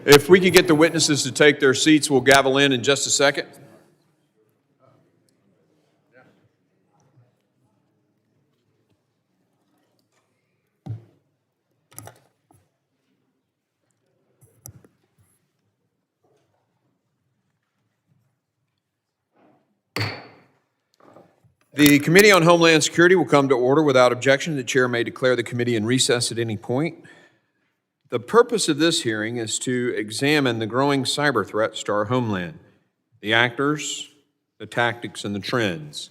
If we could get the witnesses to take their seats, we'll gavel in just a second. The Committee on Homeland Security will come to order without objection. The chair may declare the committee in recess at any point. The purpose of this hearing is to examine the growing cyber threats to our homeland, the actors, the tactics, and the trends.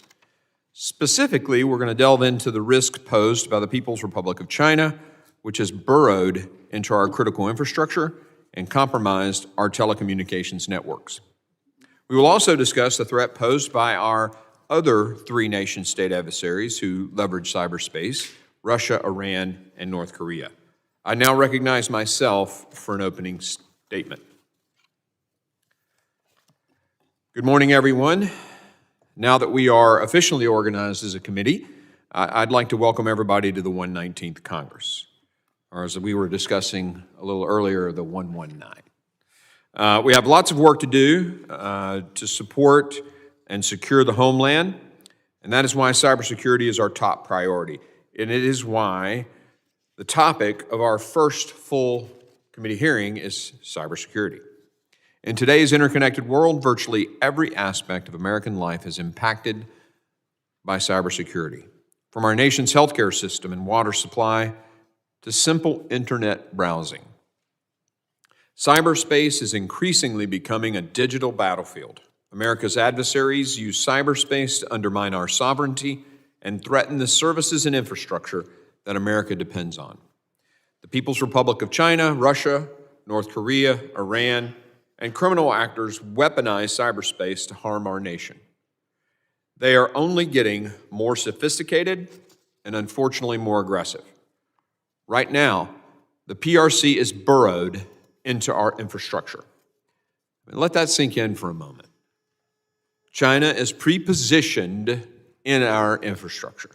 Specifically, we're going to delve into the risk posed by the People's Republic of China, which has burrowed into our critical infrastructure and compromised our telecommunications networks. We will also discuss the threat posed by our other three nation-state adversaries who leverage cyberspace: Russia, Iran, and North Korea. I now recognize myself for an opening statement. Good morning, everyone. Now that we are officially organized as a committee, I'd like to welcome everybody to the 119th Congress, or as we were discussing a little earlier, the 119. We have lots of work to do to support and secure the homeland, and that is why cybersecurity is our top priority. And it is why the topic of our first full committee hearing is cybersecurity. In today's interconnected world, virtually every aspect of American life is impacted by cybersecurity, from our nation's healthcare system and water supply to simple internet browsing. Cyberspace is increasingly becoming a digital battlefield. America's adversaries use cyberspace to undermine our sovereignty and threaten the services and infrastructure that America depends on. The People's Republic of China, Russia, North Korea, Iran, and criminal actors weaponize cyberspace to harm our nation. They are only getting more sophisticated and unfortunately more aggressive. Right now, the PRC is burrowed into our infrastructure. Let that sink in for a moment. China is pre-positioned in our infrastructure.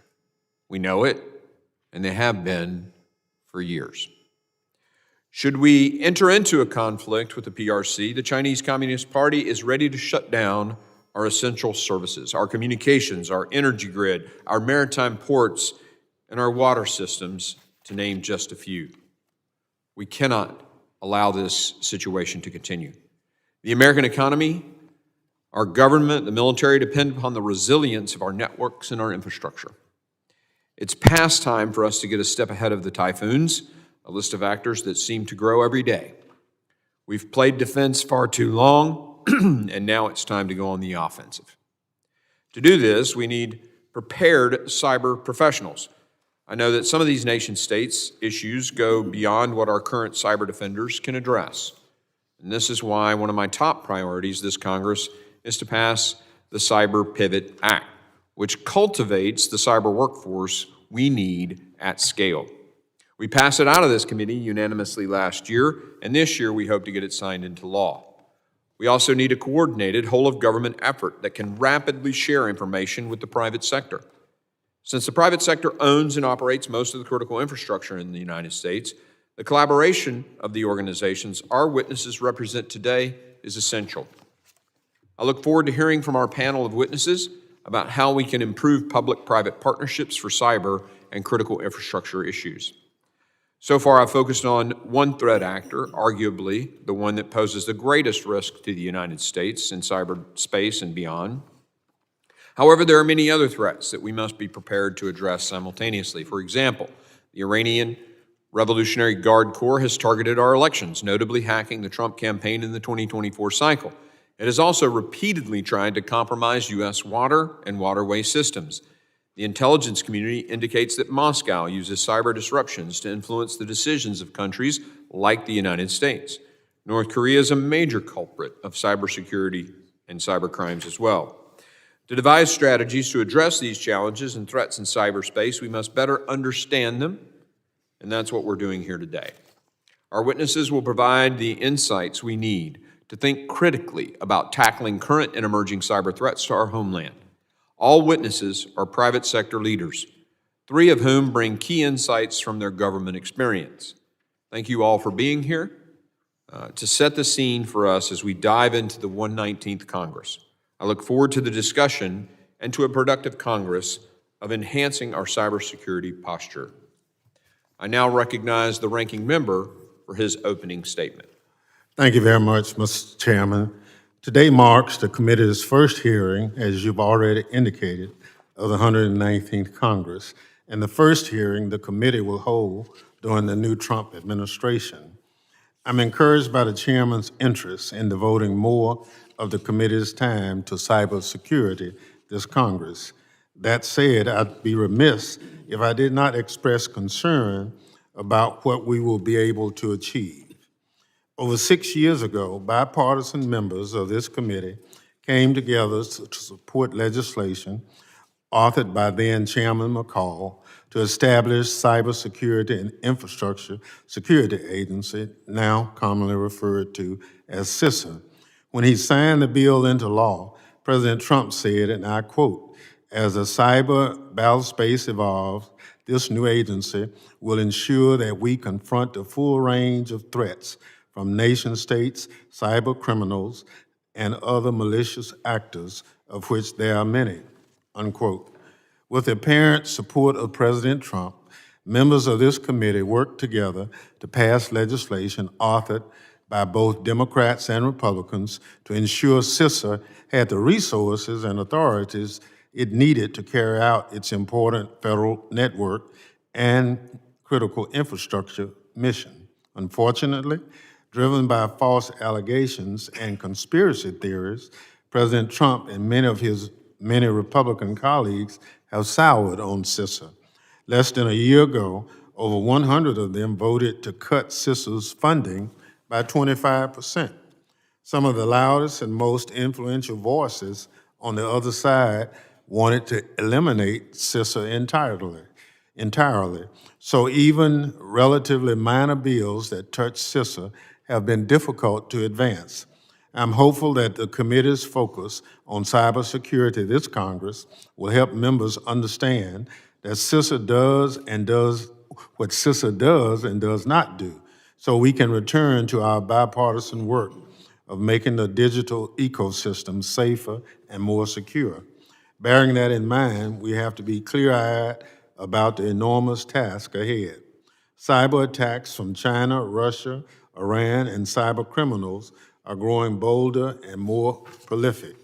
We know it, and they have been for years. Should we enter into a conflict with the PRC, the Chinese Communist Party is ready to shut down our essential services, our communications, our energy grid, our maritime ports, and our water systems, to name just a few. We cannot allow this situation to continue. The American economy, our government, the military depend upon the resilience of our networks and our infrastructure. It's past time for us to get a step ahead of the typhoons, a list of actors that seem to grow every day. We've played defense far too long, and now it's time to go on the offensive. To do this, we need prepared cyber professionals. I know that some of these nation states' issues go beyond what our current cyber defenders can address. And this is why one of my top priorities this Congress is to pass the Cyber Pivot Act, which cultivates the cyber workforce we need at scale. We passed it out of this committee unanimously last year, and this year we hope to get it signed into law. We also need a coordinated whole-of-government effort that can rapidly share information with the private sector. Since the private sector owns and operates most of the critical infrastructure in the United States, the collaboration of the organizations our witnesses represent today is essential. I look forward to hearing from our panel of witnesses about how we can improve public-private partnerships for cyber and critical infrastructure issues. So far, I've focused on one threat actor, arguably the one that poses the greatest risk to the United States in cyberspace and beyond. However, there are many other threats that we must be prepared to address simultaneously. For example, the Iranian Revolutionary Guard Corps has targeted our elections, notably hacking the Trump campaign in the 2024 cycle. It has also repeatedly tried to compromise U.S. water and waterway systems. The intelligence community indicates that Moscow uses cyber disruptions to influence the decisions of countries like the United States. North Korea is a major culprit of cybersecurity and cyber crimes as well. To devise strategies to address these challenges and threats in cyberspace, we must better understand them, and that's what we're doing here today. Our witnesses will provide the insights we need to think critically about tackling current and emerging cyber threats to our homeland. All witnesses are private sector leaders, three of whom bring key insights from their government experience. Thank you all for being here. to set the scene for us as we dive into the 119th Congress. I look forward to the discussion and to a productive Congress of enhancing our cybersecurity posture. I now recognize the ranking member for his opening statement. Thank you very much, Mr. Chairman. Today marks the committee's first hearing, as you've already indicated, of the 119th Congress, and the first hearing the committee will hold during the new Trump administration. I'm encouraged by the chairman's interest in devoting more of the committee's time to cybersecurity this Congress. That said, I'd be remiss if I did not express concern about what we will be able to achieve. Over 6 years ago, bipartisan members of this committee came together to support legislation authored by then Chairman McCall to establish Cybersecurity and Infrastructure Security Agency, now commonly referred to as CISA. When he signed the bill into law, President Trump said, and I quote, "As the cyber battlespace evolves, this new agency will ensure that we confront the full range of threats from nation states, cyber criminals, and other malicious actors, of which there are many," unquote. With the apparent support of President Trump, members of this committee worked together to pass legislation authored by both Democrats and Republicans to ensure CISA had the resources and authorities it needed to carry out its important federal network and critical infrastructure mission. Unfortunately, driven by false allegations and conspiracy theories, President Trump and many Republican colleagues have soured on CISA. Less than a year ago, over 100 of them voted to cut CISA's funding by 25%. Some of the loudest and most influential voices on the other side wanted to eliminate CISA entirely. So even relatively minor bills that touch CISA have been difficult to advance. I'm hopeful that the committee's focus on cybersecurity this Congress will help members understand that CISA does what CISA does and does not do, so we can return to our bipartisan work of making the digital ecosystem safer and more secure. Bearing that in mind, we have to be clear-eyed about the enormous task ahead. Cyber attacks from China, Russia, Iran, and cyber criminals are growing bolder and more prolific.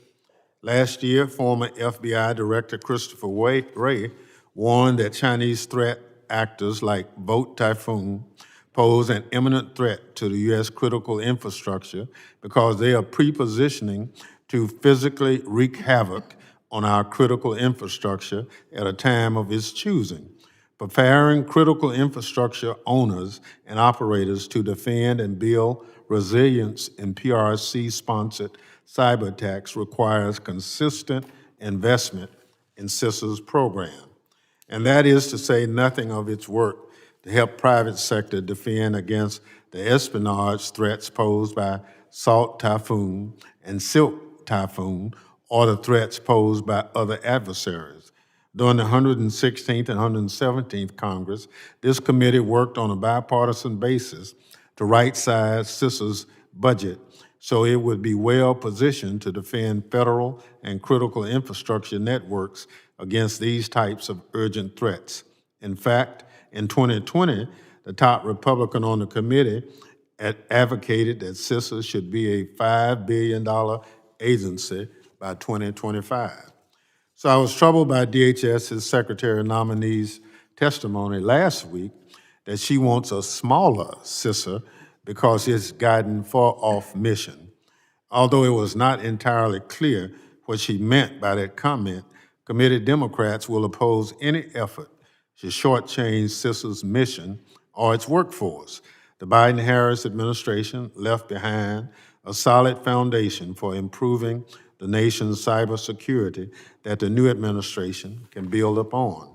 Last year, former FBI Director Christopher Wray warned that Chinese threat actors like Vote Typhoon pose an imminent threat to the U.S. critical infrastructure because they are pre-positioning to physically wreak havoc on our critical infrastructure at a time of its choosing. Preparing critical infrastructure owners and operators to defend and build resilience in PRC-sponsored cyber attacks requires consistent investment in CISA's program. And that is to say nothing of its work to help private sector defend against the espionage threats posed by Salt Typhoon and Silk Typhoon, or the threats posed by other adversaries. During the 116th and 117th Congress, this committee worked on a bipartisan basis to right-size CISA's budget so it would be well positioned to defend federal and critical infrastructure networks against these types of urgent threats. In fact, in 2020, the top Republican on the committee advocated that CISA should be a $5 billion agency by 2025. So I was troubled by DHS's Secretary nominee's testimony last week that she wants a smaller CISA because it's gotten far off mission. Although it was not entirely clear what she meant by that comment, committee Democrats will oppose any effort to shortchange CISA's mission or its workforce. The Biden-Harris administration left behind a solid foundation for improving the nation's cybersecurity that the new administration can build upon.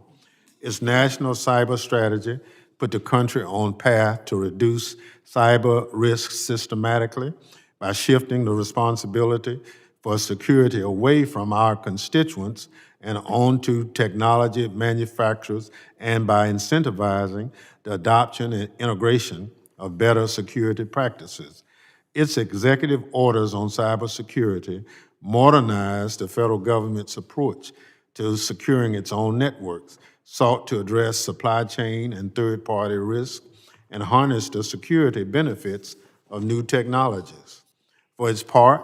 Its national cyber strategy put the country on path to reduce cyber risks systematically by shifting the responsibility for security away from our constituents and onto technology manufacturers, and by incentivizing the adoption and integration of better security practices. Its executive orders on cybersecurity modernized the federal government's approach to securing its own networks, sought to address supply chain and third-party risk, and harness the security benefits of new technologies. For its part,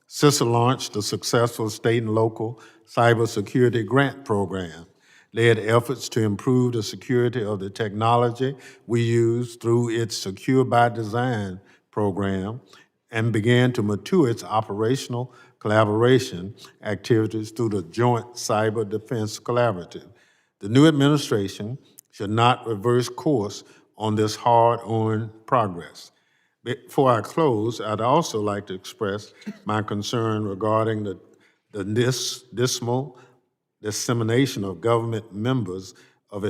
CISA launched a successful state and local cybersecurity grant program, led efforts to improve the security of the technology we use through its Secure by Design program, and began to mature its operational collaboration activities through the Joint Cyber Defense Collaborative. The new administration should not reverse course on this hard-earned progress. Before I close, I'd also like to express my concern regarding the dismal dissemination of government members of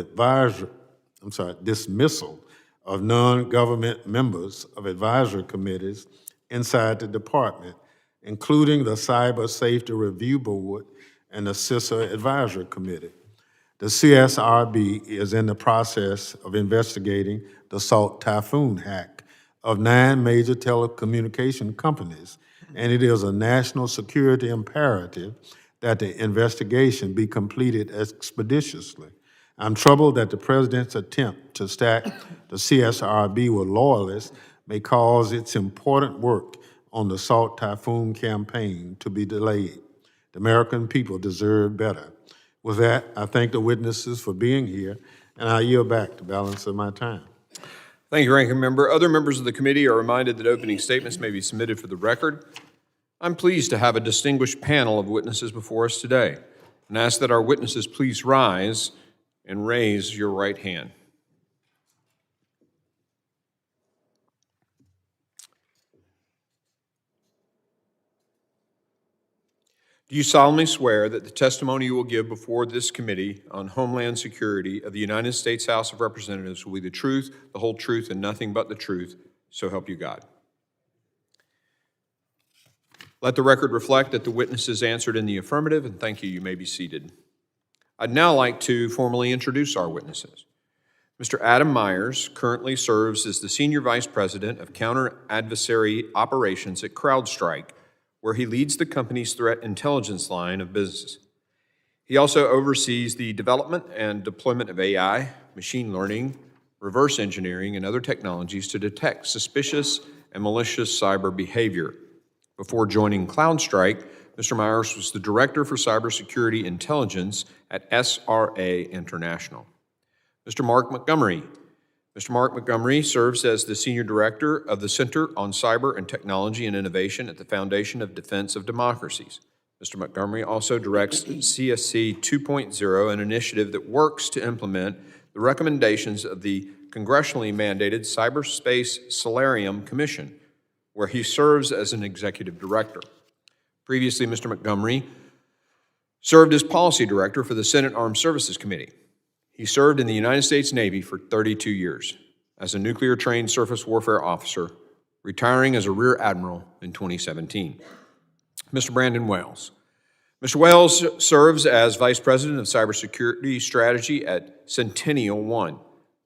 dismissal of non-government members of advisory committees inside the department, including the Cyber Safety Review Board and the CISA Advisory Committee. The CSRB is in the process of investigating the Salt Typhoon hack of 9 major telecommunication companies, and it is a national security imperative that the investigation be completed expeditiously. I'm troubled that the president's attempt to stack the CSRB with loyalists may cause its important work on the Salt Typhoon campaign to be delayed. The American people deserve better. With that, I thank the witnesses for being here, and I yield back the balance of my time. Thank you, Ranking Member. Other members of the committee are reminded that opening statements may be submitted for the record. I'm pleased to have a distinguished panel of witnesses before us today, and ask that our witnesses please rise and raise your right hand. Do you solemnly swear that the testimony you will give before this Committee on Homeland Security of the United States House of Representatives will be the truth, the whole truth, and nothing but the truth, so help you God? Let the record reflect that the witnesses answered in the affirmative, and thank you. You may be seated. I'd now like to formally introduce our witnesses. Mr. Adam Myers currently serves as the Senior Vice President of Counter-Adversary Operations at CrowdStrike, where he leads the company's threat intelligence line of business. He also oversees the development and deployment of AI, machine learning, reverse engineering, and other technologies to detect suspicious and malicious cyber behavior. Before joining CrowdStrike, Mr. Myers was the Director for Cybersecurity Intelligence at SRA International. Mr. Mark Montgomery. Mr. Mark Montgomery serves as the Senior Director of the Center on Cyber and Technology and Innovation at the Foundation of Defense of Democracies. Mr. Montgomery also directs CSC 2.0, an initiative that works to implement the recommendations of the congressionally mandated Cyberspace Solarium Commission, where he serves as an Executive Director. Previously, Mr. Montgomery served as Policy Director for the Senate Armed Services Committee. He served in the United States Navy for 32 years as a nuclear-trained surface warfare officer, retiring as a Rear Admiral in 2017. Mr. Brandon Wales. Mr. Wales serves as Vice President of Cybersecurity Strategy at Centennial One.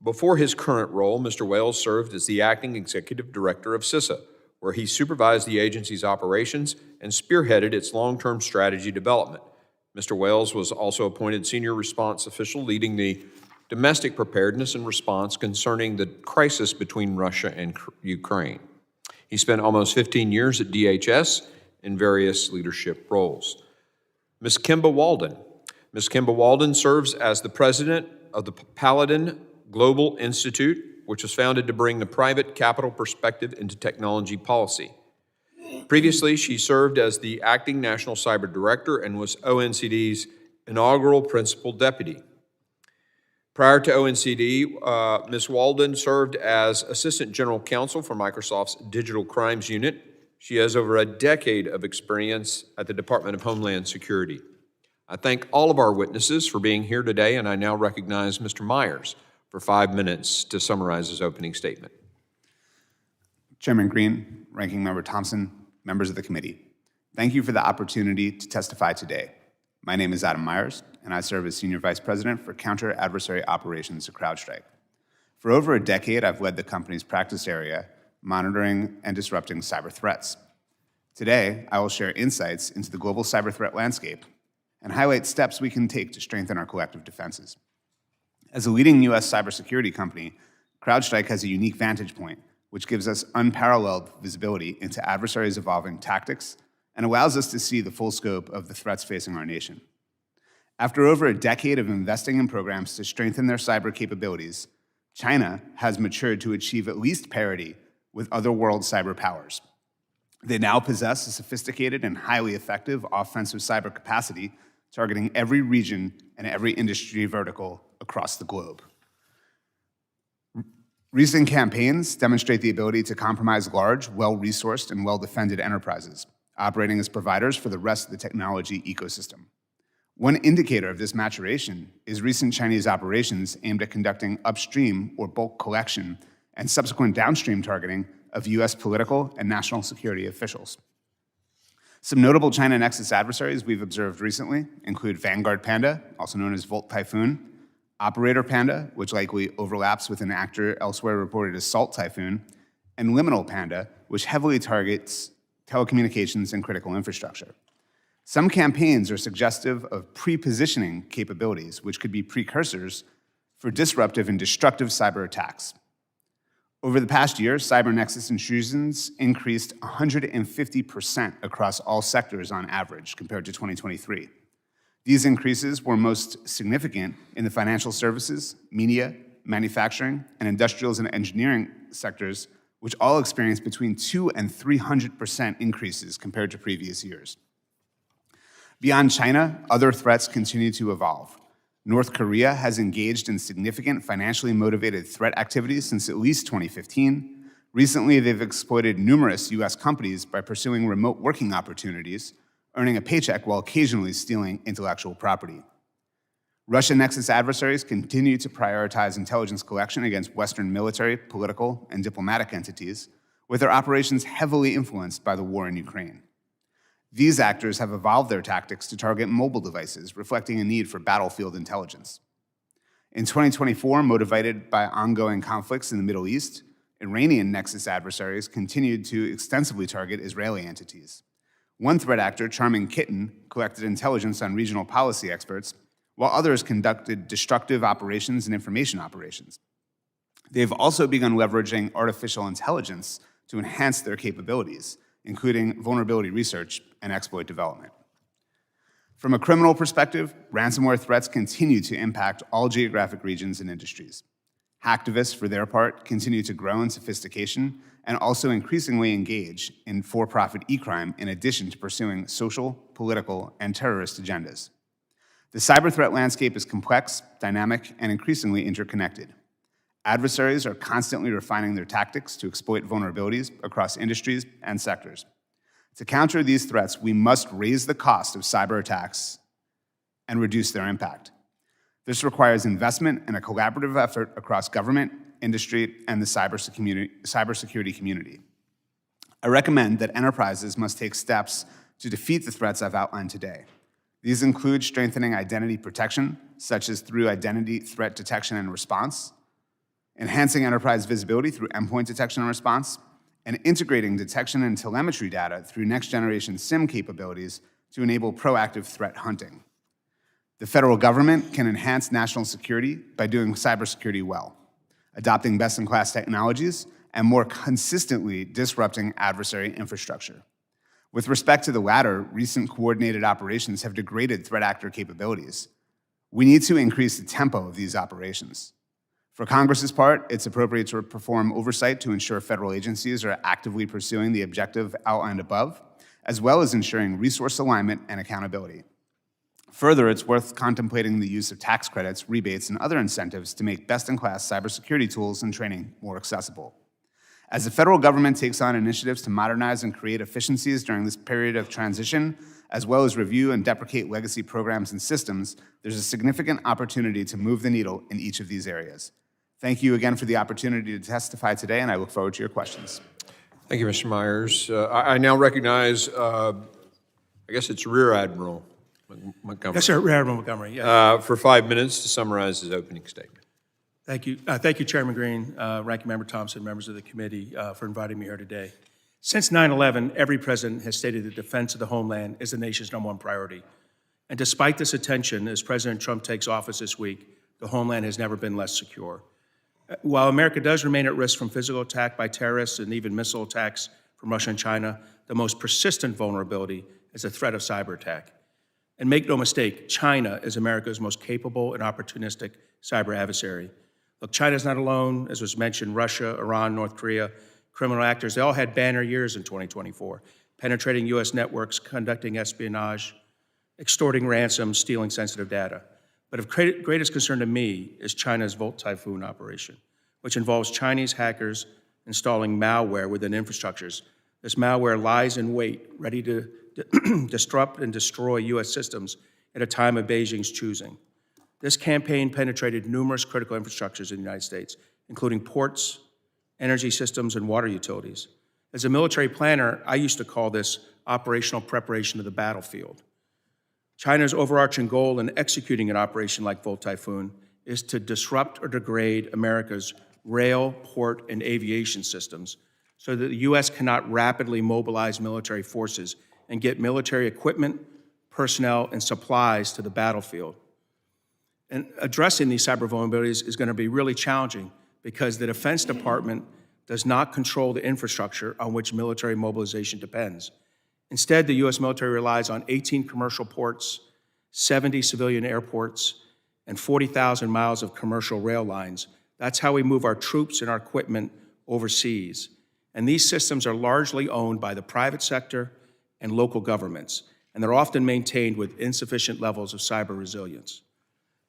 Before his current role, Mr. Wales served as the Acting Executive Director of CISA, where he supervised the agency's operations and spearheaded its long-term strategy development. Mr. Wales was also appointed Senior Response Official leading the domestic preparedness and response concerning the crisis between Russia and Ukraine. He spent almost 15 years at DHS in various leadership roles. Ms. Kimba Walden. Ms. Kimba Walden serves as the President of the Paladin Global Institute, which was founded to bring the private capital perspective into technology policy. Previously, she served as the Acting National Cyber Director and was ONCD's inaugural Principal Deputy. Prior to ONCD, Ms. Walden served as Assistant General Counsel for Microsoft's Digital Crimes Unit. She has over a decade of experience at the Department of Homeland Security. I thank all of our witnesses for being here today, and I now recognize Mr. Myers for 5 minutes to summarize his opening statement. Chairman Green, Ranking Member Thompson, members of the committee, thank you for the opportunity to testify today. My name is Adam Myers, and I serve as Senior Vice President for Counter-Adversary Operations at CrowdStrike. For over a decade, I've led the company's practice area monitoring and disrupting cyber threats. Today, I will share insights into the global cyber threat landscape and highlight steps we can take to strengthen our collective defenses. As a leading U.S. cybersecurity company, CrowdStrike has a unique vantage point, which gives us unparalleled visibility into adversaries' evolving tactics and allows us to see the full scope of the threats facing our nation. After over a decade of investing in programs to strengthen their cyber capabilities, China has matured to achieve at least parity with other world cyber powers. They now possess a sophisticated and highly effective offensive cyber capacity targeting every region and every industry vertical across the globe. Recent campaigns demonstrate the ability to compromise large, well-resourced, and well-defended enterprises, operating as providers for the rest of the technology ecosystem. One indicator of this maturation is recent Chinese operations aimed at conducting upstream or bulk collection and subsequent downstream targeting of U.S. political and national security officials. Some notable China Nexus adversaries we've observed recently include Vanguard Panda, also known as Volt Typhoon, Operator Panda, which likely overlaps with an actor elsewhere reported as Salt Typhoon, and Liminal Panda, which heavily targets telecommunications and critical infrastructure. Some campaigns are suggestive of pre-positioning capabilities, which could be precursors for disruptive and destructive cyber attacks. Over the past year, cyber nexus intrusions increased 150% across all sectors on average compared to 2023. These increases were most significant in the financial services, media, manufacturing, and industrials and engineering sectors, which all experienced between 200% and 300% increases compared to previous years. Beyond China, other threats continue to evolve. North Korea has engaged in significant financially motivated threat activities since at least 2015. Recently, they've exploited numerous US companies by pursuing remote working opportunities, earning a paycheck while occasionally stealing intellectual property. Russian Nexus adversaries continue to prioritize intelligence collection against Western military, political, and diplomatic entities, with their operations heavily influenced by the war in Ukraine. These actors have evolved their tactics to target mobile devices, reflecting a need for battlefield intelligence. In 2024, motivated by ongoing conflicts in the Middle East, Iranian Nexus adversaries continued to extensively target Israeli entities. One threat actor, Charming Kitten, collected intelligence on regional policy experts, while others conducted destructive operations and information operations. They've also begun leveraging artificial intelligence to enhance their capabilities, including vulnerability research and exploit development. From a criminal perspective, ransomware threats continue to impact all geographic regions and industries. Hacktivists, for their part, continue to grow in sophistication and also increasingly engage in for-profit e-crime in addition to pursuing social, political, and terrorist agendas. The cyber threat landscape is complex, dynamic, and increasingly interconnected. Adversaries are constantly refining their tactics to exploit vulnerabilities across industries and sectors. To counter these threats, we must raise the cost of cyber attacks and reduce their impact. This requires investment and a collaborative effort across government, industry, and the cybersecurity community. I recommend that enterprises must take steps to defeat the threats I've outlined today. These include strengthening identity protection, such as through identity threat detection and response, enhancing enterprise visibility through endpoint detection and response, and integrating detection and telemetry data through next-generation SIM capabilities to enable proactive threat hunting. The federal government can enhance national security by doing cybersecurity well, adopting best-in-class technologies, and more consistently disrupting adversary infrastructure. With respect to the latter, recent coordinated operations have degraded threat actor capabilities. We need to increase the tempo of these operations. For Congress's part, it's appropriate to perform oversight to ensure federal agencies are actively pursuing the objective outlined above, as well as ensuring resource alignment and accountability. Further, it's worth contemplating the use of tax credits, rebates, and other incentives to make best-in-class cybersecurity tools and training more accessible. As the federal government takes on initiatives to modernize and create efficiencies during this period of transition, as well as review and deprecate legacy programs and systems, there's a significant opportunity to move the needle in each of these areas. Thank you again for the opportunity to testify today, and I look forward to your questions. Thank you, Mr. Myers. I now recognize, I guess it's Rear Admiral Montgomery. Yes, sir, Rear Admiral Montgomery. Yes. For 5 minutes to summarize his opening statement. Thank you, Chairman Green, Ranking Member Thompson, members of the committee, for inviting me here today. Since 9/11, every president has stated that defense of the homeland is the nation's #1 priority. And despite this attention, as President Trump takes office this week, the homeland has never been less secure. While America does remain at risk from physical attack by terrorists and even missile attacks from Russia and China, the most persistent vulnerability is the threat of cyber attack. And make no mistake, China is America's most capable and opportunistic cyber adversary. Look, China's not alone. As was mentioned, Russia, Iran, North Korea, criminal actors, they all had banner years in 2024, penetrating U.S. networks, conducting espionage, extorting ransom, stealing sensitive data. But of greatest concern to me is China's Volt Typhoon operation, which involves Chinese hackers installing malware within infrastructures. This malware lies in wait, ready to disrupt and destroy U.S. systems at a time of Beijing's choosing. This campaign penetrated numerous critical infrastructures in the United States, including ports, energy systems, and water utilities. As a military planner, I used to call this operational preparation of the battlefield. China's overarching goal in executing an operation like Volt Typhoon is to disrupt or degrade America's rail, port, and aviation systems so that the U.S. cannot rapidly mobilize military forces and get military equipment, personnel, and supplies to the battlefield. And addressing these cyber vulnerabilities is going to be really challenging because the Defense Department does not control the infrastructure on which military mobilization depends. Instead, the U.S. military relies on 18 commercial ports, 70 civilian airports, and 40,000 miles of commercial rail lines. That's how we move our troops and our equipment overseas. And these systems are largely owned by the private sector and local governments, and they're often maintained with insufficient levels of cyber resilience.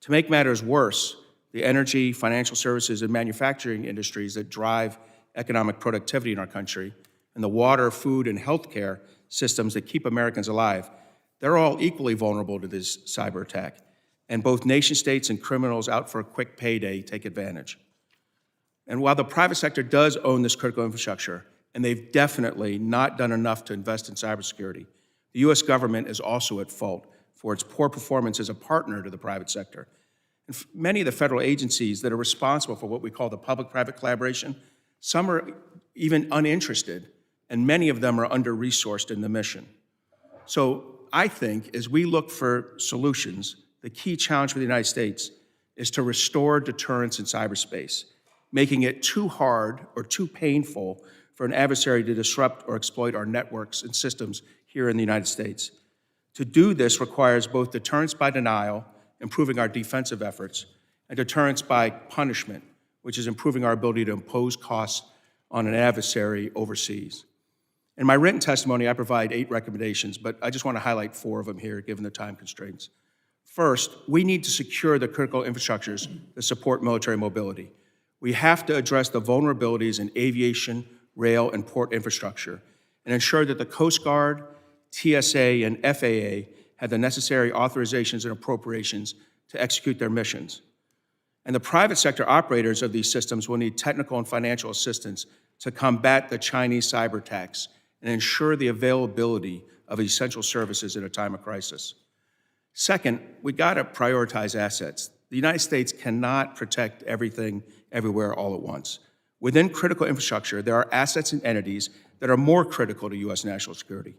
To make matters worse, the energy, financial services, and manufacturing industries that drive economic productivity in our country, and the water, food, and healthcare systems that keep Americans alive, they're all equally vulnerable to this cyber attack. And both nation states and criminals out for a quick payday take advantage. And while the private sector does own this critical infrastructure, and they've definitely not done enough to invest in cybersecurity, the U.S. government is also at fault for its poor performance as a partner to the private sector. And many of the federal agencies that are responsible for what we call the public-private collaboration, some are even uninterested, and many of them are under-resourced in the mission. So I think as we look for solutions, the key challenge for the United States is to restore deterrence in cyberspace, making it too hard or too painful for an adversary to disrupt or exploit our networks and systems here in the United States. To do this requires both deterrence by denial, improving our defensive efforts, and deterrence by punishment, which is improving our ability to impose costs on an adversary overseas. In my written testimony, I provide 8 recommendations, but I just want to highlight 4 of them here, given the time constraints. First, we need to secure the critical infrastructures that support military mobility. We have to address the vulnerabilities in aviation, rail, and port infrastructure, and ensure that the Coast Guard, TSA, and FAA have the necessary authorizations and appropriations to execute their missions. And the private sector operators of these systems will need technical and financial assistance to combat the Chinese cyber attacks and ensure the availability of essential services in a time of crisis. Second, we got to prioritize assets. The United States cannot protect everything everywhere all at once. Within critical infrastructure, there are assets and entities that are more critical to U.S. national security.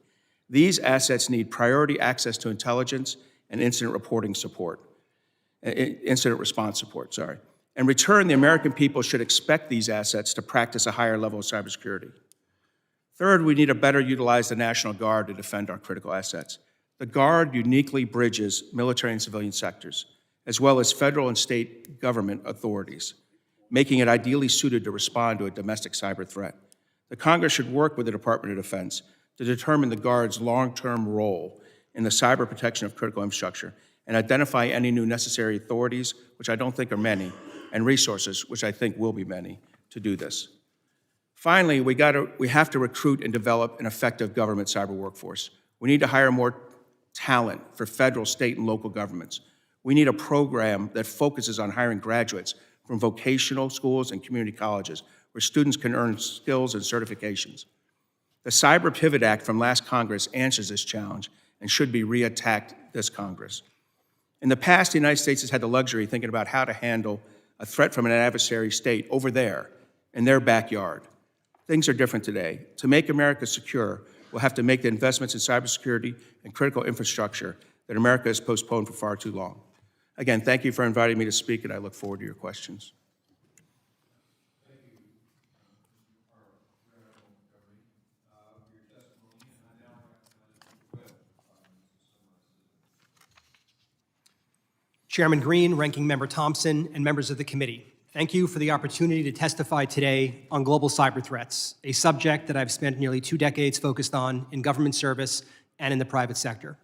These assets need priority access to intelligence and incident response support. In return, the American people should expect these assets to practice a higher level of cybersecurity. Third, we need to better utilize the National Guard to defend our critical assets. The Guard uniquely bridges military and civilian sectors, as well as federal and state government authorities, making it ideally suited to respond to a domestic cyber threat. The Congress should work with the Department of Defense to determine the Guard's long-term role in the cyber protection of critical infrastructure and identify any new necessary authorities, which I don't think are many, and resources, which I think will be many, to do this. Finally, we have to recruit and develop an effective government cyber workforce. We need to hire more talent for federal, state, and local governments. We need a program that focuses on hiring graduates from vocational schools and community colleges, where students can earn skills and certifications. The Cyber Pivot Act from last Congress answers this challenge and should be re-attacked this Congress. In the past, the United States has had the luxury of thinking about how to handle a threat from an adversary state over there in their backyard. Things are different today. To make America secure, we'll have to make the investments in cybersecurity and critical infrastructure that America has postponed for far too long. Again, thank you for inviting me to speak, and I look forward to your questions. Chairman Green, Ranking Member Thompson, and members of the committee, thank you for the opportunity to testify today on global cyber threats, a subject that I've spent nearly 2 decades focused on in government service and in the private sector.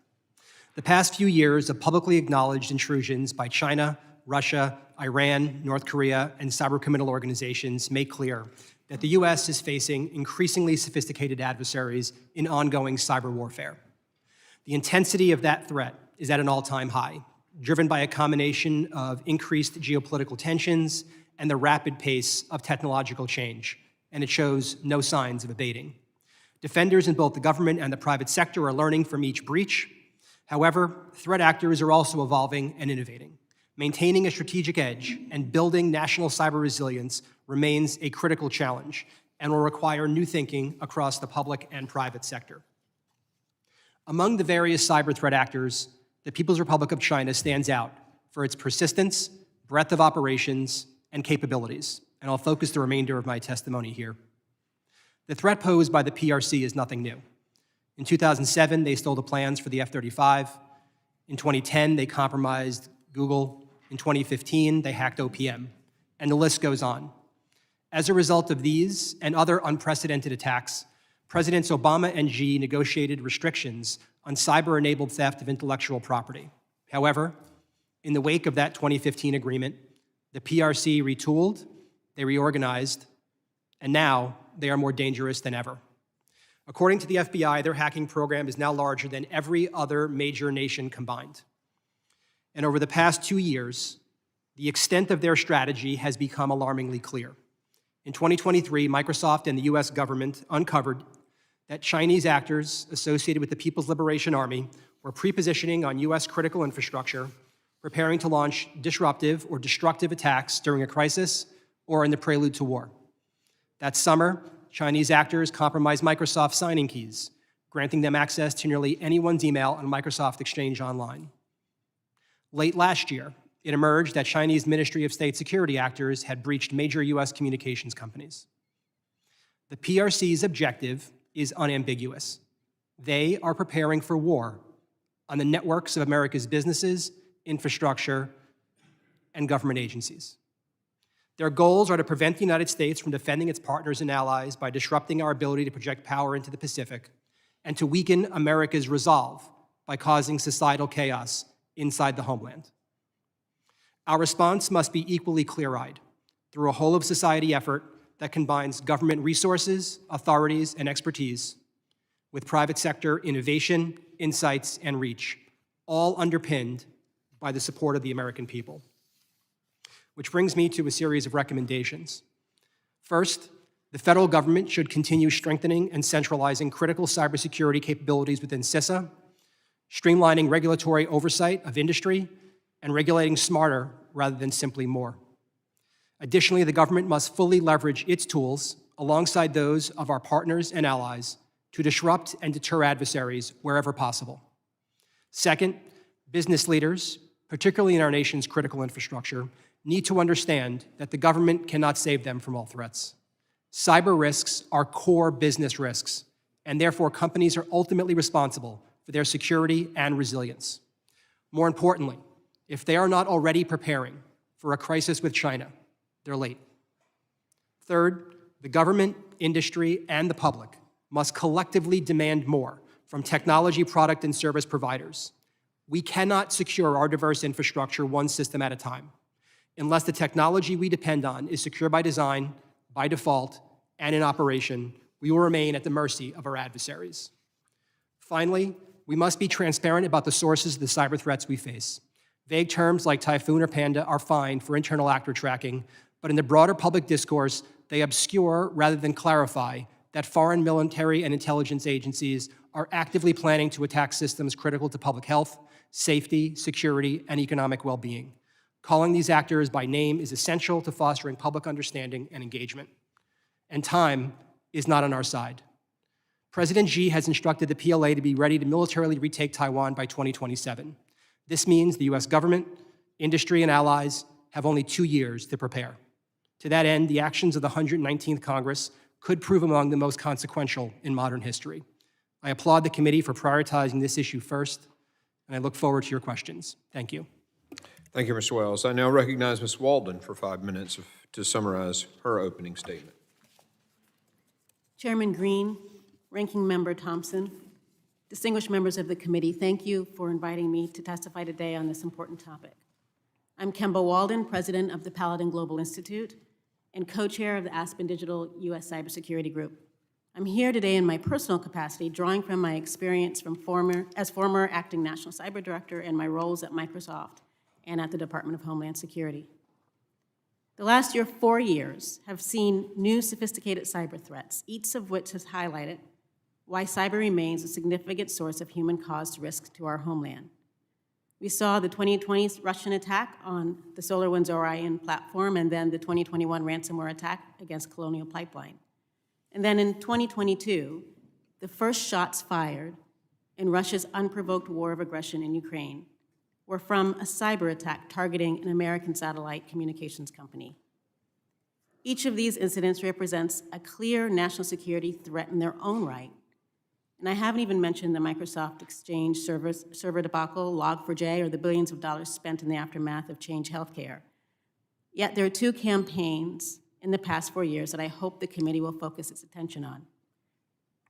The past few years of publicly acknowledged intrusions by China, Russia, Iran, North Korea, and cybercriminal organizations make clear that the U.S. is facing increasingly sophisticated adversaries in ongoing cyber warfare. The intensity of that threat is at an all-time high, driven by a combination of increased geopolitical tensions and the rapid pace of technological change, and it shows no signs of abating. Defenders in both the government and the private sector are learning from each breach. However, threat actors are also evolving and innovating. Maintaining a strategic edge and building national cyber resilience remains a critical challenge and will require new thinking across the public and private sector. Among the various cyber threat actors, the People's Republic of China stands out for its persistence, breadth of operations, and capabilities, and I'll focus the remainder of my testimony here. The threat posed by the PRC is nothing new. In 2007, they stole the plans for the F-35. In 2010, they compromised Google. In 2015, they hacked OPM, and the list goes on. As a result of these and other unprecedented attacks, Presidents Obama and Xi negotiated restrictions on cyber-enabled theft of intellectual property. However, in the wake of that 2015 agreement, the PRC retooled, they reorganized, and now they are more dangerous than ever. According to the FBI, their hacking program is now larger than every other major nation combined. And over the past 2 years, the extent of their strategy has become alarmingly clear. In 2023, Microsoft and the US government uncovered that Chinese actors associated with the People's Liberation Army were pre-positioning on US critical infrastructure, preparing to launch disruptive or destructive attacks during a crisis or in the prelude to war. That summer, Chinese actors compromised Microsoft signing keys, granting them access to nearly anyone's email on Microsoft Exchange Online. Late last year, it emerged that Chinese Ministry of State security actors had breached major US communications companies. The PRC's objective is unambiguous. They are preparing for war on the networks of America's businesses, infrastructure, and government agencies. Their goals are to prevent the United States from defending its partners and allies by disrupting our ability to project power into the Pacific, and to weaken America's resolve by causing societal chaos inside the homeland. Our response must be equally clear-eyed through a whole-of-society effort that combines government resources, authorities, and expertise with private sector innovation, insights, and reach, all underpinned by the support of the American people. Which brings me to a series of recommendations. First, the federal government should continue strengthening and centralizing critical cybersecurity capabilities within CISA, streamlining regulatory oversight of industry, and regulating smarter rather than simply more. Additionally, the government must fully leverage its tools alongside those of our partners and allies to disrupt and deter adversaries wherever possible. Second, business leaders, particularly in our nation's critical infrastructure, need to understand that the government cannot save them from all threats. Cyber risks are core business risks, and therefore companies are ultimately responsible for their security and resilience. More importantly, if they are not already preparing for a crisis with China, they're late. Third, the government, industry, and the public must collectively demand more from technology product and service providers. We cannot secure our diverse infrastructure one system at a time, unless the technology we depend on is secure by design, by default, and in operation. We will remain at the mercy of our adversaries. Finally, we must be transparent about the sources of the cyber threats we face. Vague terms like typhoon or panda are fine for internal actor tracking, but in the broader public discourse, they obscure rather than clarify that foreign military and intelligence agencies are actively planning to attack systems critical to public health, safety, security, and economic well-being. Calling these actors by name is essential to fostering public understanding and engagement. And time is not on our side. President Xi has instructed the PLA to be ready to militarily retake Taiwan by 2027. This means the US government, industry, and allies have only 2 years to prepare. To that end, the actions of the 119th Congress could prove among the most consequential in modern history. I applaud the committee for prioritizing this issue first, and I look forward to your questions. Thank you. Thank you, Mr. Wells. I now recognize Ms. Walden for 5 minutes to summarize her opening statement. Chairman Green, Ranking Member Thompson, distinguished members of the committee, thank you for inviting me to testify today on this important topic. I'm Kemba Walden, president of the Paladin Global Institute and co-chair of the Aspen Digital U.S. Cybersecurity Group. I'm here today in my personal capacity, drawing from my experience as former acting national cyber director and my roles at Microsoft and at the Department of Homeland Security. The last 4 years have seen new sophisticated cyber threats, each of which has highlighted why cyber remains a significant source of human-caused risk to our homeland. We saw the 2020 Russian attack on the SolarWinds Orion platform, and then the 2021 ransomware attack against Colonial Pipeline. And then in 2022, the first shots fired in Russia's unprovoked war of aggression in Ukraine were from a cyber attack targeting an American satellite communications company. Each of these incidents represents a clear national security threat in their own right. And I haven't even mentioned the Microsoft Exchange server debacle, Log4j, or the billions of dollars spent in the aftermath of Change Healthcare. Yet there are 2 campaigns in the past 4 years that I hope the committee will focus its attention on.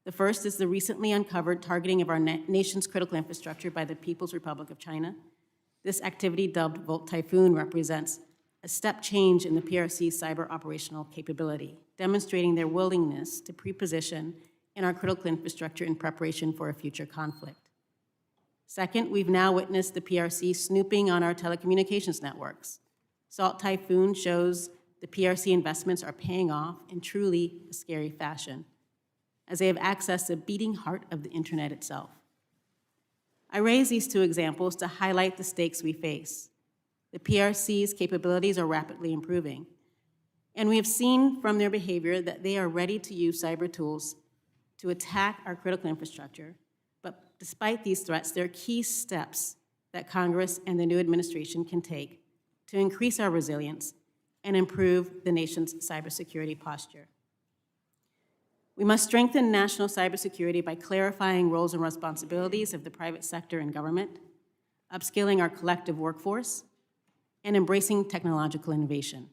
The first is the recently uncovered targeting of our nation's critical infrastructure by the People's Republic of China. This activity, dubbed Volt Typhoon, represents a step change in the PRC's cyber operational capability, demonstrating their willingness to pre-position in our critical infrastructure in preparation for a future conflict. Second, we've now witnessed the PRC snooping on our telecommunications networks. Salt Typhoon shows the PRC investments are paying off in truly a scary fashion, as they have accessed the beating heart of the internet itself. I raise these 2 examples to highlight the stakes we face. The PRC's capabilities are rapidly improving, and we have seen from their behavior that they are ready to use cyber tools to attack our critical infrastructure. But despite these threats, there are key steps that Congress and the new administration can take to increase our resilience and improve the nation's cybersecurity posture. We must strengthen national cybersecurity by clarifying roles and responsibilities of the private sector and government, upskilling our collective workforce, and embracing technological innovation.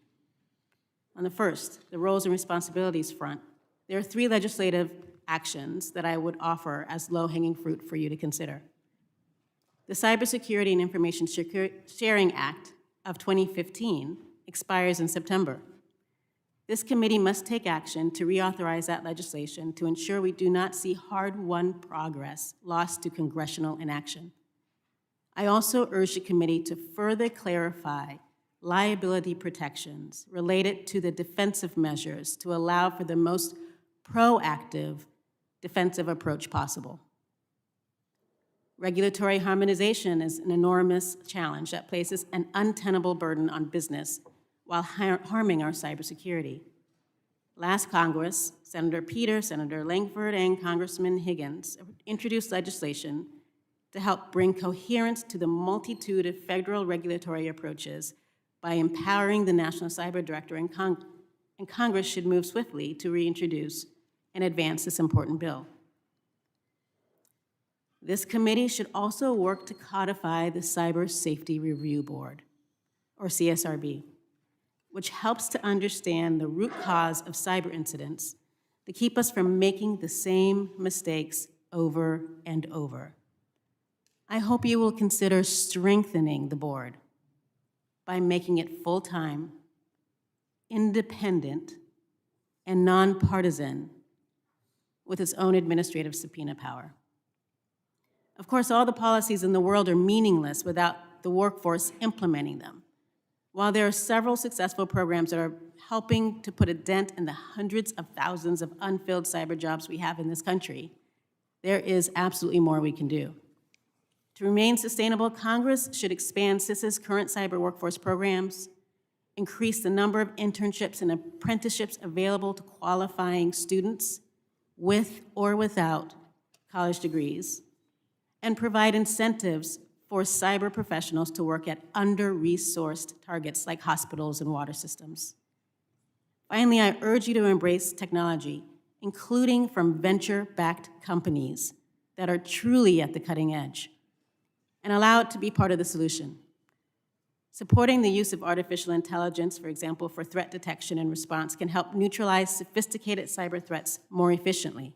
On the first, the roles and responsibilities front, there are 3 legislative actions that I would offer as low-hanging fruit for you to consider. The Cybersecurity and Information Sharing Act of 2015 expires in September. This committee must take action to reauthorize that legislation to ensure we do not see hard-won progress lost to congressional inaction. I also urge the committee to further clarify liability protections related to the defensive measures to allow for the most proactive defensive approach possible. Regulatory harmonization is an enormous challenge that places an untenable burden on business while harming our cybersecurity. Last Congress, Senator Peter, Senator Langford, and Congressman Higgins introduced legislation to help bring coherence to the multitude of federal regulatory approaches by empowering the National Cyber Director, and Congress should move swiftly to reintroduce and advance this important bill. This committee should also work to codify the Cyber Safety Review Board, or CSRB, which helps to understand the root cause of cyber incidents to keep us from making the same mistakes over and over. I hope you will consider strengthening the board by making it full-time, independent, and nonpartisan with its own administrative subpoena power. Of course, all the policies in the world are meaningless without the workforce implementing them. While there are several successful programs that are helping to put a dent in the hundreds of thousands of unfilled cyber jobs we have in this country, there is absolutely more we can do. To remain sustainable, Congress should expand CISA's current cyber workforce programs, increase the number of internships and apprenticeships available to qualifying students with or without college degrees, and provide incentives for cyber professionals to work at under-resourced targets like hospitals and water systems. Finally, I urge you to embrace technology, including from venture-backed companies that are truly at the cutting edge, and allow it to be part of the solution. Supporting the use of artificial intelligence, for example, for threat detection and response, can help neutralize sophisticated cyber threats more efficiently.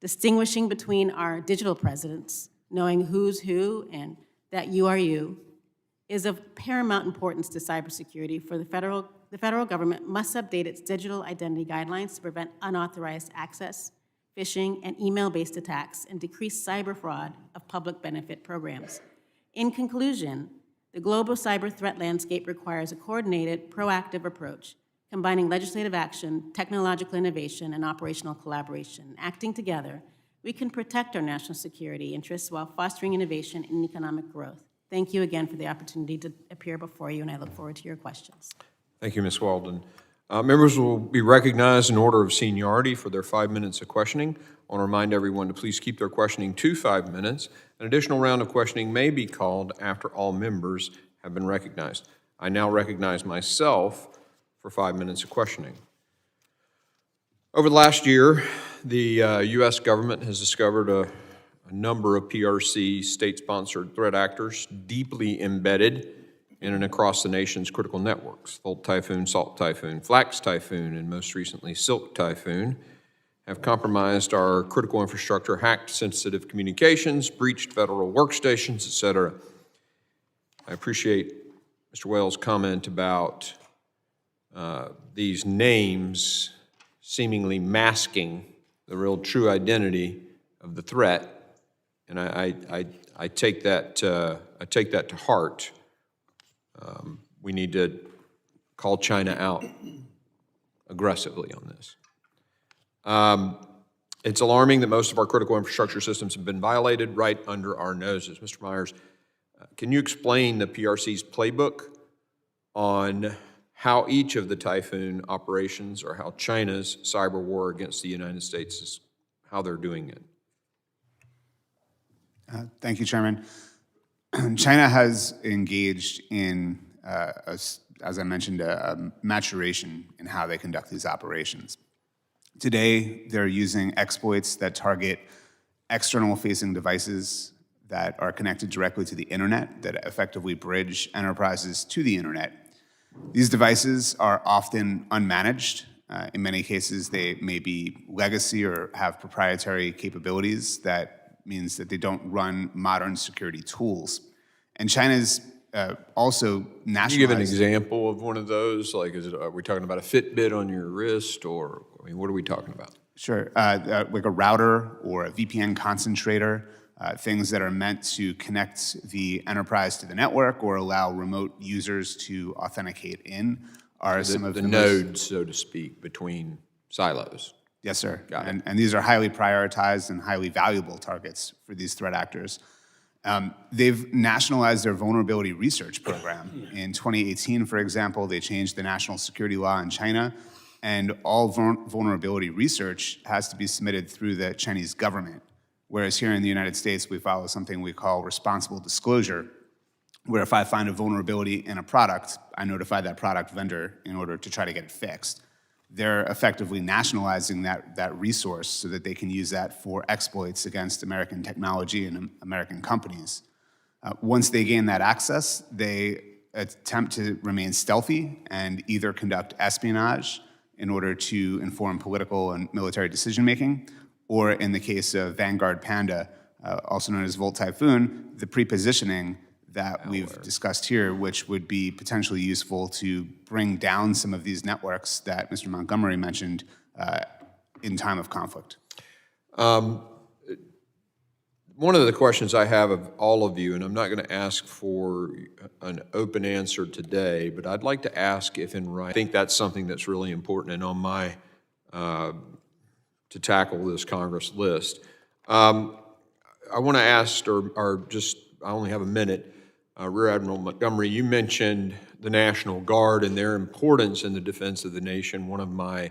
Distinguishing between our digital presence, knowing who's who and that you are you, is of paramount importance to cybersecurity. For the federal government must update its digital identity guidelines to prevent unauthorized access, phishing, and email-based attacks, and decrease cyber fraud of public benefit programs. In conclusion, the global cyber threat landscape requires a coordinated, proactive approach, combining legislative action, technological innovation, and operational collaboration. Acting together, we can protect our national security interests while fostering innovation and economic growth. Thank you again for the opportunity to appear before you, and I look forward to your questions. Thank you, Ms. Walden. Members will be recognized in order of seniority for their 5 minutes of questioning. I want to remind everyone to please keep their questioning to 5 minutes. An additional round of questioning may be called after all members have been recognized. I now recognize myself for 5 minutes of questioning. Over the last year, the U.S. government has discovered a number of PRC state-sponsored threat actors deeply embedded in and across the nation's critical networks. Volt Typhoon, Salt Typhoon, Flax Typhoon, and most recently Silk Typhoon have compromised our critical infrastructure, hacked sensitive communications, breached federal workstations, et cetera. I appreciate Mr. Wales' comment about these names seemingly masking the real true identity of the threat, and I take that to heart. We need to call China out aggressively on this. It's alarming that most of our critical infrastructure systems have been violated right under our noses. Mr. Myers, can you explain the PRC's playbook on how each of the Typhoon operations, or how China's cyber war against the United States is, how they're doing it? Thank you, Chairman. China has engaged in, as I mentioned, a maturation in how they conduct these operations. Today, they're using exploits that target external-facing devices that are connected directly to the internet, that effectively bridge enterprises to the internet. These devices are often unmanaged. In many cases, they may be legacy or have proprietary capabilities. That means that they don't run modern security tools. And China's also nationalized. Can you give an example of one of those? Like, are we talking about a Fitbit on your wrist, or, I mean, what are we talking about? Sure, like a router or a VPN concentrator, things that are meant to connect the enterprise to the network or allow remote users to authenticate in are some of the the nodes, so to speak, between silos. Yes, sir. Got it. And these are highly prioritized and highly valuable targets for these threat actors. They've nationalized their vulnerability research program. In 2018, for example, they changed the national security law in China, and all vulnerability research has to be submitted through the Chinese government. Whereas here in the United States, we follow something we call responsible disclosure, where if I find a vulnerability in a product, I notify that product vendor in order to try to get it fixed. They're effectively nationalizing that resource so that they can use that for exploits against American technology and American companies. Once they gain that access, they attempt to remain stealthy and either conduct espionage in order to inform political and military decision-making, or in the case of Vanguard Panda, also known as Volt Typhoon, the pre-positioning that we've discussed here, which would be potentially useful to bring down some of these networks that Mr. Montgomery mentioned in time of conflict. One of the questions I have of all of you, and I'm not going to ask for an open answer today, but I'd like to ask if in writing, I think that's something that's really important and on my, to tackle this Congress list. I want to ask, or just, I only have a minute, Rear Admiral Montgomery, you mentioned the National Guard and their importance in the defense of the nation. One of my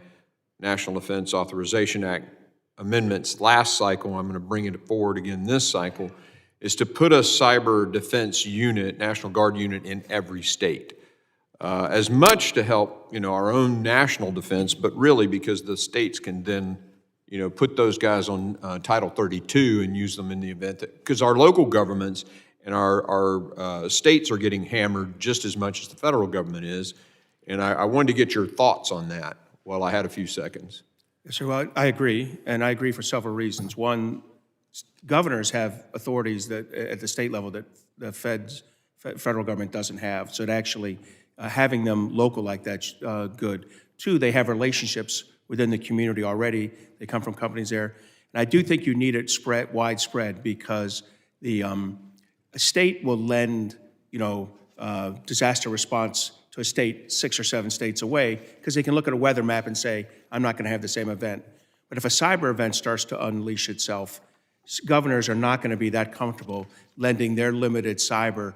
National Defense Authorization Act amendments last cycle, I'm going to bring it forward again this cycle, is to put a cyber defense unit, National Guard unit, in every state. As much to help, our own national defense, but really because the states can then, put those guys on Title 32 and use them in the event that, because our local governments and our states are getting hammered just as much as the federal government is. And I wanted to get your thoughts on that while I had a few seconds. Yes, sir. Well, I agree, and I agree for several reasons. One, governors have authorities that at the state level that the federal government doesn't have. So it actually having them local like that's good. Two, they have relationships within the community already. They come from companies there. And I do think you need it widespread because the a state will lend, disaster response to a state 6 or 7 states away because they can look at a weather map and say, I'm not going to have the same event. But if a cyber event starts to unleash itself, governors are not going to be that comfortable lending their limited cyber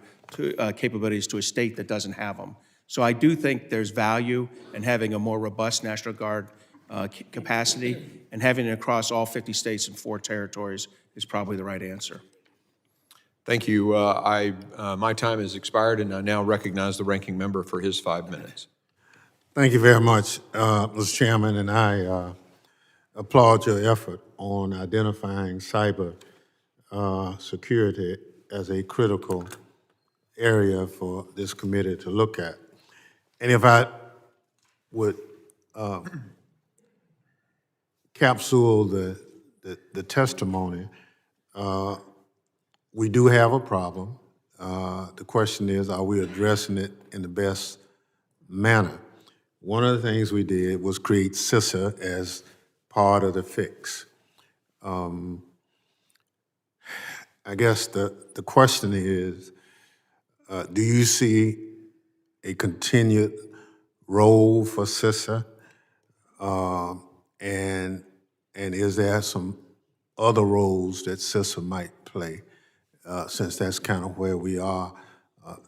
capabilities to a state that doesn't have them. So I do think there's value in having a more robust National Guard capacity, and having it across all 50 states and 4 territories is probably the right answer. Thank you. My time has expired, and I now recognize the ranking member for his 5 minutes. Thank you very much, Mr. Chairman, and I applaud your effort on identifying cyber security as a critical area for this committee to look at. And if I would capsule the testimony, we do have a problem. The question is, are we addressing it in the best manner? One of the things we did was create CISA as part of the fix. I guess the question is, do you see a continued role for CISA? And is there some other roles that CISA might play, since that's kind of where we are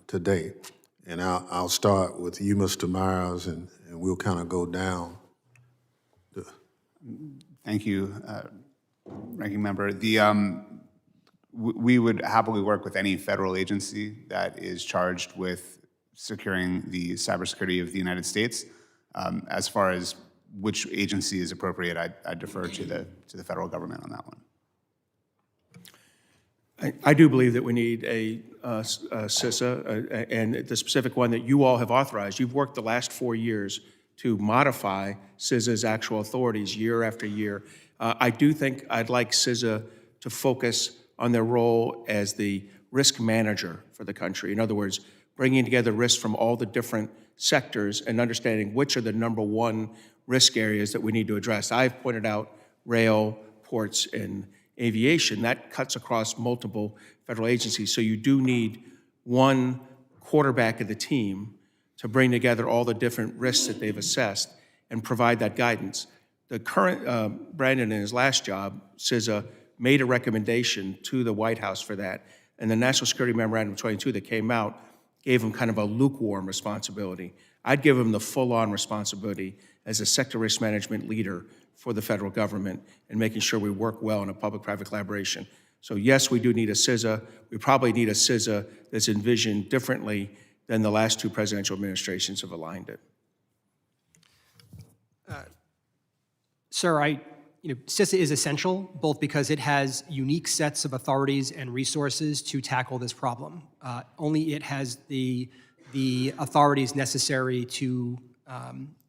today? And I'll start with you, Mr. Myers, and we'll kind of go down. Thank you, Ranking Member. We would happily work with any federal agency that is charged with securing the cybersecurity of the United States. As far as which agency is appropriate, I defer to the federal government on that one. I do believe that we need a CISA, and the specific one that you all have authorized. You've worked the last 4 years to modify CISA's actual authorities year after year. I do think I'd like CISA to focus on their role as the risk manager for the country. In other words, bringing together risks from all the different sectors and understanding which are the #1 risk areas that we need to address. I've pointed out rail, ports, and aviation. That cuts across multiple federal agencies. So you do need one quarterback of the team to bring together all the different risks that they've assessed and provide that guidance. The current, Brandon in his last job, CISA, made a recommendation to the White House for that. And the National Security Memorandum 22 that came out gave him kind of a lukewarm responsibility. I'd give him the full-on responsibility as a sector risk management leader for the federal government and making sure we work well in a public-private collaboration. So yes, we do need a CISA. We probably need a CISA that's envisioned differently than the last 2 presidential administrations have aligned it. Sir, CISA is essential, both because it has unique sets of authorities and resources to tackle this problem. Only it has the authorities necessary to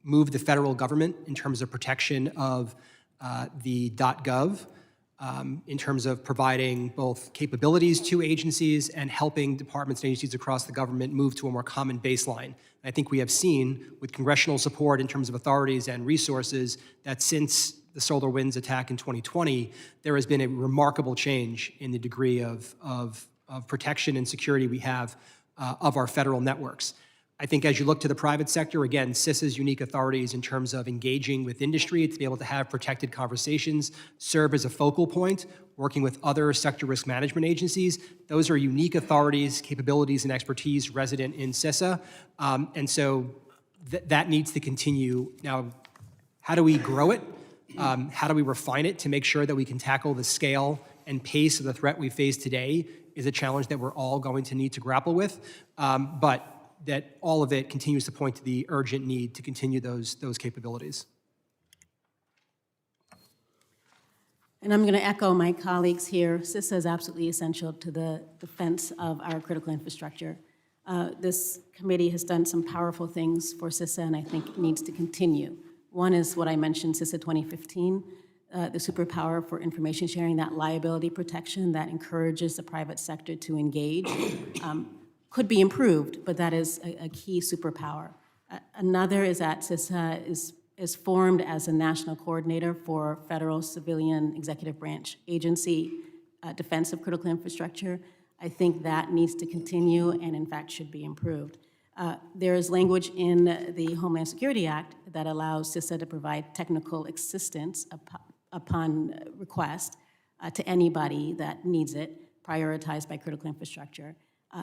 move the federal government in terms of protection of the .gov, in terms of providing both capabilities to agencies and helping departments and agencies across the government move to a more common baseline. I think we have seen with congressional support in terms of authorities and resources that since the SolarWinds attack in 2020, there has been a remarkable change in the degree of protection and security we have of our federal networks. I think as you look to the private sector, again, CISA's unique authorities in terms of engaging with industry to be able to have protected conversations, serve as a focal point, working with other sector risk management agencies. Those are unique authorities, capabilities, and expertise resident in CISA. And so that needs to continue. Now, how do we grow it? How do we refine it to make sure that we can tackle the scale and pace of the threat we face today is a challenge that we're all going to need to grapple with. But that all of it continues to point to the urgent need to continue those capabilities. And I'm going to echo my colleagues here. CISA is absolutely essential to the defense of our critical infrastructure. This committee has done some powerful things for CISA, and I think it needs to continue. One is what I mentioned, CISA 2015, the superpower for information sharing, that liability protection that encourages the private sector to engage. Could be improved, but that is a key superpower. Another is that CISA is formed as a national coordinator for federal civilian executive branch agency defense of critical infrastructure. I think that needs to continue and in fact should be improved. There is language in the Homeland Security Act that allows CISA to provide technical assistance upon request to anybody that needs it, prioritized by critical infrastructure.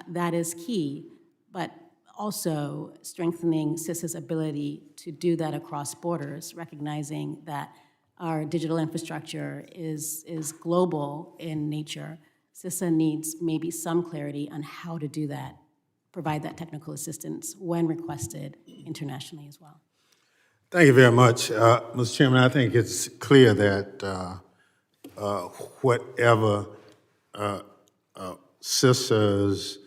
That is key, but also strengthening CISA's ability to do that across borders, recognizing that our digital infrastructure is global in nature. CISA needs maybe some clarity on how to do that, provide that technical assistance when requested internationally as well. Thank you very much. Mr. Chairman, I think it's clear that whatever CISAs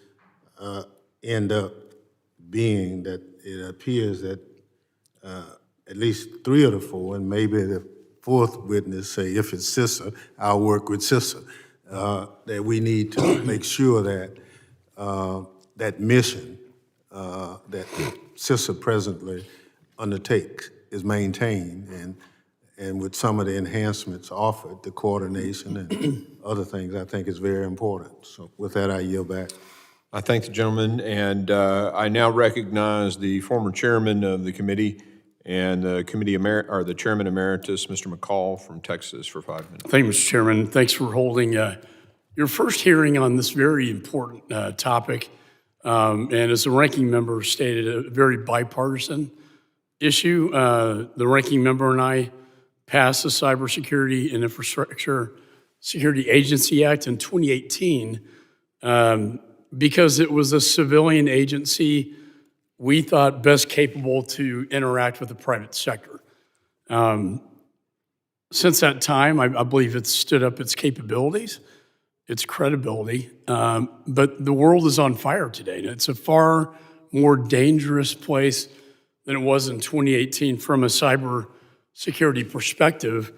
end up being, that it appears that at least 3 of the 4, and maybe the 4th witness say, if it's CISA, I'll work with CISA, that we need to make sure that that mission that CISA presently undertakes is maintained, and with some of the enhancements offered, the coordination and other things, I think is very important. So with that, I yield back. I thank the gentleman, and I now recognize the former chairman of the committee and the the chairman emeritus, Mr. McCall from Texas, for 5 minutes. Thank you, Mr. Chairman. Thanks for holding your first hearing on this very important topic. And as the ranking member stated, a very bipartisan issue. The ranking member and I passed the Cybersecurity and Infrastructure Security Agency Act in 2018 because it was a civilian agency we thought best capable to interact with the private sector. Since that time, I believe it's stood up its capabilities, its credibility, but the world is on fire today. It's a far more dangerous place than it was in 2018 from a cyber security perspective,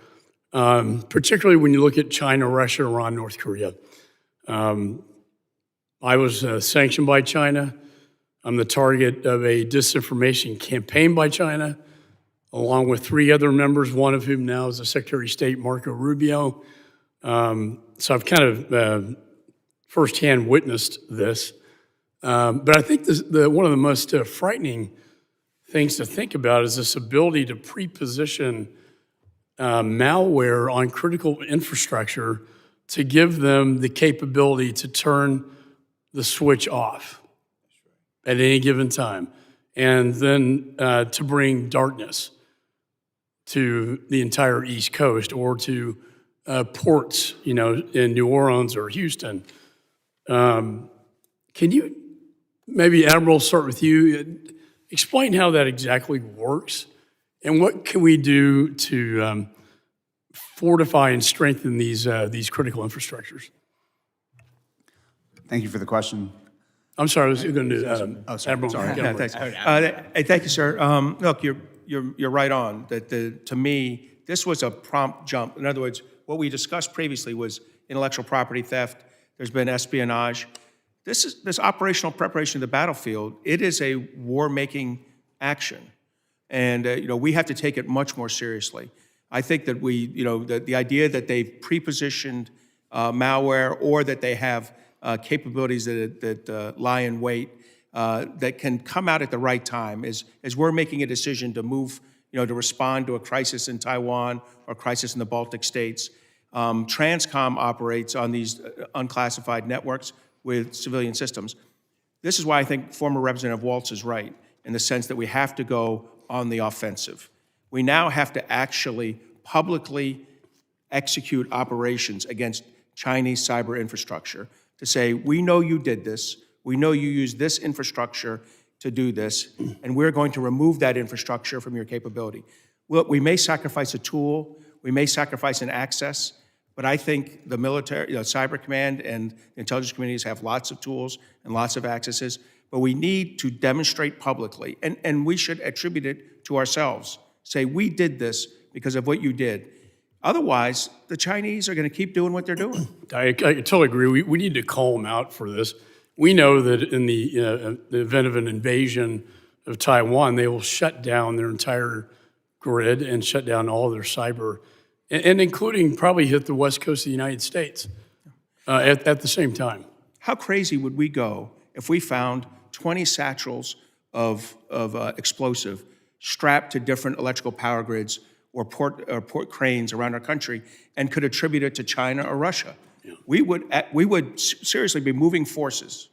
particularly when you look at China, Russia, Iran, North Korea. I was sanctioned by China. I'm the target of a disinformation campaign by China, along with 3 other members, one of whom now is the Secretary of State, Marco Rubio. So I've kind of firsthand witnessed this. But I think one of the most frightening things to think about is this ability to pre-position malware on critical infrastructure to give them the capability to turn the switch off at any given time, and then to bring darkness to the entire East Coast or to ports, in New Orleans or Houston. Can you, maybe Admiral, start with you, explain how that exactly works, and what can we do to fortify and strengthen these critical infrastructures? Thank you for the question. I'm sorry, I was going to do Admiral. Sorry. Yeah, thanks. Hey, thank you, sir. Look, you're right on. That to me, this was a prompt jump. In other words, what we discussed previously was intellectual property theft. There's been espionage. This operational preparation of the battlefield. It is a war-making action, and we have to take it much more seriously. I think that the idea that they've pre-positioned malware or that they have capabilities that lie in wait that can come out at the right time as we're making a decision to move, to respond to a crisis in Taiwan or a crisis in the Baltic states. Transcom operates on these unclassified networks with civilian systems. This is why I think former Representative Waltz is right in the sense that we have to go on the offensive. We now have to actually publicly execute operations against Chinese cyber infrastructure to say, we know you did this, we know you used this infrastructure to do this, and we're going to remove that infrastructure from your capability. We may sacrifice a tool, we may sacrifice an access, but I think the military, Cyber Command and the intelligence communities have lots of tools and lots of accesses, but we need to demonstrate publicly, and we should attribute it to ourselves. Say, we did this because of what you did. Otherwise, the Chinese are going to keep doing what they're doing. I totally agree. We need to call them out for this. We know that in the event of an invasion of Taiwan, they will shut down their entire grid and shut down all of their cyber, and including probably hit the west coast of the United States at the same time. How crazy would we go if we found 20 satchels of explosive strapped to different electrical power grids or port cranes around our country and could attribute it to China or Russia? Yeah. We would seriously be moving forces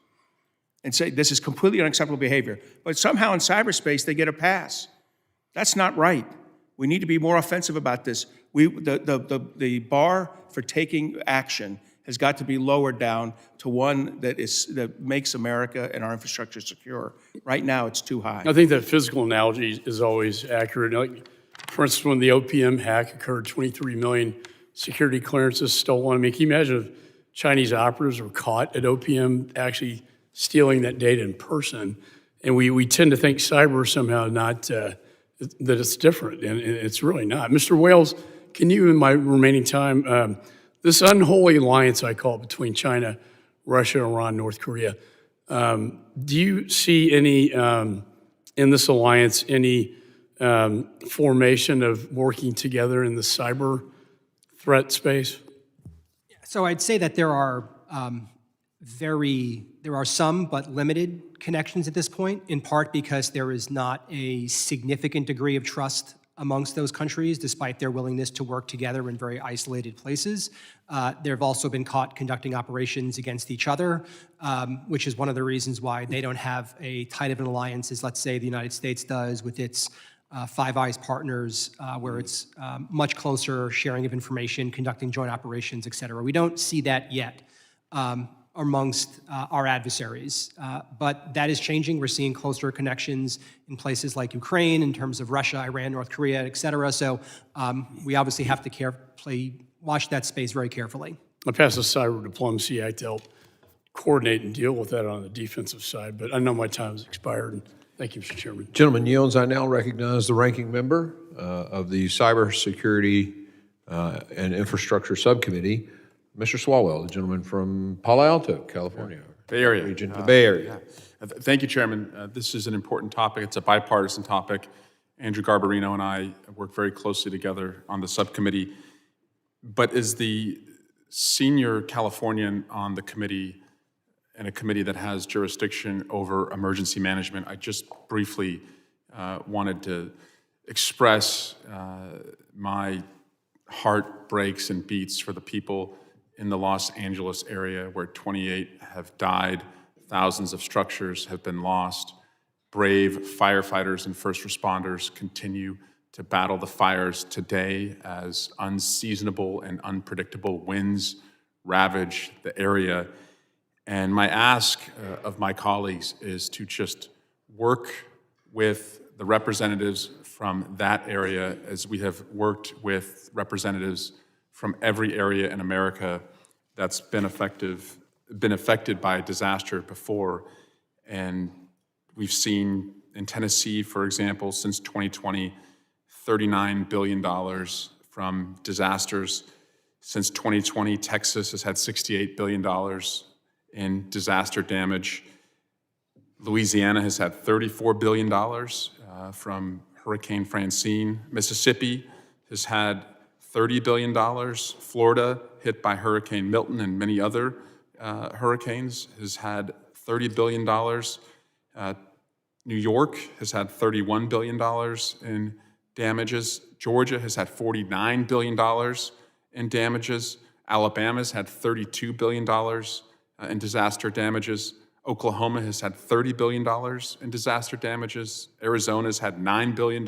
and say this is completely unacceptable behavior. But somehow in cyberspace they get a pass. That's not right. We need to be more offensive about this. The bar for taking action has got to be lowered down to one that makes America and our infrastructure secure. Right now, it's too high. I think that physical analogy is always accurate. Like, for instance, when the OPM hack occurred, 23 million security clearances stolen. I mean, can you imagine if Chinese operatives were caught at OPM actually stealing that data in person? And we tend to think cyber somehow not, that it's different, and it's really not. Mr. Wales, can you, in my remaining time, this unholy alliance, I call it, between China, Russia, Iran, North Korea, do you see any, in this alliance, any formation of working together in the cyber threat space? So I'd say that there are some but limited connections at this point, in part because there is not a significant degree of trust amongst those countries, despite their willingness to work together in very isolated places. There have also been caught conducting operations against each other, which is one of the reasons why they don't have a tight of an alliance as, let's say, the United States does with its Five Eyes partners, where it's much closer sharing of information, conducting joint operations, et cetera. We don't see that yet amongst our adversaries, but that is changing. We're seeing closer connections in places like Ukraine in terms of Russia, Iran, North Korea, et cetera. So we obviously have to carefully watch that space very carefully. I passed the Cyber Diplomacy Act to help coordinate and deal with that on the defensive side, but I know my time has expired. And thank you, Mr. Chairman. Gentleman yields. I now recognize the ranking member of the Cybersecurity and Infrastructure Subcommittee, Mr. Swalwell, the gentleman from Palo Alto, California. Bay Area. Region, the Bay Area. Thank you, Chairman. This is an important topic. It's a bipartisan topic. Andrew Garbarino and I work very closely together on the subcommittee. But as the senior Californian on the committee, and a committee that has jurisdiction over emergency management, I just briefly wanted to express my heart breaks and beats for the people in the Los Angeles area where 28 have died, thousands of structures have been lost. Brave firefighters and first responders continue to battle the fires today as unseasonable and unpredictable winds ravage the area. And my ask of my colleagues is to just work with the representatives from that area as we have worked with representatives from every area in America that's been affected by a disaster before. And we've seen in Tennessee, for example, since 2020, $39 billion from disasters. Since 2020, Texas has had $68 billion in disaster damage. Louisiana has had $34 billion from Hurricane Francine. Mississippi has had $30 billion. Florida, hit by Hurricane Milton and many other hurricanes, has had $30 billion. New York has had $31 billion in damages. Georgia has had $49 billion in damages. Alabama's had $32 billion in disaster damages. Oklahoma has had $30 billion in disaster damages. Arizona's had $9 billion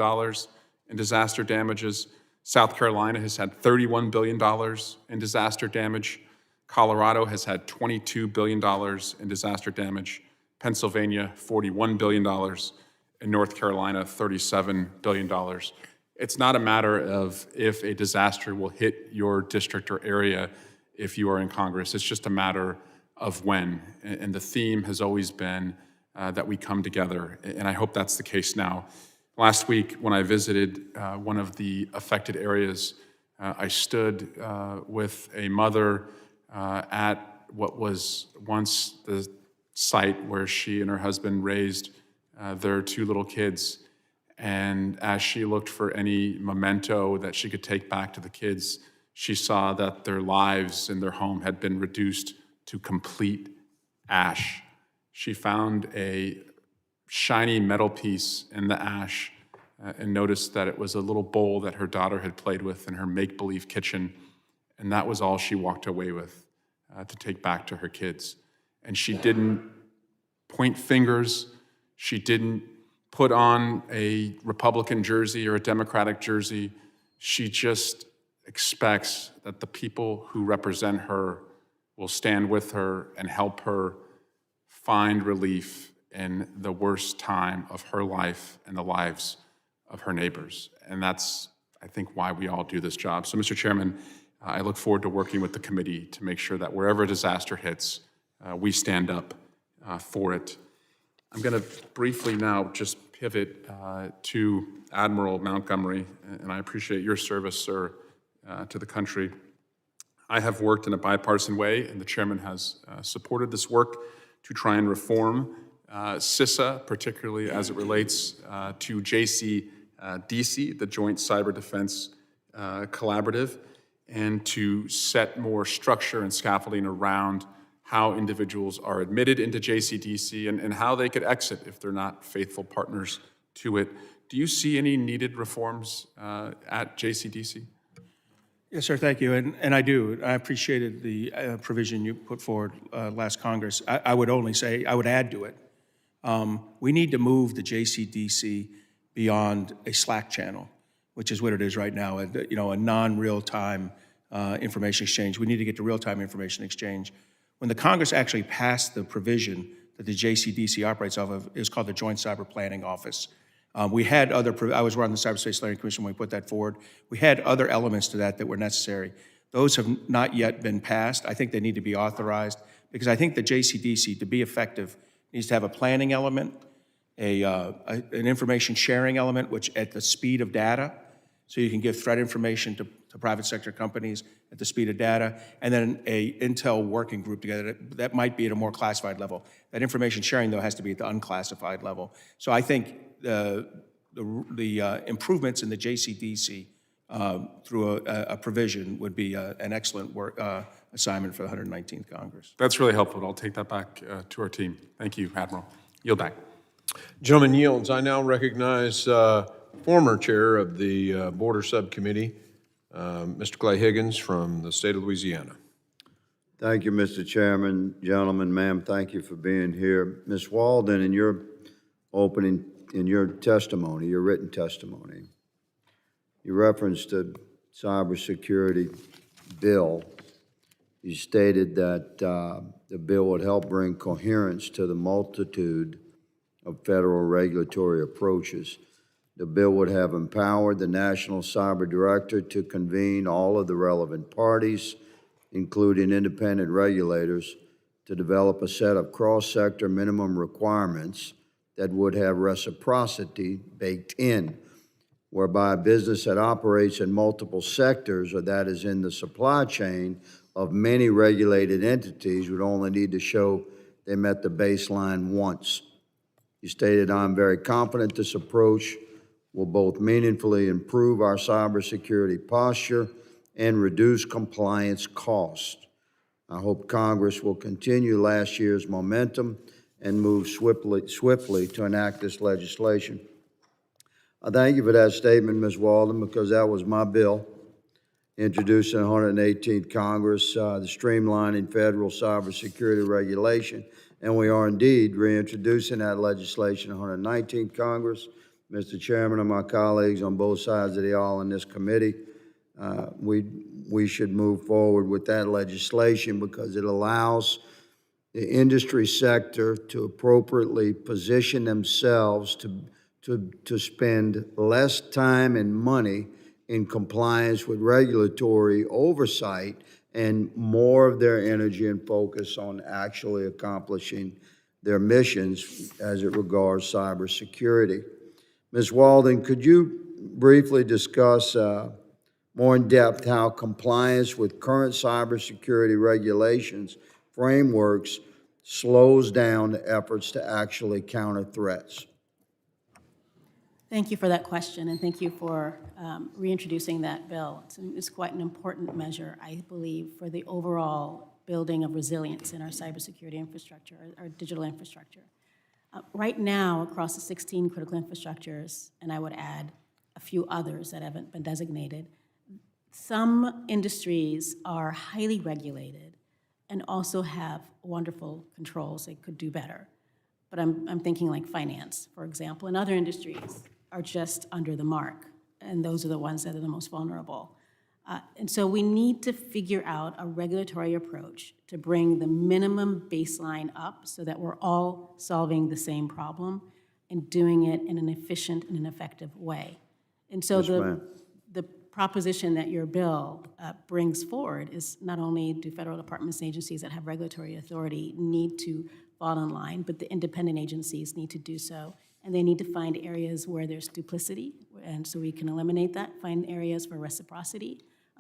in disaster damages. South Carolina has had $31 billion in disaster damage. Colorado has had $22 billion in disaster damage. Pennsylvania, $41 billion. In North Carolina, $37 billion. It's not a matter of if a disaster will hit your district or area if you are in Congress. It's just a matter of when. And the theme has always been that we come together, and I hope that's the case now. Last week, when I visited one of the affected areas, I stood with a mother at what was once the site where she and her husband raised their two little kids. And as she looked for any memento that she could take back to the kids, she saw that their lives in their home had been reduced to complete ash. She found a shiny metal piece in the ash and noticed that it was a little bowl that her daughter had played with in her make-believe kitchen. And that was all she walked away with to take back to her kids. And she didn't point fingers. She didn't put on a Republican jersey or a Democratic jersey. She just expects that the people who represent her will stand with her and help her find relief in the worst time of her life and the lives of her neighbors. And that's, I think, why we all do this job. So, Mr. Chairman, I look forward to working with the committee to make sure that wherever a disaster hits, we stand up for it. I'm going to briefly now just pivot to Admiral Montgomery, and I appreciate your service, sir, to the country. I have worked in a bipartisan way, and the chairman has supported this work to try and reform CISA, particularly as it relates to JCDC, the Joint Cyber Defense Collaborative, and to set more structure and scaffolding around how individuals are admitted into JCDC and how they could exit if they're not faithful partners to it. Do you see any needed reforms at JCDC? Yes, sir, thank you, and I do. I appreciated the provision you put forward last Congress. I would only say, I would add to it, we need to move the JCDC beyond a Slack channel, which is what it is right now, a non-real-time information exchange. We need to get to real-time information exchange. When the Congress actually passed the provision that the JCDC operates off of, it was called the Joint Cyber Planning Office. We had other, I was running the Cyberspace Learning Commission when we put that forward. We had other elements to that were necessary. Those have not yet been passed. I think they need to be authorized because I think the JCDC, to be effective, needs to have a planning element, an information sharing element, which at the speed of data, so you can give threat information to private sector companies at the speed of data, and then a intel working group together that might be at a more classified level. That information sharing, though, has to be at the unclassified level. So I think the improvements in the JCDC through a provision would be an excellent assignment for the 119th Congress. That's really helpful. I'll take that back to our team. Thank you, Admiral. Yield back. Gentleman yields. I now recognize former chair of the Border Subcommittee, Mr. Clay Higgins from the state of Louisiana. Thank you, Mr. Chairman. Gentlemen, ma'am, thank you for being here. Ms. Walden, in your testimony, your written testimony, you referenced the cybersecurity bill. You stated that the bill would help bring coherence to the multitude of federal regulatory approaches. The bill would have empowered the National Cyber Director to convene all of the relevant parties, including independent regulators, to develop a set of cross-sector minimum requirements that would have reciprocity baked in, whereby a business that operates in multiple sectors or that is in the supply chain of many regulated entities would only need to show they met the baseline once. You stated, I'm very confident this approach will both meaningfully improve our cybersecurity posture and reduce compliance costs. I hope Congress will continue last year's momentum and move swiftly to enact this legislation. I thank you for that statement, Ms. Walden, because that was my bill, introduced in the 118th Congress, the streamlining federal cybersecurity regulation. And we are indeed reintroducing that legislation in the 119th Congress. Mr. Chairman and my colleagues on both sides of the aisle in this committee, we should move forward with that legislation because it allows the industry sector to appropriately position themselves to spend less time and money in compliance with regulatory oversight and more of their energy and focus on actually accomplishing their missions as it regards cybersecurity. Ms. Walden, could you briefly discuss more in depth how compliance with current cybersecurity regulations frameworks slows down the efforts to actually counter threats? Thank you for that question, and thank you for reintroducing that bill. It's quite an important measure, I believe, for the overall building of resilience in our cybersecurity infrastructure, our digital infrastructure. Right now, across the 16 critical infrastructures, and I would add a few others that haven't been designated, some industries are highly regulated and also have wonderful controls. They could do better. But I'm thinking like finance, for example, and other industries are just under the mark, and those are the ones that are the most vulnerable. And so we need to figure out a regulatory approach to bring the minimum baseline up so that we're all solving the same problem and doing it in an efficient and an effective way. And so the proposition that your bill brings forward is not only do federal departments and agencies that have regulatory authority need to fall in line, but the independent agencies need to do so. And they need to find areas where there's duplicity, and so we can eliminate that, find areas for reciprocity,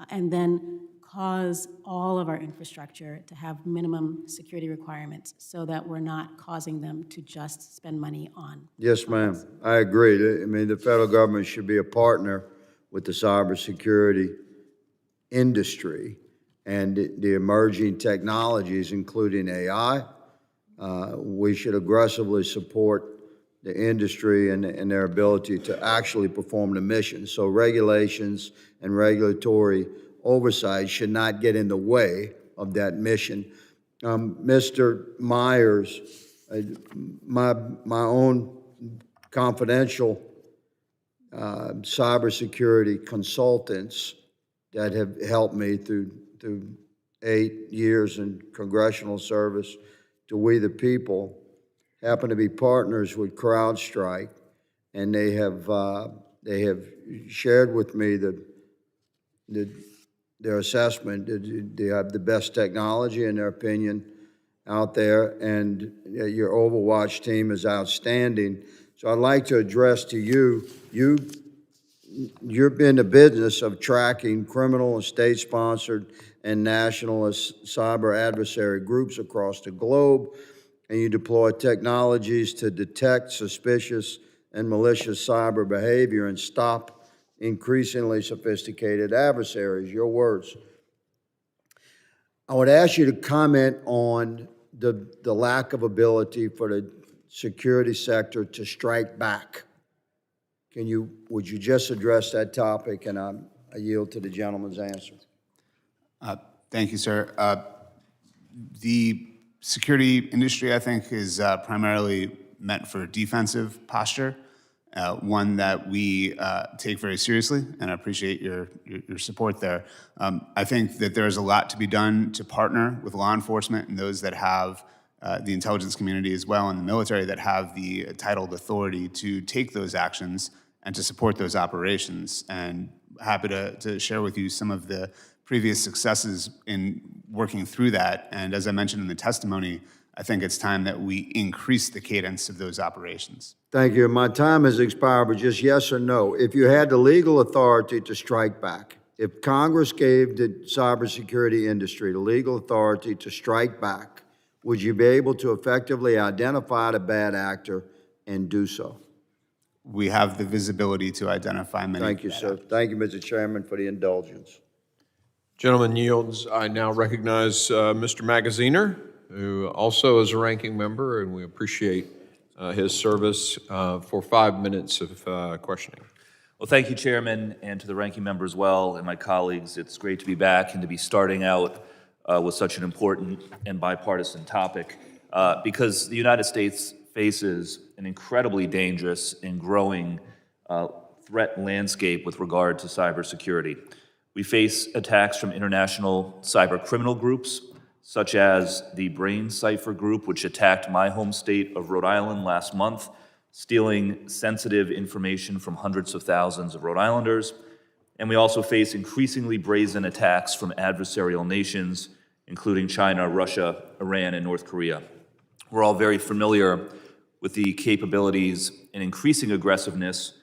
and then cause all of our infrastructure to have minimum security requirements so that we're not causing them to just spend money on. Yes, ma'am. I agree. I mean, the federal government should be a partner with the cybersecurity industry and the emerging technologies, including AI. We should aggressively support the industry and their ability to actually perform the mission. So regulations and regulatory oversight should not get in the way of that mission. Mr. Myers, my own confidential cybersecurity consultants that have helped me through 8 years in congressional service to We the People happen to be partners with CrowdStrike, and they have shared with me their assessment. They have the best technology in their opinion out there, and your Overwatch team is outstanding. So I'd like to address to you, you're in the business of tracking criminal and state-sponsored and nationalist cyber adversary groups across the globe, and you deploy technologies to detect suspicious and malicious cyber behavior and stop increasingly sophisticated adversaries. Your words. I would ask you to comment on the lack of ability for the security sector to strike back. Would you just address that topic, and I yield to the gentleman's answer. Thank you, sir. The security industry, I think, is primarily meant for defensive posture, one that we take very seriously, and I appreciate your support there. I think that there's a lot to be done to partner with law enforcement and those that have the intelligence community as well, and the military that have the titled authority to take those actions and to support those operations. And happy to share with you some of the previous successes in working through that. And as I mentioned in the testimony, I think it's time that we increase the cadence of those operations. Thank you. My time has expired, but just yes or no. If you had the legal authority to strike back, if Congress gave the cybersecurity industry the legal authority to strike back, would you be able to effectively identify the bad actor and do so? We have the visibility to identify many. Thank you, sir. Thank you, Mr. Chairman, for the indulgence. Gentleman yields. I now recognize Mr. Magaziner. who also is a ranking member, and we appreciate his service for 5 minutes of questioning. Well, thank you, Chairman, and to the ranking member as well, and my colleagues. It's great to be back and to be starting out with such an important and bipartisan topic because the United States faces an incredibly dangerous and growing threat landscape with regard to cybersecurity. We face attacks from international cyber criminal groups, such as the Brain Cipher Group, which attacked my home state of Rhode Island last month, stealing sensitive information from hundreds of thousands of Rhode Islanders. And we also face increasingly brazen attacks from adversarial nations, including China, Russia, Iran, and North Korea. We're all very familiar with the capabilities and increasing aggressiveness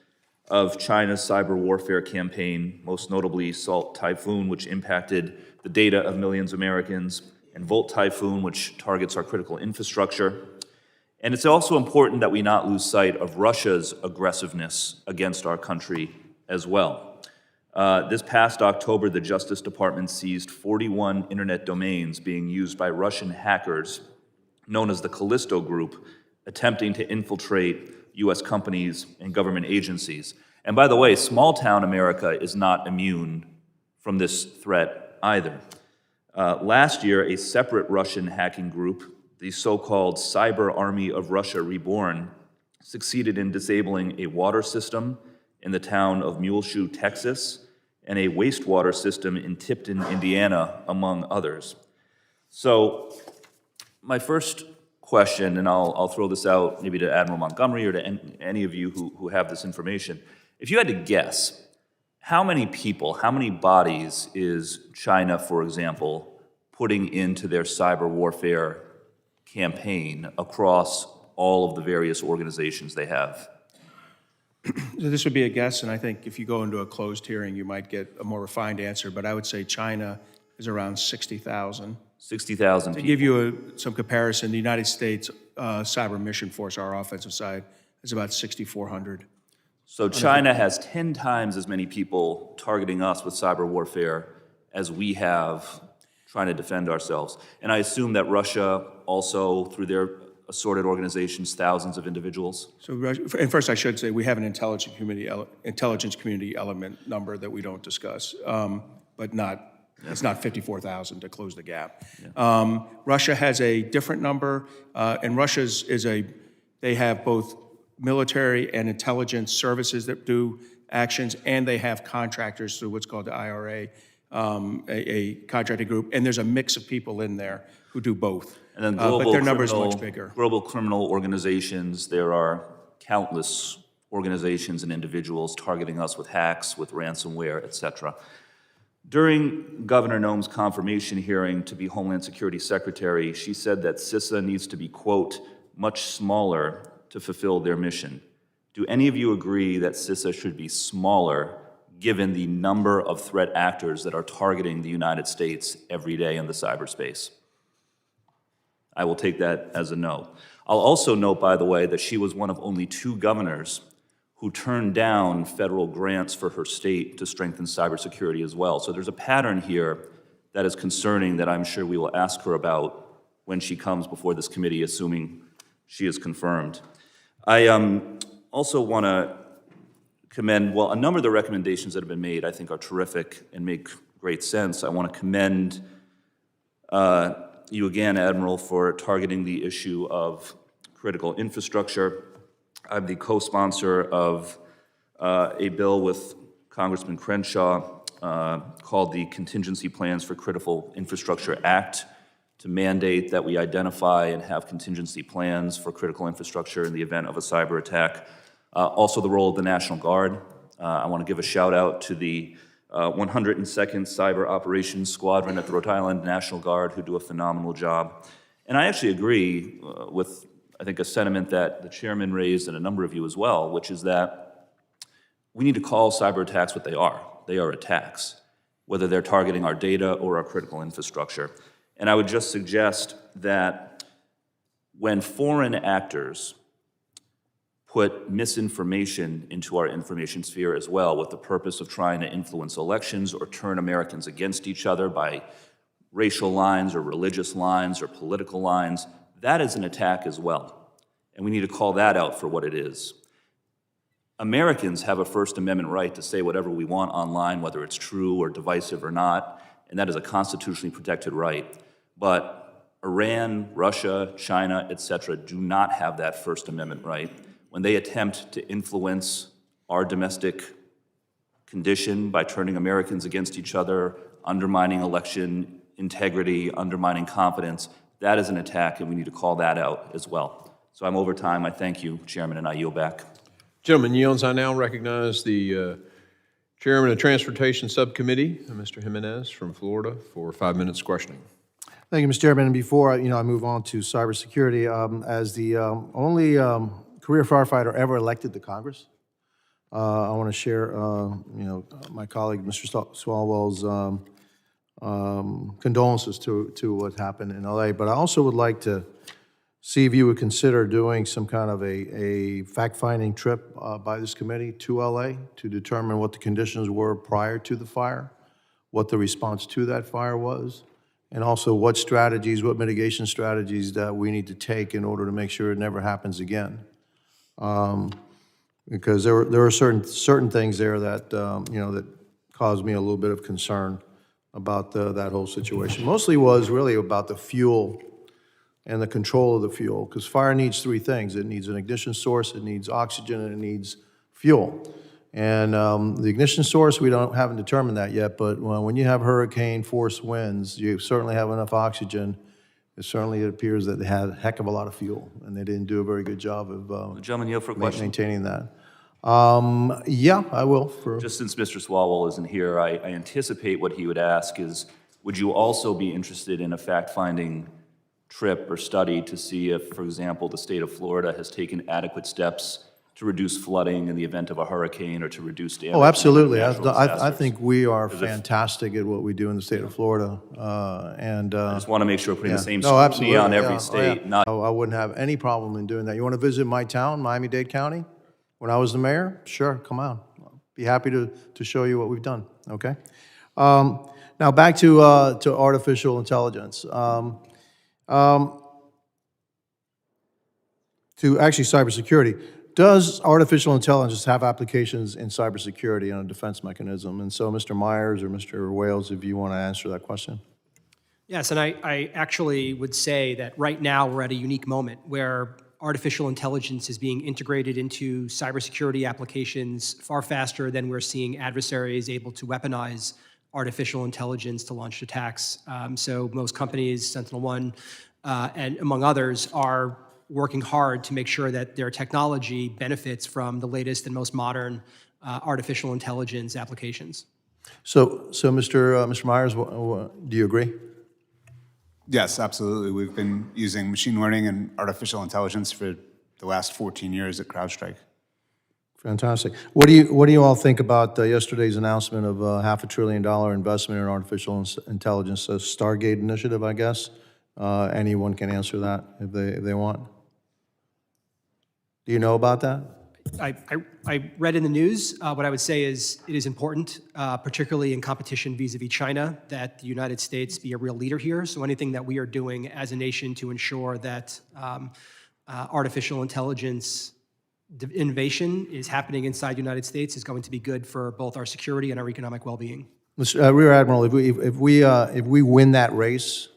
of China's cyber warfare campaign, most notably Salt Typhoon, which impacted the data of millions of Americans, and Volt Typhoon, which targets our critical infrastructure. And it's also important that we not lose sight of Russia's aggressiveness against our country as well. This past October, the Justice Department seized 41 internet domains being used by Russian hackers known as the Callisto Group, attempting to infiltrate U.S. companies and government agencies. And by the way, small-town America is not immune from this threat either. Last year, a separate Russian hacking group, the so-called Cyber Army of Russia Reborn, succeeded in disabling a water system in the town of Muleshoe, Texas, and a wastewater system in Tipton, Indiana, among others. So my first question, and I'll throw this out maybe to Admiral Montgomery or to any of you who have this information. If you had to guess, how many people, how many bodies is China, for example, putting into their cyber warfare campaign across all of the various organizations they have? So this would be a guess, and I think if you go into a closed hearing, you might get a more refined answer, but I would say China is around 60,000. 60,000 To people. give you some comparison, the United States Cyber Mission Force, our offensive side, is about 6,400. So China has 10 times as many people targeting us with cyber warfare as we have trying to defend ourselves. And I assume that Russia also, through their assorted organizations, thousands of individuals. So, and first I should say we have an intelligence community element number that we don't discuss, but it's not 54,000 to close the gap. Yeah. Russia has a different number, and Russia's they have both military and intelligence services that do actions, and they have contractors through what's called the IRA, a contracting group, and there's a mix of people in there who do both. And then but their number is much bigger. Global criminal organizations, there are countless organizations and individuals targeting us with hacks, with ransomware, et cetera. During Governor Noem's confirmation hearing to be Homeland Security Secretary, she said that CISA needs to be, quote, much smaller to fulfill their mission. Do any of you agree that CISA should be smaller given the number of threat actors that are targeting the United States every day in the cyberspace? I will take that as a no. I'll also note, by the way, that she was one of only 2 governors who turned down federal grants for her state to strengthen cybersecurity as well. So there's a pattern here that is concerning that I'm sure we will ask her about when she comes before this committee, assuming she is confirmed. I also want to commend, well, a number of the recommendations that have been made I think are terrific and make great sense. I want to commend you again, Admiral, for targeting the issue of critical infrastructure. I'm the co-sponsor of a bill with Congressman Crenshaw called the Contingency Plans for Critical Infrastructure Act to mandate that we identify and have contingency plans for critical infrastructure in the event of a cyber attack. Also the role of the National Guard. I want to give a shout out to the 102nd Cyber Operations Squadron at the Rhode Island National Guard, who do a phenomenal job. And I actually agree with, I think, a sentiment that the chairman raised and a number of you as well, which is that we need to call cyber attacks what they are. They are attacks, whether they're targeting our data or our critical infrastructure. And I would just suggest that when foreign actors put misinformation into our information sphere as well with the purpose of trying to influence elections or turn Americans against each other by racial lines or religious lines or political lines, that is an attack as well. And we need to call that out for what it is. Americans have a First Amendment right to say whatever we want online, whether it's true or divisive or not, and that is a constitutionally protected right. But Iran, Russia, China, etc., do not have that First Amendment right. When they attempt to influence our domestic condition by turning Americans against each other, undermining election integrity, undermining confidence, that is an attack, and we need to call that out as well. So I'm over time. I thank you, Chairman, and I yield back. Gentleman yields. I now recognize the Chairman of Transportation Subcommittee, Mr. Jimenez from Florida, for 5 minutes questioning. Thank you, Mr. Chairman. And before I move on to cybersecurity, as the only career firefighter ever elected to Congress, I want to share, my colleague, Mr. Swalwell's condolences to what happened in LA. But I also would like to see if you would consider doing some kind of a fact-finding trip by this committee to LA to determine what the conditions were prior to the fire, what the response to that fire was, and also what strategies, what mitigation strategies that we need to take in order to make sure it never happens again. Because there are certain things there that that caused me a little bit of concern about that whole situation. Mostly was really about the fuel and the control of the fuel, because fire needs three things. It needs an ignition source, it needs oxygen, and it needs fuel. And the ignition source, we haven't determined that yet, but when you have hurricane force winds, you certainly have enough oxygen. It appears that they had a heck of a lot of fuel, and they didn't do a very good job of Gentleman, yield for a question. maintaining that. Yeah, I will. Just since Mr. Swalwell isn't here, I anticipate what he would ask is, would you also be interested in a fact-finding trip or study to see if, for example, the state of Florida has taken adequate steps to reduce flooding in the event of a hurricane or to reduce damage? Oh, absolutely. from natural I disasters? think we are fantastic at what we do in the state of Florida. I just want to make sure we're putting the same No, scrutiny absolutely. on every Yeah. state, Oh, not yeah. I wouldn't have any problem in doing that. You want to visit my town, Miami-Dade County, when I was the mayor? Sure, come on. Be happy to show you what we've done, okay? Now, back to artificial intelligence. To actually cybersecurity. Does artificial intelligence have applications in cybersecurity and a defense mechanism? And so, Mr. Myers or Mr. Wales, if you want to answer that question. Yes, and I actually would say that right now we're at a unique moment where artificial intelligence is being integrated into cybersecurity applications far faster than we're seeing adversaries able to weaponize artificial intelligence to launch attacks. So most companies, SentinelOne, and among others, are working hard to make sure that their technology benefits from the latest and most modern artificial intelligence applications. So Mr. Myers, do you agree? Yes, absolutely. We've been using machine learning and artificial intelligence for the last 14 years at CrowdStrike. Fantastic. What do you all think about yesterday's announcement of a $500 billion investment in artificial intelligence, a Stargate initiative, I guess? Anyone can answer that if they want. Do you know about that? I read in the news. What I would say is it is important, particularly in competition vis-a-vis China, that the United States be a real leader here. So anything that we are doing as a nation to ensure that artificial intelligence innovation is happening inside the United States is going to be good for both our security and our economic well-being. Rear Admiral, if we win that race,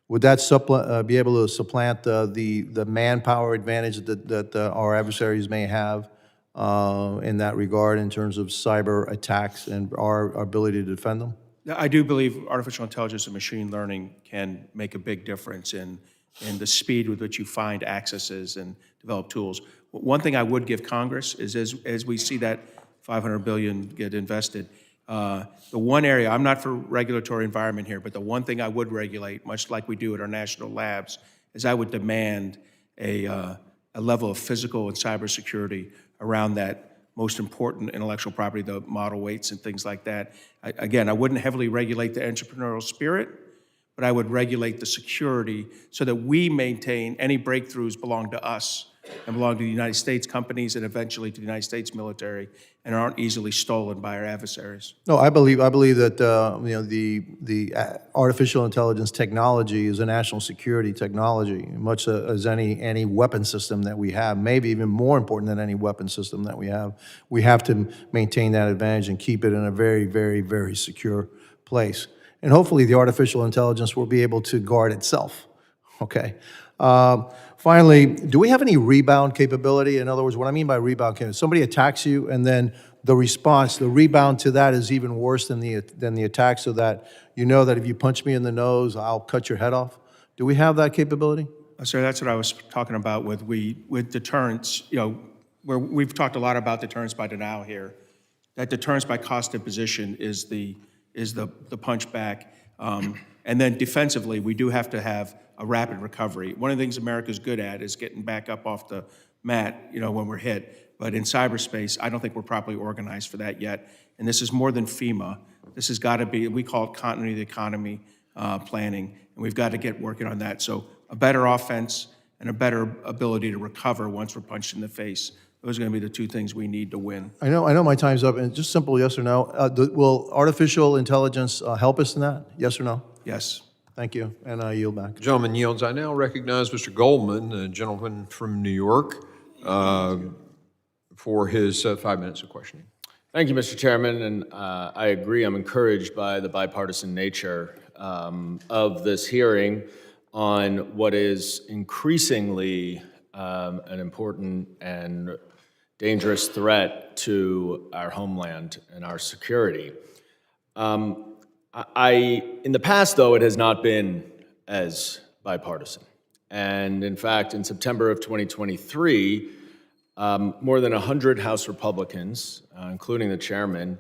would that be able to supplant the manpower advantage that our adversaries may have in that regard in terms of cyber attacks and our ability to defend them? I do believe artificial intelligence and machine learning can make a big difference in the speed with which you find accesses and develop tools. One thing I would give Congress is as we see that $500 billion get invested, the one area, I'm not for regulatory environment here, but the one thing I would regulate, much like we do at our national labs, is I would demand a level of physical and cybersecurity around that most important intellectual property, the model weights and things like that. Again, I wouldn't heavily regulate the entrepreneurial spirit, but I would regulate the security so that we maintain any breakthroughs belong to us and belong to the United States companies and eventually to the United States military and aren't easily stolen by our adversaries. No, I believe that the artificial intelligence technology is a national security technology, much as any weapon system that we have, maybe even more important than any weapon system that we have. We have to maintain that advantage and keep it in a very, very, very secure place. And hopefully the artificial intelligence will be able to guard itself, okay? Finally, do we have any rebound capability? In other words, what I mean by rebound capability, somebody attacks you and then the response, the rebound to that is even worse than the attack, so that you know that if you punch me in the nose, I'll cut your head off. Do we have that capability? Sir, that's what I was talking about with deterrence. You know, where we've talked a lot about deterrence by denial here. That deterrence by cost imposition is the punch back. And then defensively, we do have to have a rapid recovery. One of the things America's good at is getting back up off the mat, you know, when we're hit. But in cyberspace, I don't think we're properly organized for that yet. And this is more than FEMA. This has got to be, we call it continuity of the economy planning, and we've got to get working on that. So a better offense and a better ability to recover once we're punched in the face. Those are going to be the two things we need to win. I know my time's up, and just simple yes or no. Will artificial intelligence help us in that? Yes or no? Yes. Thank you, and I yield back. Gentleman yields. I now recognize Mr. Goldman, the gentleman from New York, for his 5 minutes of questioning. Thank you, Mr. Chairman, and I agree. I'm encouraged by the bipartisan nature of this hearing on what is increasingly an important and dangerous threat to our homeland and our security. In the past, though, it has not been as bipartisan. And in fact, in September of 2023, more than 100 House Republicans, including the chairman,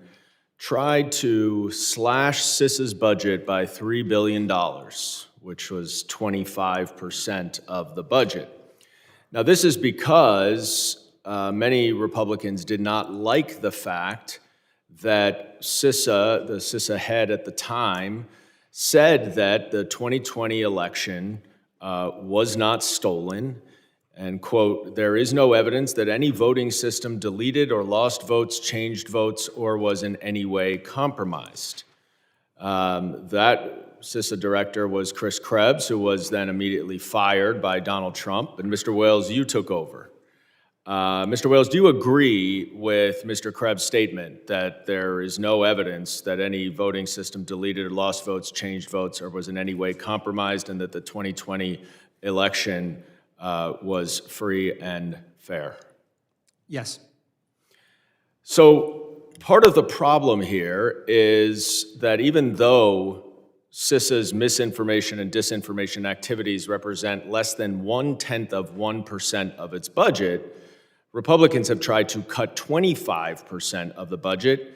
tried to slash CISA's budget by $3 billion, which was 25% of the budget. Now, this is because many Republicans did not like the fact that CISA, the CISA head at the time, said that the 2020 election was not stolen, and, quote, there is no evidence that any voting system deleted or lost votes, changed votes, or was in any way compromised. That CISA director was Chris Krebs, who was then immediately fired by Donald Trump, and Mr. Wales, you took over. Mr. Wales, do you agree with Mr. Krebs' statement that there is no evidence that any voting system deleted or lost votes, changed votes, or was in any way compromised, and that the 2020 election was free and fair? Yes. So part of the problem here is that even though CISA's misinformation and disinformation activities represent less than 0.1% of its budget, Republicans have tried to cut 25% of the budget,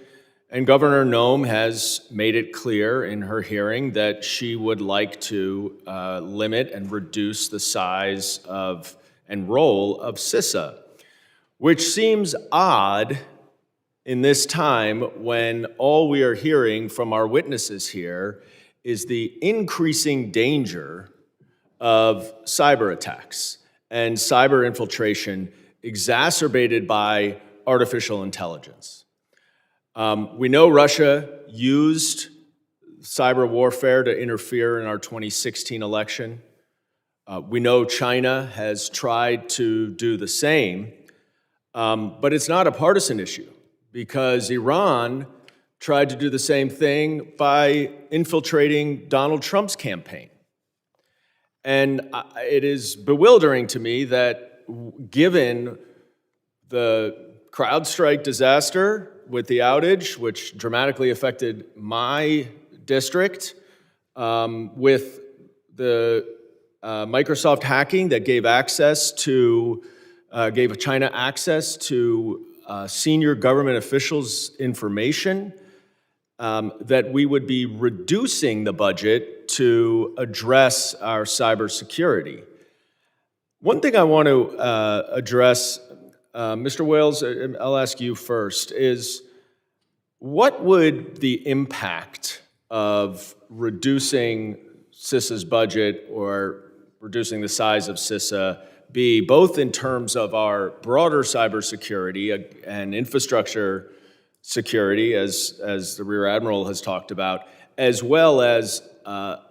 and Governor Noem has made it clear in her hearing that she would like to limit and reduce the size of and role of CISA, which seems odd in this time when all we are hearing from our witnesses here is the increasing danger of cyber attacks and cyber infiltration exacerbated by artificial intelligence. We know Russia used cyber warfare to interfere in our 2016 election. We know China has tried to do the same, but it's not a partisan issue because Iran tried to do the same thing by infiltrating Donald Trump's campaign. And it is bewildering to me that given the CrowdStrike disaster with the outage, which dramatically affected my district, with the Microsoft hacking that gave China access to senior government officials' information, that we would be reducing the budget to address our cybersecurity. One thing I want to address, Mr. Wales, I'll ask you first, is what would the impact of reducing CISA's budget or reducing the size of CISA be, both in terms of our broader cybersecurity and infrastructure security, as the Rear Admiral has talked about, as well as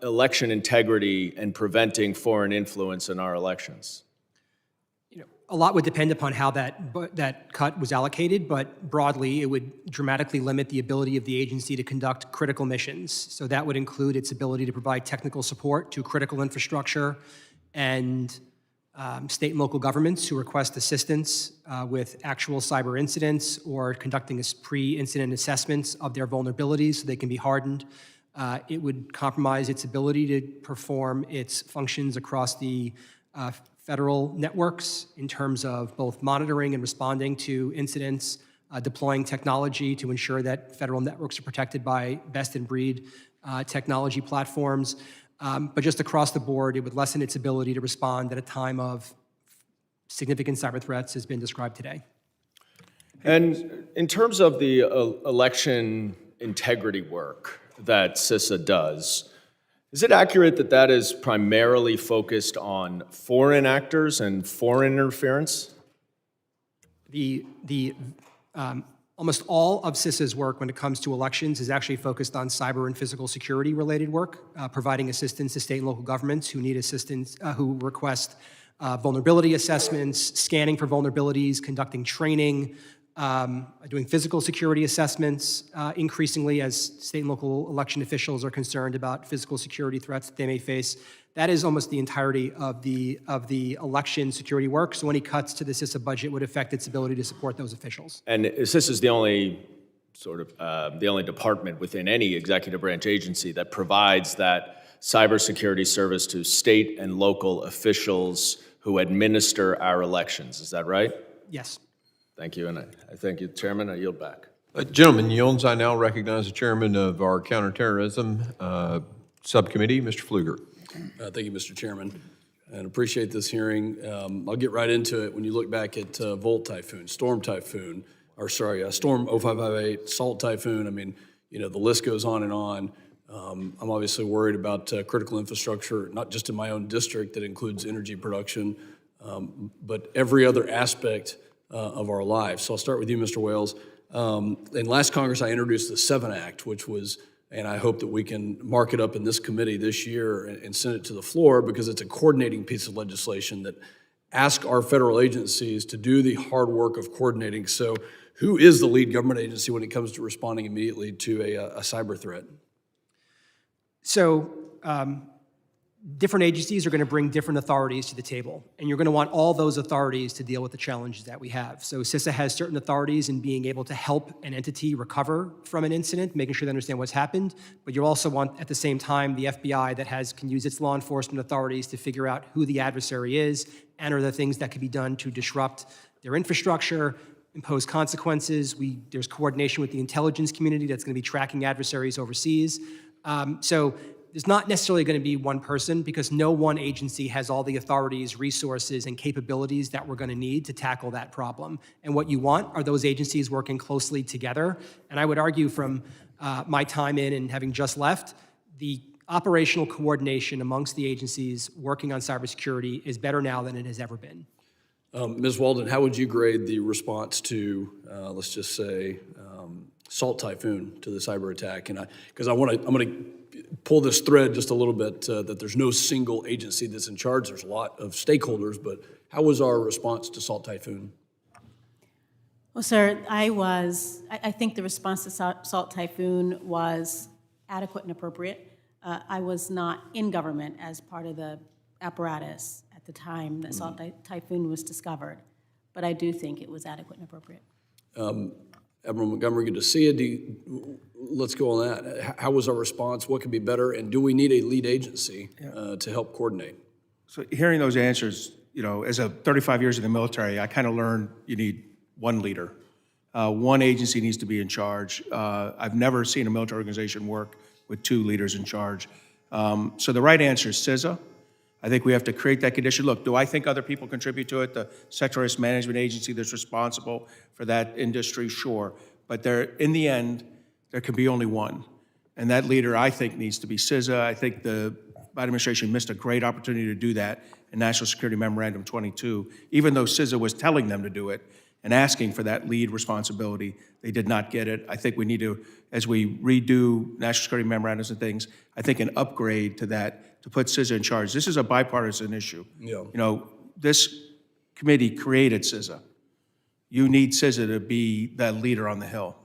election integrity and preventing foreign influence in our elections? A lot would depend upon how that cut was allocated, but broadly, it would dramatically limit the ability of the agency to conduct critical missions. So that would include its ability to provide technical support to critical infrastructure and state and local governments who request assistance with actual cyber incidents or conducting pre-incident assessments of their vulnerabilities so they can be hardened. It would compromise its ability to perform its functions across the federal networks in terms of both monitoring and responding to incidents, deploying technology to ensure that federal networks are protected by best-in-breed technology platforms. But just across the board, it would lessen its ability to respond at a time of significant cyber threats as been described today. And in terms of the election integrity work that CISA does, is it accurate that that is primarily focused on foreign actors and foreign interference? Almost all of CISA's work when it comes to elections is actually focused on cyber and physical security related work, providing assistance to state and local governments who need assistance, who request vulnerability assessments, scanning for vulnerabilities, conducting training, doing physical security assessments, increasingly as state and local election officials are concerned about physical security threats that they may face. That is almost the entirety of the election security work. So any cuts to the CISA budget would affect its ability to support those officials. And CISA is the only the only department within any executive branch agency that provides that cybersecurity service to state and local officials who administer our elections. Is that right? Yes. Thank you, and I thank you, Chairman. I yield back. Gentlemen yields. I now recognize the chairman of our counterterrorism subcommittee, Mr. Pfluger. Thank you, Mr. Chairman, and appreciate this hearing. I'll get right into it. When you look back at Volt Typhoon, Storm 0558, Salt Typhoon, I mean, the list goes on and on. I'm obviously worried about critical infrastructure, not just in my own district that includes energy production, but every other aspect of our lives. So I'll start with you, Mr. Wales. In last Congress, I introduced the 7 Act, which was, and I hope that we can mark it up in this committee this year and send it to the floor because it's a coordinating piece of legislation that asks our federal agencies to do the hard work of coordinating. So who is the lead government agency when it comes to responding immediately to a cyber threat? So different agencies are going to bring different authorities to the table, and you're going to want all those authorities to deal with the challenges that we have. So CISA has certain authorities in being able to help an entity recover from an incident, making sure they understand what's happened, but you also want, at the same time, the FBI that can use its law enforcement authorities to figure out who the adversary is and are the things that can be done to disrupt their infrastructure, impose consequences. There's coordination with the intelligence community that's going to be tracking adversaries overseas. So there's not necessarily going to be one person because no one agency has all the authorities, resources, and capabilities that we're going to need to tackle that problem. And what you want are those agencies working closely together. And I would argue from my time in and having just left, the operational coordination amongst the agencies working on cybersecurity is better now than it has ever been. Ms. Walden, how would you grade the response to, let's just say, Salt Typhoon to the cyber attack? And because I'm going to pull this thread just a little bit, that there's no single agency that's in charge. There's a lot of stakeholders, but how was our response to Salt Typhoon? Well, sir, I think the response to Salt Typhoon was adequate and appropriate. I was not in government as part of the apparatus at the time that Salt Typhoon was discovered, but I do think it was adequate and appropriate. Admiral Montgomery, good to see you. Let's go on that. How was our response? What could be better? And do we need a lead agency to help coordinate? So hearing those answers, as a 35 years in the military, I kind of learned you need one leader. One agency needs to be in charge. I've never seen a military organization work with 2 leaders in charge. So the right answer is CISA. I think we have to create that condition. Look, do I think other people contribute to it? The Sector Risk Management Agency that's responsible for that industry, sure. But in the end, there can be only one. And that leader, I think, needs to be CISA. I think the Biden administration missed a great opportunity to do that in National Security Memorandum 22. Even though CISA was telling them to do it and asking for that lead responsibility, they did not get it. I think we need to, as we redo national security memorandums and things, I think an upgrade to that, to put CISA in charge. This is a bipartisan issue. Yeah. You know, this committee created CISA. You need CISA to be that leader on the Hill.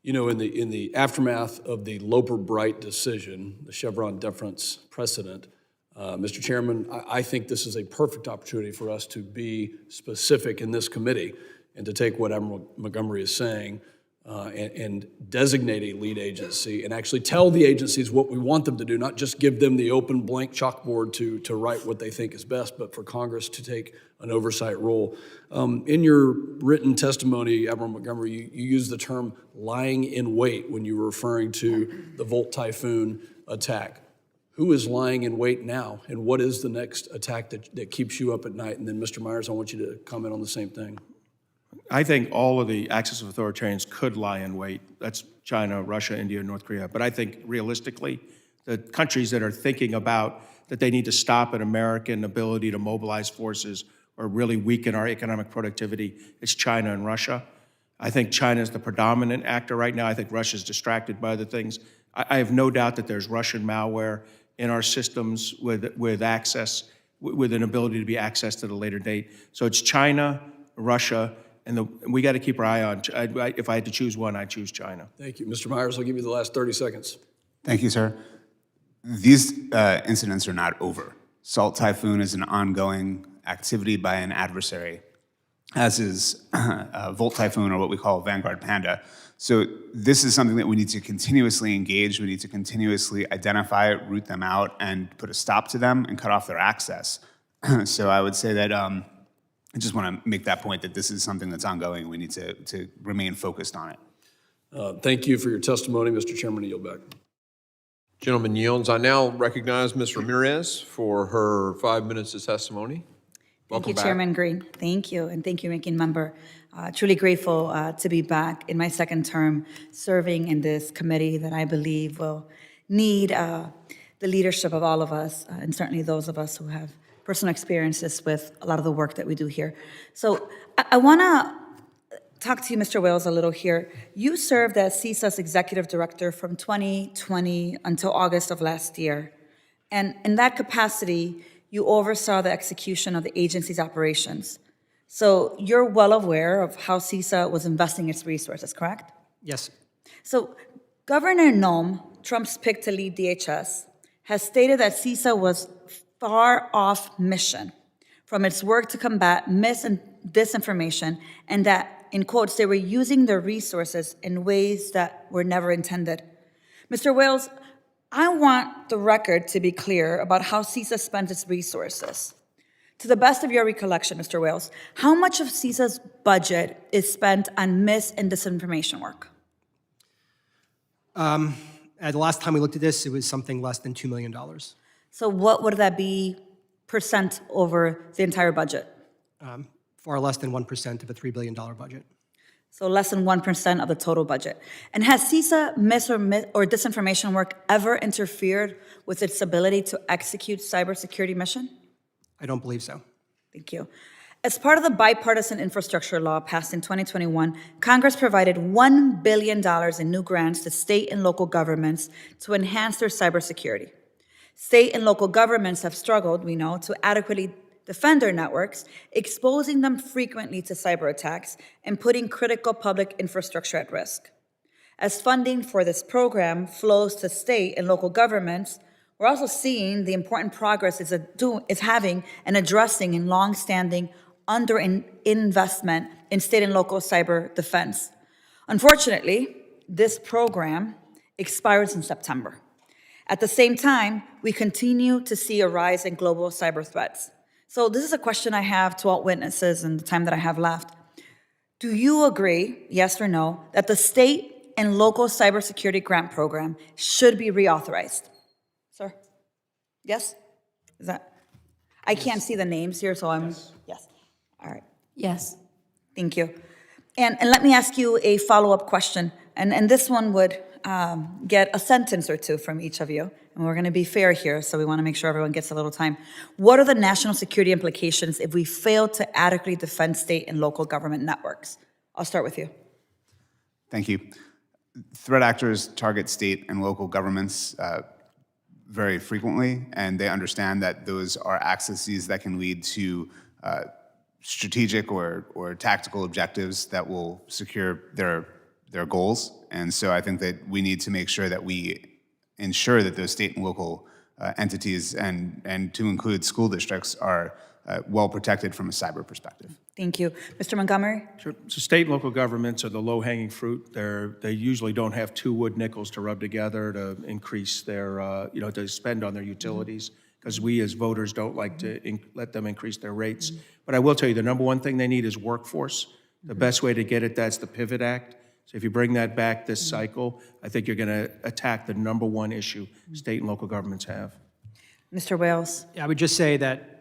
You know, in the aftermath of the Loper-Bright decision, the Chevron deference precedent, Mr. Chairman, I think this is a perfect opportunity for us to be specific in this committee and to take what Admiral Montgomery is saying and designate a lead agency and actually tell the agencies what we want them to do, not just give them the open blank chalkboard to write what they think is best, but for Congress to take an oversight role. In your written testimony, Admiral Montgomery, you used the term lying in wait when you were referring to the Volt Typhoon attack. Who is lying in wait now, and what is the next attack that keeps you up at night? And then, Mr. Myers, I want you to comment on the same thing. I think all of the axis of authoritarians could lie in wait. That's China, Russia, India, North Korea. But I think realistically, the countries that are thinking about that they need to stop an American ability to mobilize forces or really weaken our economic productivity, it's China and Russia. I think China is the predominant actor right now. I think Russia is distracted by other things. I have no doubt that there's Russian malware in our systems with access, with an ability to be accessed at a later date. So it's China, Russia, and we got to keep our eye on, if I had to choose one, I'd choose China. Thank you. Mr. Myers, I'll give you the last 30 seconds. Thank you, sir. These incidents are not over. Salt Typhoon is an ongoing activity by an adversary, as is Volt Typhoon, or what we call Vanguard Panda. So this is something that we need to continuously engage. We need to continuously identify it, root them out, and put a stop to them and cut off their access. So I would say that I just want to make that point that this is something that's ongoing. We need to remain focused on it. Thank you for your testimony, Mr. Chairman. I yield back. Gentleman yields. I now recognize Ms. Ramirez for her 5 minutes of testimony. Thank you, Welcome back. Chairman Green. Thank you, and thank you, Ranking Member. Truly grateful to be back in my second term serving in this committee that I believe will need the leadership of all of us, and certainly those of us who have personal experiences with a lot of the work that we do here. So I want to talk to you, Mr. Wales, a little here. You served as CISA's executive director from 2020 until August of last year. And in that capacity, you oversaw the execution of the agency's operations. So you're well aware of how CISA was investing its resources, correct? Yes. So Governor Nome, Trump's pick to lead DHS, has stated that CISA was far off mission from its work to combat mis and disinformation, and that, in quotes, they were using their resources in ways that were never intended. Mr. Wales, I want the record to be clear about how CISA spent its resources. To the best of your recollection, Mr. Wales, how much of CISA's budget is spent on mis and disinformation work? At the last time we looked at this, it was something less than $2 million. So what would that be percent over the entire budget? Far less than 1% of a $3 billion budget. So less than 1% of the total budget. And has CISA mis or disinformation work ever interfered with its ability to execute cybersecurity mission? I don't believe so. Thank you. As part of the bipartisan infrastructure law passed in 2021, Congress provided $1 billion in new grants to state and local governments to enhance their cybersecurity. State and local governments have struggled, we know, to adequately defend their networks, exposing them frequently to cyber attacks and putting critical public infrastructure at risk. As funding for this program flows to state and local governments, we're also seeing the important progress it's having and addressing in longstanding underinvestment in state and local cyber defense. Unfortunately, this program expires in September. At the same time, we continue to see a rise in global cyber threats. So this is a question I have to all witnesses in the time that I have left. Do you agree, yes or no, that the state and local cybersecurity grant program should be reauthorized? Sir? Yes? Is that? I can't see the names here, so I'm, yes. All right. Yes. Thank you. And let me ask you a follow-up question. And this one would get a sentence or two from each of you. And we're going to be fair here, so we want to make sure everyone gets a little time. What are the national security implications if we fail to adequately defend state and local government networks? I'll start with you. Thank you. Threat actors target state and local governments very frequently, and they understand that those are accesses that can lead to strategic or tactical objectives that will secure their goals. And so I think that we need to make sure that we ensure that those state and local entities, and to include school districts, are well protected from a cyber perspective. Thank you. Mr. Montgomery? Sure. So state and local governments are the low-hanging fruit. They usually don't have two wood nickels to rub together to increase their, to spend on their utilities, because we as voters don't like to let them increase their rates. But I will tell you, the number one thing they need is workforce. The best way to get it, that's the Pivot Act. So if you bring that back this cycle, I think you're going to attack the number one issue state and local governments have. Mr. Wales? I would just say that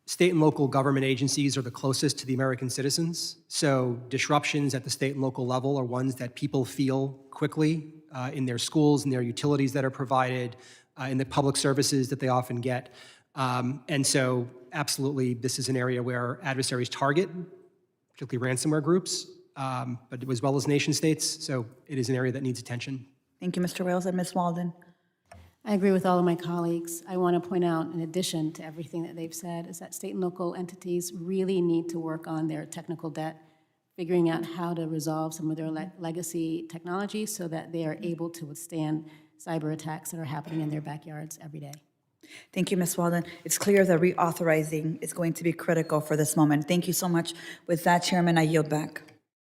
state and local government agencies are the closest to the American citizens. So disruptions at the state and local level are ones that people feel quickly in their schools, in their utilities that are provided, in the public services that they often get. And so absolutely, this is an area where adversaries target, particularly ransomware groups, but as well as nation states. So it is an area that needs attention. Thank you, Mr. Wales. And Ms. Walden? I agree with all of my colleagues. I want to point out, in addition to everything that they've said, is that state and local entities really need to work on their technical debt, figuring out how to resolve some of their legacy technology so that they are able to withstand cyber attacks that are happening in their backyards every day. Thank you, Ms. Walden. It's clear that reauthorizing is going to be critical for this moment. Thank you so much. With that, Chairman, I yield back.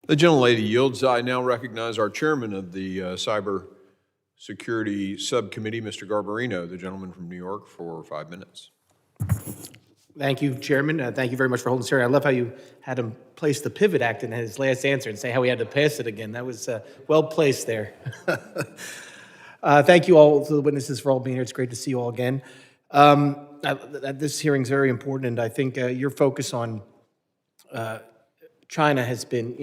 The gentlelady yields. I now recognize our chairman of the Cybersecurity Subcommittee, Mr. Garbarino, the gentleman from New York, for 5 minutes. Thank you, Chairman. Thank you very much for holding this hearing. I love how you had him place the Pivot Act in his last answer and say how he had to pass it again. That was well placed there. Thank you all to the witnesses for all being here. It's great to see you all again. This hearing is very important, and I think your focus on China has been,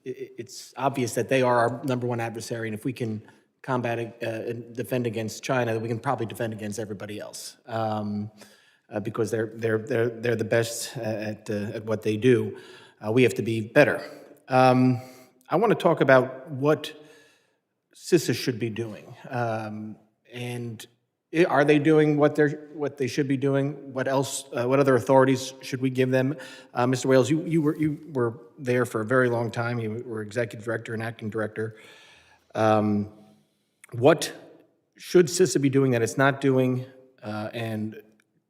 it's obvious that they are our number one adversary, and if we can combat and defend against China, we can probably defend against everybody else, because they're the best at what they do. We have to be better. I want to talk about what CISA should be doing, and are they doing what they should be doing? What else? What other authorities should we give them? Mr. Wales, you were there for a very long time. You were executive director and acting director. What should CISA be doing that it's not doing, and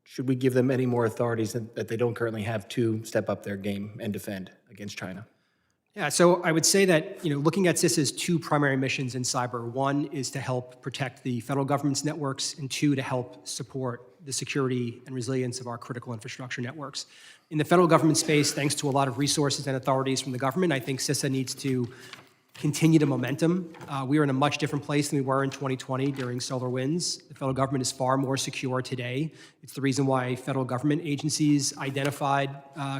should we give them any more authorities that they don't currently have to step up their game and defend against China? Yeah, so I would say that, looking at CISA's two primary missions in cyber, one is to help protect the federal government's networks, and two, to help support the security and resilience of our critical infrastructure networks. In the federal government space, thanks to a lot of resources and authorities from the government, I think CISA needs to continue the momentum. We are in a much different place than we were in 2020 during SolarWinds. The federal government is far more secure today. It's the reason why federal government agencies identified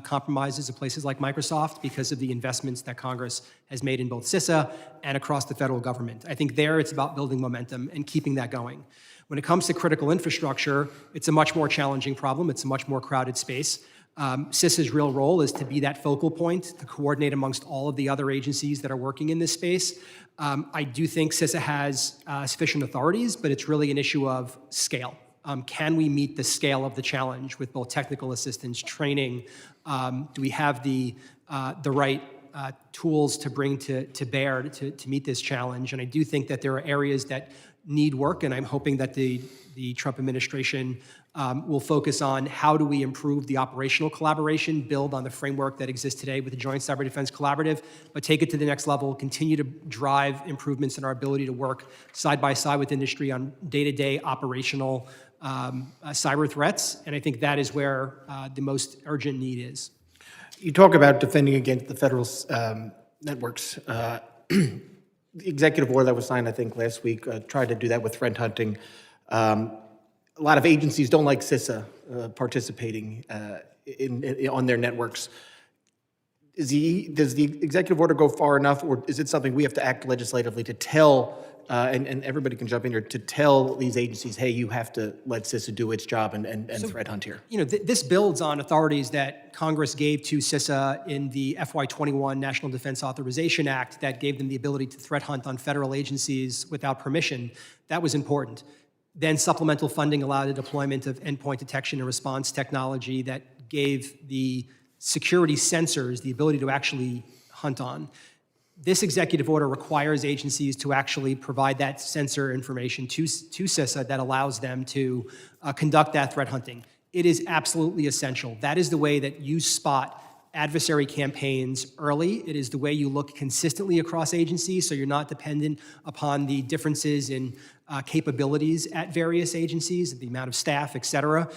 compromises of places like Microsoft, because of the investments that Congress has made in both CISA and across the federal government. I think there it's about building momentum and keeping that going. When it comes to critical infrastructure, it's a much more challenging problem. It's a much more crowded space. CISA's real role is to be that focal point, to coordinate amongst all of the other agencies that are working in this space. I do think CISA has sufficient authorities, but it's really an issue of scale. Can we meet the scale of the challenge with both technical assistance, training? Do we have the right tools to bring to bear to meet this challenge? And I do think that there are areas that need work, and I'm hoping that the Trump administration will focus on how do we improve the operational collaboration, build on the framework that exists today with the Joint Cyber Defense Collaborative, but take it to the next level, continue to drive improvements in our ability to work side by side with industry on day-to-day operational cyber threats. And I think that is where the most urgent need is. You talk about defending against the federal networks. The executive order that was signed, I think, last week tried to do that with threat hunting. A lot of agencies don't like CISA participating on their networks. Does the executive order go far enough, or is it something we have to act legislatively to tell and everybody can jump in here, to tell these agencies, hey, you have to let CISA do its job and threat hunt here? You know, this builds on authorities that Congress gave to CISA in the FY21 National Defense Authorization Act that gave them the ability to threat hunt on federal agencies without permission. That was important. Then supplemental funding allowed the deployment of endpoint detection and response technology that gave the security sensors the ability to actually hunt on. This executive order requires agencies to actually provide that sensor information to CISA that allows them to conduct that threat hunting. It is absolutely essential. That is the way that you spot adversary campaigns early. It is the way you look consistently across agencies, so you're not dependent upon the differences in capabilities at various agencies, the amount of staff, et cetera.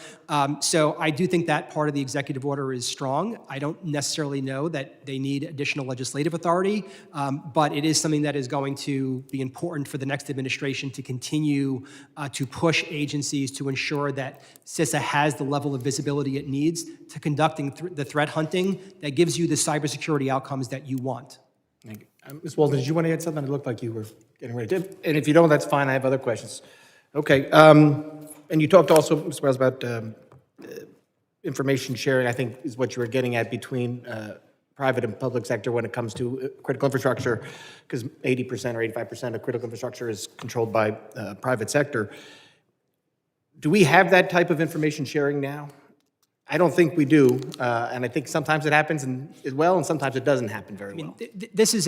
So I do think that part of the executive order is strong. I don't necessarily know that they need additional legislative authority, but it is something that is going to be important for the next administration to continue to push agencies to ensure that CISA has the level of visibility it needs to conducting the threat hunting that gives you the cybersecurity outcomes that you want. Thank you. Ms. Walden, did you want to add something? It looked like you were getting ready to. And if you don't, that's fine. I have other questions. Okay. And you talked also, Mr. Wells, about information sharing, I think is what you were getting at, between private and public sector when it comes to critical infrastructure, because 80% or 85% of critical infrastructure is controlled by private sector. Do we have that type of information sharing now? I don't think we do, and I think sometimes it happens well, and sometimes it doesn't happen very well. This is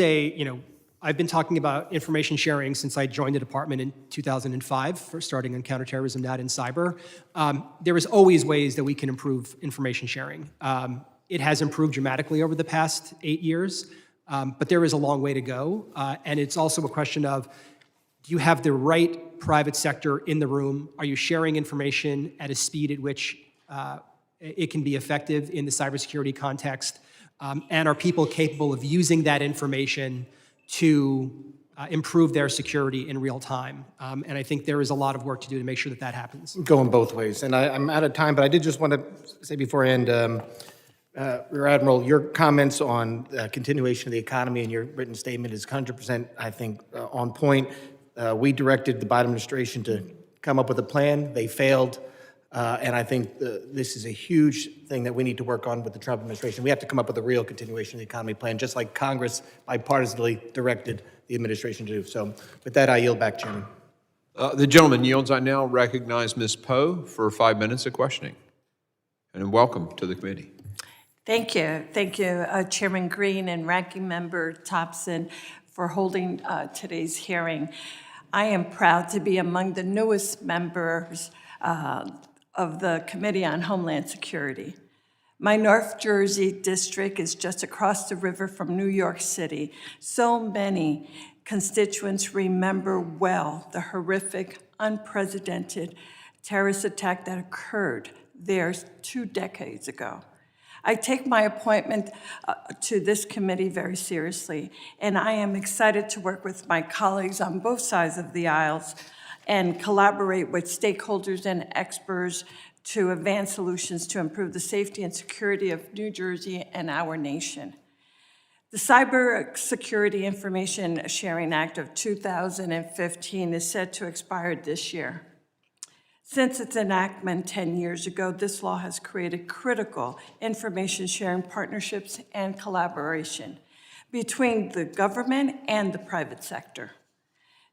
I've been talking about information sharing since I joined the department in 2005, first starting on counterterrorism, not in cyber. There is always ways that we can improve information sharing. It has improved dramatically over the past 8 years, but there is a long way to go. And it's also a question of, do you have the right private sector in the room? Are you sharing information at a speed at which it can be effective in the cybersecurity context? And are people capable of using that information to improve their security in real time? And I think there is a lot of work to do to make sure that that happens. Going both ways. And I'm out of time, but I did just want to say beforehand, Rear Admiral, your comments on continuation of the economy in your written statement is 100%, I think, on point. We directed the Biden administration to come up with a plan. They failed. And I think this is a huge thing that we need to work on with the Trump administration. We have to come up with a real continuation of the economy plan, just like Congress bipartisanly directed the administration to do. So with that, I yield back, Chairman. The gentleman yields. I now recognize Ms. Poe for 5 minutes of questioning. And welcome to the committee. Thank you. Thank you, Chairman Green and Ranking Member Thompson, for holding today's hearing. I am proud to be among the newest members of the Committee on Homeland Security. My North Jersey district is just across the river from New York City. So many constituents remember well the horrific, unprecedented terrorist attack that occurred there 2 decades ago. I take my appointment to this committee very seriously, and I am excited to work with my colleagues on both sides of the aisles and collaborate with stakeholders and experts to advance solutions to improve the safety and security of New Jersey and our nation. The Cybersecurity Information Sharing Act of 2015 is set to expire this year. Since its enactment 10 years ago, this law has created critical information sharing partnerships and collaboration between the government and the private sector.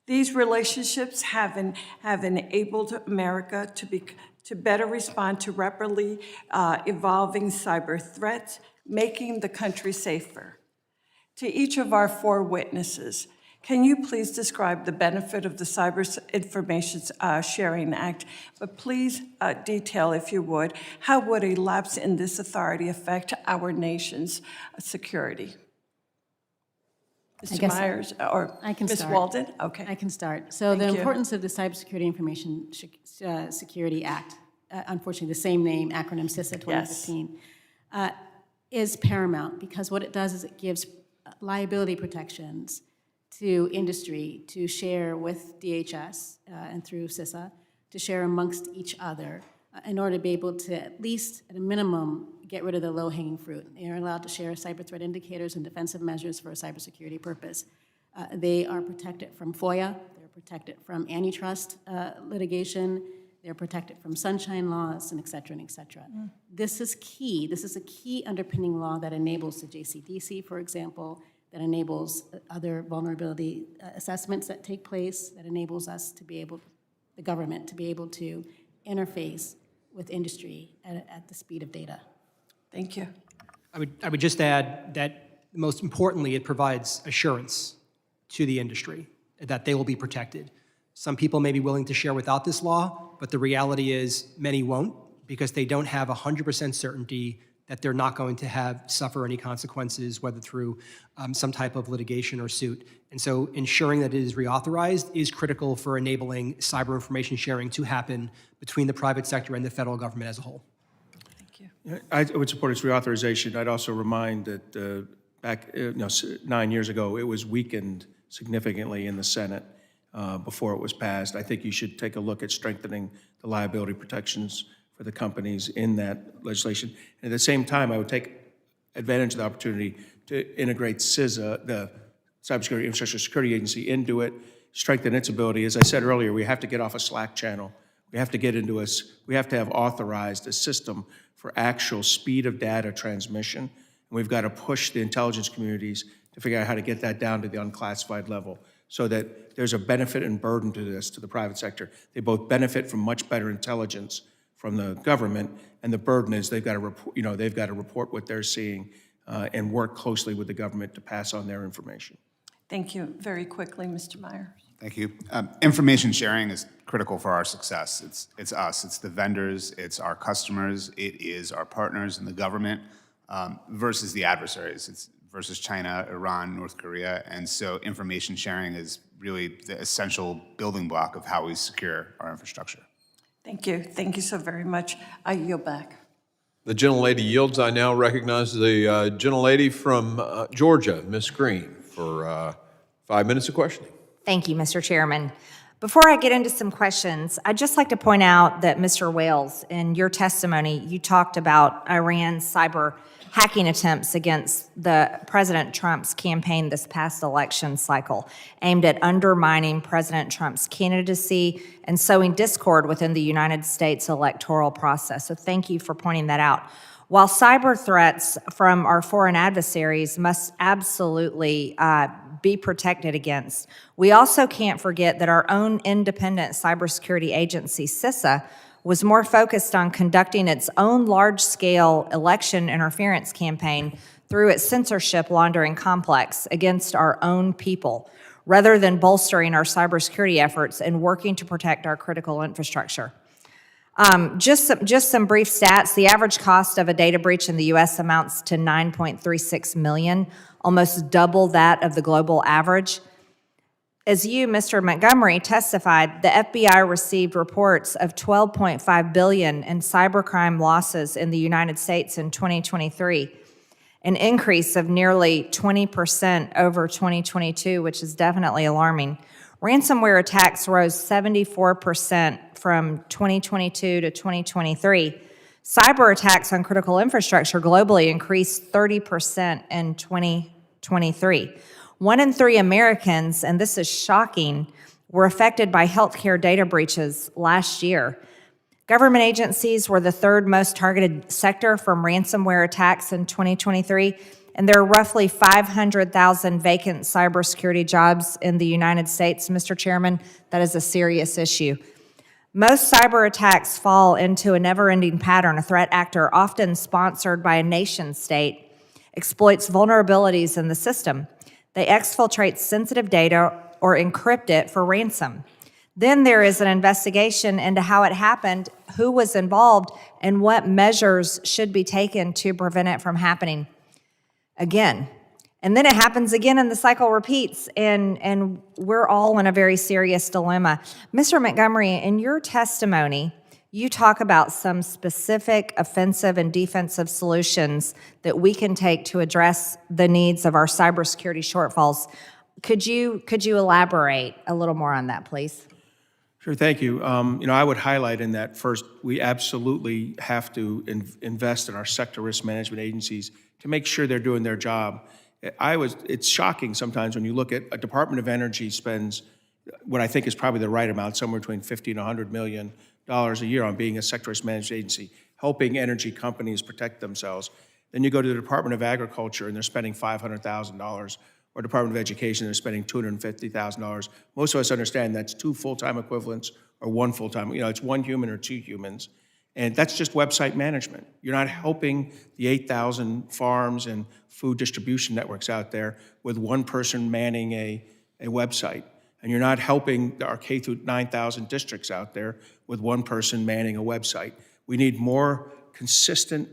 These relationships have enabled America to better respond to rapidly evolving cyber threats, making the country safer. To each of our 4 witnesses, can you please describe the benefit of the Cyber Information Sharing Act, but please detail, if you would, how would a lapse in this authority affect our nation's security? Mr. Myers, or Ms. Walden? Okay. I can start. So the importance of the Cybersecurity Information Security Act, unfortunately the same name, acronym CISA 2015, is paramount, because what it does is it gives liability protections to industry to share with DHS and through CISA, to share amongst each other in order to be able to, at least at a minimum, get rid of the low-hanging fruit. They are allowed to share cyber threat indicators and defensive measures for a cybersecurity purpose. They are protected from FOIA. They're protected from antitrust litigation. They're protected from sunshine laws, and et cetera, and et cetera. This is key. This is a key underpinning law that enables the JCDC, for example, that enables other vulnerability assessments that take place, that enables us to be able, the government, to be able to interface with industry at the speed of data. Thank you. I would just add that most importantly, it provides assurance to the industry that they will be protected. Some people may be willing to share without this law, but the reality is many won't because they don't have 100% certainty that they're not going to suffer any consequences, whether through some type of litigation or suit. And so ensuring that it is reauthorized is critical for enabling cyber information sharing to happen between the private sector and the federal government as a whole. I would support its reauthorization. I'd also remind that back 9 years ago, it was weakened significantly in the Senate before it was passed. I think you should take a look at strengthening the liability protections for the companies in that legislation. And at the same time, I would take advantage of the opportunity to integrate CISA, the Cybersecurity Infrastructure Security Agency, into it, strengthen its ability. As I said earlier, we have to get off a Slack channel. We have to get into we have to have authorized a system for actual speed of data transmission. And we've got to push the intelligence communities to figure out how to get that down to the unclassified level so that there's a benefit and burden to this, to the private sector. They both benefit from much better intelligence from the government, and the burden is they've got to report, they've got to report what they're seeing and work closely with the government to pass on their information. Thank you. Very quickly, Mr. Myers. Thank you. Information sharing is critical for our success. It's us, it's the vendors, it's our customers, it is our partners in the government versus the adversaries. It's versus China, Iran, North Korea. And so information sharing is really the essential building block of how we secure our infrastructure. Thank you. Thank you so very much. I yield back. The gentlelady yields. I now recognize the gentlelady from Georgia, Ms. Green, for 5 minutes of questioning. Thank you, Mr. Chairman. Before I get into some questions, I'd just like to point out that, Mr. Wales, in your testimony, you talked about Iran's cyber hacking attempts against President Trump's campaign this past election cycle, aimed at undermining President Trump's candidacy and sowing discord within the United States electoral process. So thank you for pointing that out. While cyber threats from our foreign adversaries must absolutely be protected against, we also can't forget that our own independent cybersecurity agency, CISA, was more focused on conducting its own large-scale election interference campaign through its censorship laundering complex against our own people, rather than bolstering our cybersecurity efforts and working to protect our critical infrastructure. Just some brief stats. The average cost of a data breach in the U.S. amounts to $9.36 million, almost double that of the global average. As you, Mr. Montgomery, testified, the FBI received reports of $12.5 billion in cybercrime losses in the United States in 2023, an increase of nearly 20% over 2022, which is definitely alarming. Ransomware attacks rose 74% from 2022 to 2023. Cyber attacks on critical infrastructure globally increased 30% in 2023. 1 in 3 Americans, and this is shocking, were affected by healthcare data breaches last year. Government agencies were the third most targeted sector from ransomware attacks in 2023, and there are roughly 500,000 vacant cybersecurity jobs in the United States, Mr. Chairman. That is a serious issue. Most cyber attacks fall into a never-ending pattern. A threat actor, often sponsored by a nation state, exploits vulnerabilities in the system. They exfiltrate sensitive data or encrypt it for ransom. Then there is an investigation into how it happened, who was involved, and what measures should be taken to prevent it from happening again. And then it happens again and the cycle repeats, and we're all in a very serious dilemma. Mr. Montgomery, in your testimony, you talk about some specific offensive and defensive solutions that we can take to address the needs of our cybersecurity shortfalls. Could you elaborate a little more on that, please? Sure, thank you. I would highlight in that first, we absolutely have to invest in our sector risk management agencies to make sure they're doing their job. It's shocking sometimes when you look at a Department of Energy spends what I think is probably the right amount, somewhere between $50 and $100 million a year on being a sectorist managed agency, helping energy companies protect themselves. Then you go to the Department of Agriculture, and they're spending $500,000, or Department of Education, they're spending $250,000. Most of us understand that's 2 full-time equivalents or 1 full-time, it's 1 human or 2 humans. And that's just website management. You're not helping the 8,000 farms and food distribution networks out there with 1 person manning a website. And you're not helping our K through 9,000 districts out there with 1 person manning a website. We need more consistent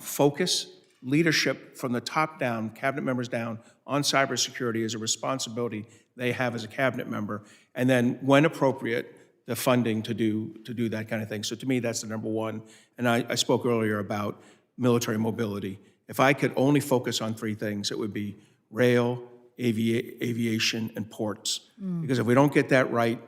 focus, leadership from the top down, cabinet members down, on cybersecurity as a responsibility they have as a cabinet member. And then, when appropriate, the funding to do that kind of thing. So to me, that's the number one. And I spoke earlier about military mobility. If I could only focus on 3 things, it would be rail, aviation, and ports. Because if we don't get that right,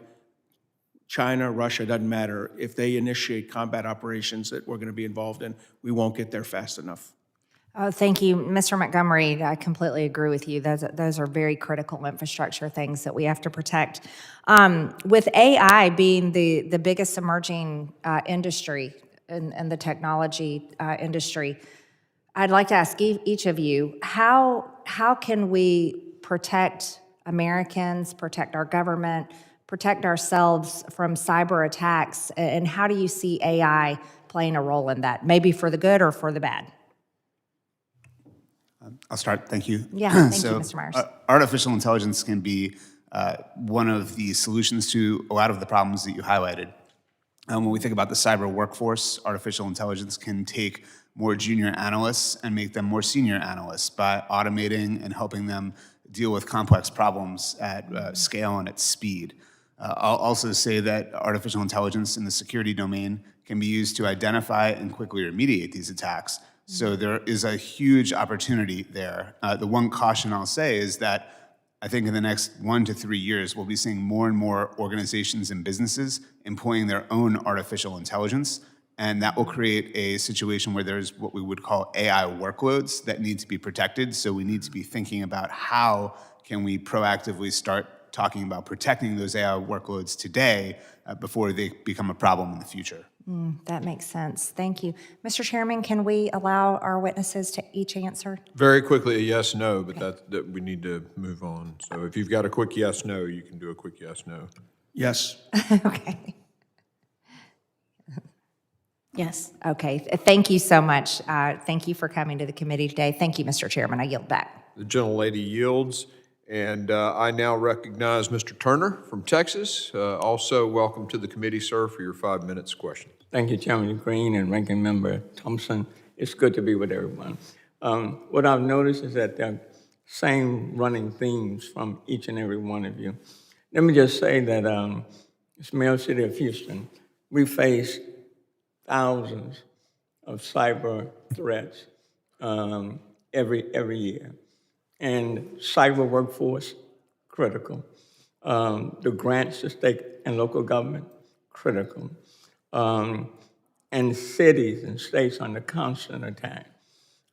China, Russia, doesn't matter. If they initiate combat operations that we're going to be involved in, we won't get there fast enough. Oh, thank you, Mr. Montgomery. I completely agree with you. Those are very critical infrastructure things that we have to protect. With AI being the biggest emerging industry in the technology industry, I'd like to ask each of you, how can we protect Americans, protect our government, protect ourselves from cyber attacks, and how do you see AI playing a role in that, maybe for the good or for the bad? I'll start. Thank you. Yeah, thank so, you, Mr. Myers. Artificial intelligence can be one of the solutions to a lot of the problems that you highlighted. When we think about the cyber workforce, artificial intelligence can take more junior analysts and make them more senior analysts by automating and helping them deal with complex problems at scale and at speed. I'll also say that artificial intelligence in the security domain can be used to identify and quickly remediate these attacks. So there is a huge opportunity there. The one caution I'll say is that I think in the next 1 to 3 years, we'll be seeing more and more organizations and businesses employing their own artificial intelligence, and that will create a situation where there's what we would call AI workloads that need to be protected. So we need to be thinking about how can we proactively start talking about protecting those AI workloads today before they become a problem in the future. That makes sense. Thank you. Mr. Chairman, can we allow our witnesses to each answer? Very quickly, a yes, no, but that we need to move on. So if you've got a quick yes, no, you can do a quick yes, no. Yes. Okay. Yes. Okay. Thank you so much. Thank you for coming to the committee today. Thank you, Mr. Chairman. I yield back. The gentlelady yields, and I now recognize Mr. Turner from Texas. Also, welcome to the committee, sir, for your 5 minutes question. Thank you, Chairman Green and Ranking Member Thompson. It's good to be with everyone. What I've noticed is that there are same running themes from each and every one of you. Let me just say that it's Mayor City of Houston. We face thousands of cyber threats every year. And cyber workforce, critical. The grants to state and local government, critical. And cities and states under constant attack.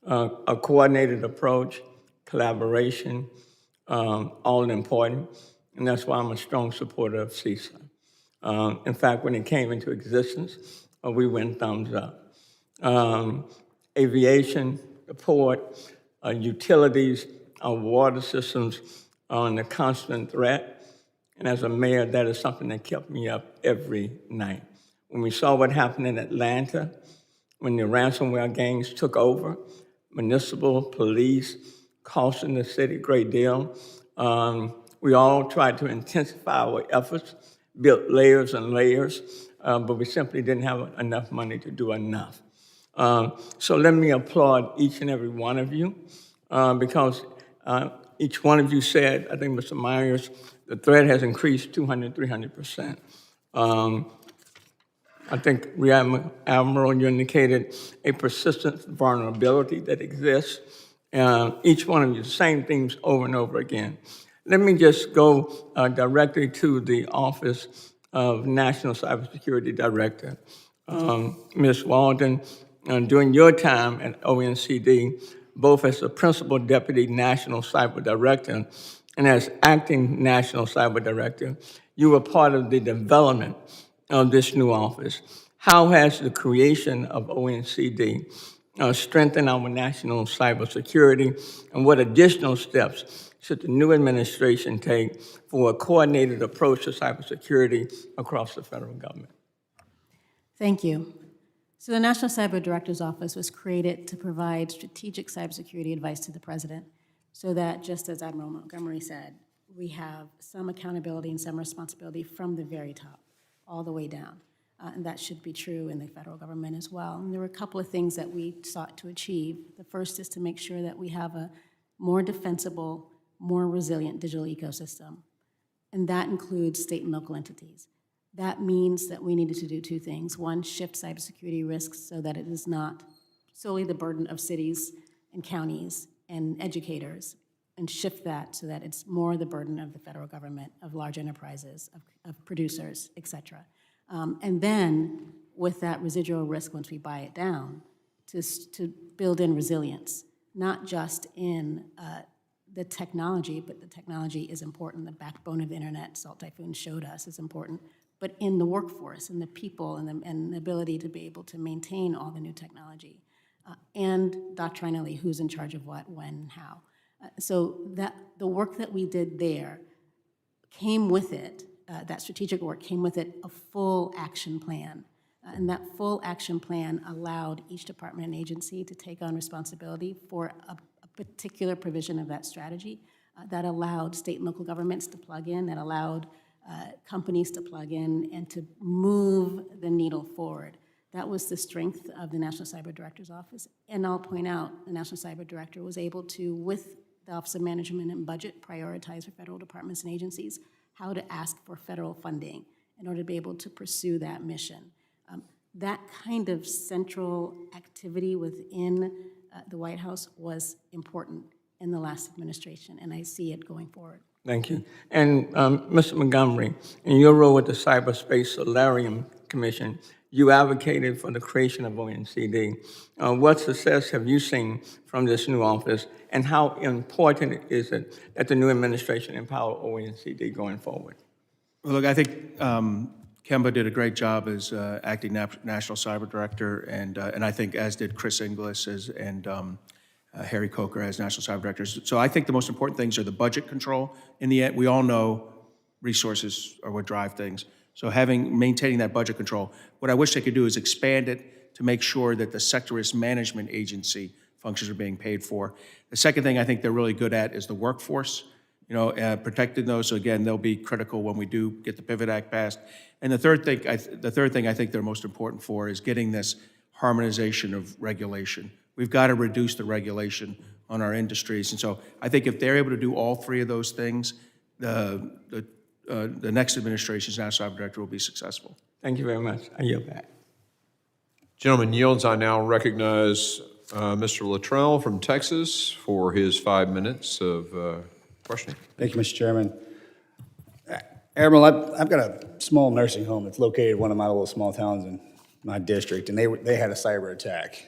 A coordinated approach, collaboration, all important. And that's why I'm a strong supporter of CISA. In fact, when it came into existence, we went thumbs up. Aviation, the port, utilities, our water systems are under constant threat. And as a mayor, that is something that kept me up every night. When we saw what happened in Atlanta, when the ransomware gangs took over, municipal police costing the city a great deal, we all tried to intensify our efforts, built layers and layers, but we simply didn't have enough money to do enough. So let me applaud each and every one of you, because each one of you said, I think Mr. Myers, the threat has increased 200, 300%. I think, Admiral, you indicated a persistent vulnerability that exists. Each one of you, same things over and over again. Let me just go directly to the Office of National Cybersecurity Director. Ms. Walden, during your time at ONCD, both as the Principal Deputy National Cyber Director and as acting National Cyber Director, you were part of the development of this new office. How has the creation of ONCD strengthened our national cybersecurity, and what additional steps should the new administration take for a coordinated approach to cybersecurity across the federal government? Thank you. So the National Cyber Director's Office was created to provide strategic cybersecurity advice to the President so that, just as Admiral Montgomery said, we have some accountability and some responsibility from the very top all the way down. And that should be true in the federal government as well. And there were a couple of things that we sought to achieve. The first is to make sure that we have a more defensible, more resilient digital ecosystem. And that includes state and local entities. That means that we needed to do two things. One, shift cybersecurity risks so that it is not solely the burden of cities and counties and educators, and shift that so that it's more the burden of the federal government, of large enterprises, of producers, et cetera. And then, with that residual risk, once we buy it down, to build in resilience, not just in the technology, but the technology is important. The backbone of the internet, Salt Typhoon showed us, is important, but in the workforce, in the people, and the ability to be able to maintain all the new technology. And doctrinally, who's in charge of what, when, how. So that the work that we did there came with it, that strategic work came with it a full action plan. And that full action plan allowed each department and agency to take on responsibility for a particular provision of that strategy that allowed state and local governments to plug in, that allowed companies to plug in and to move the needle forward. That was the strength of the National Cyber Director's Office. And I'll point out, the National Cyber Director was able to, with the Office of Management and Budget, prioritize for federal departments and agencies how to ask for federal funding in order to be able to pursue that mission. That kind of central activity within the White House was important in the last administration, and I see it going forward. Thank you. And Mr. Montgomery, in your role with the Cyberspace Solarium Commission, you advocated for the creation of ONCD. What success have you seen from this new office, and how important is it that the new administration empower ONCD going forward? Well, look, I think Kemba did a great job as acting National Cyber Director, and I think as did Chris Inglis and Harry Coker as National Cyber Directors. So I think the most important things are the budget control. In the end, we all know resources are what drive things. So maintaining that budget control. What I wish they could do is expand it to make sure that the sector risk management agency functions are being paid for. The second thing I think they're really good at is the workforce. Protecting those. So again, they'll be critical when we do get the Pivot Act passed. And the third thing I think they're most important for is getting this harmonization of regulation. We've got to reduce the regulation on our industries. And so I think if they're able to do all three of those things, the next administration's National Cyber Director will be successful. Thank you very much. I yield back. Gentleman yields. I now recognize Mr. Luttrell from Texas for his 5 minutes of questioning. Thank you, Mr. Chairman. Admiral, I've got a small nursing home that's located in one of my little small towns in my district, and they had a cyber attack.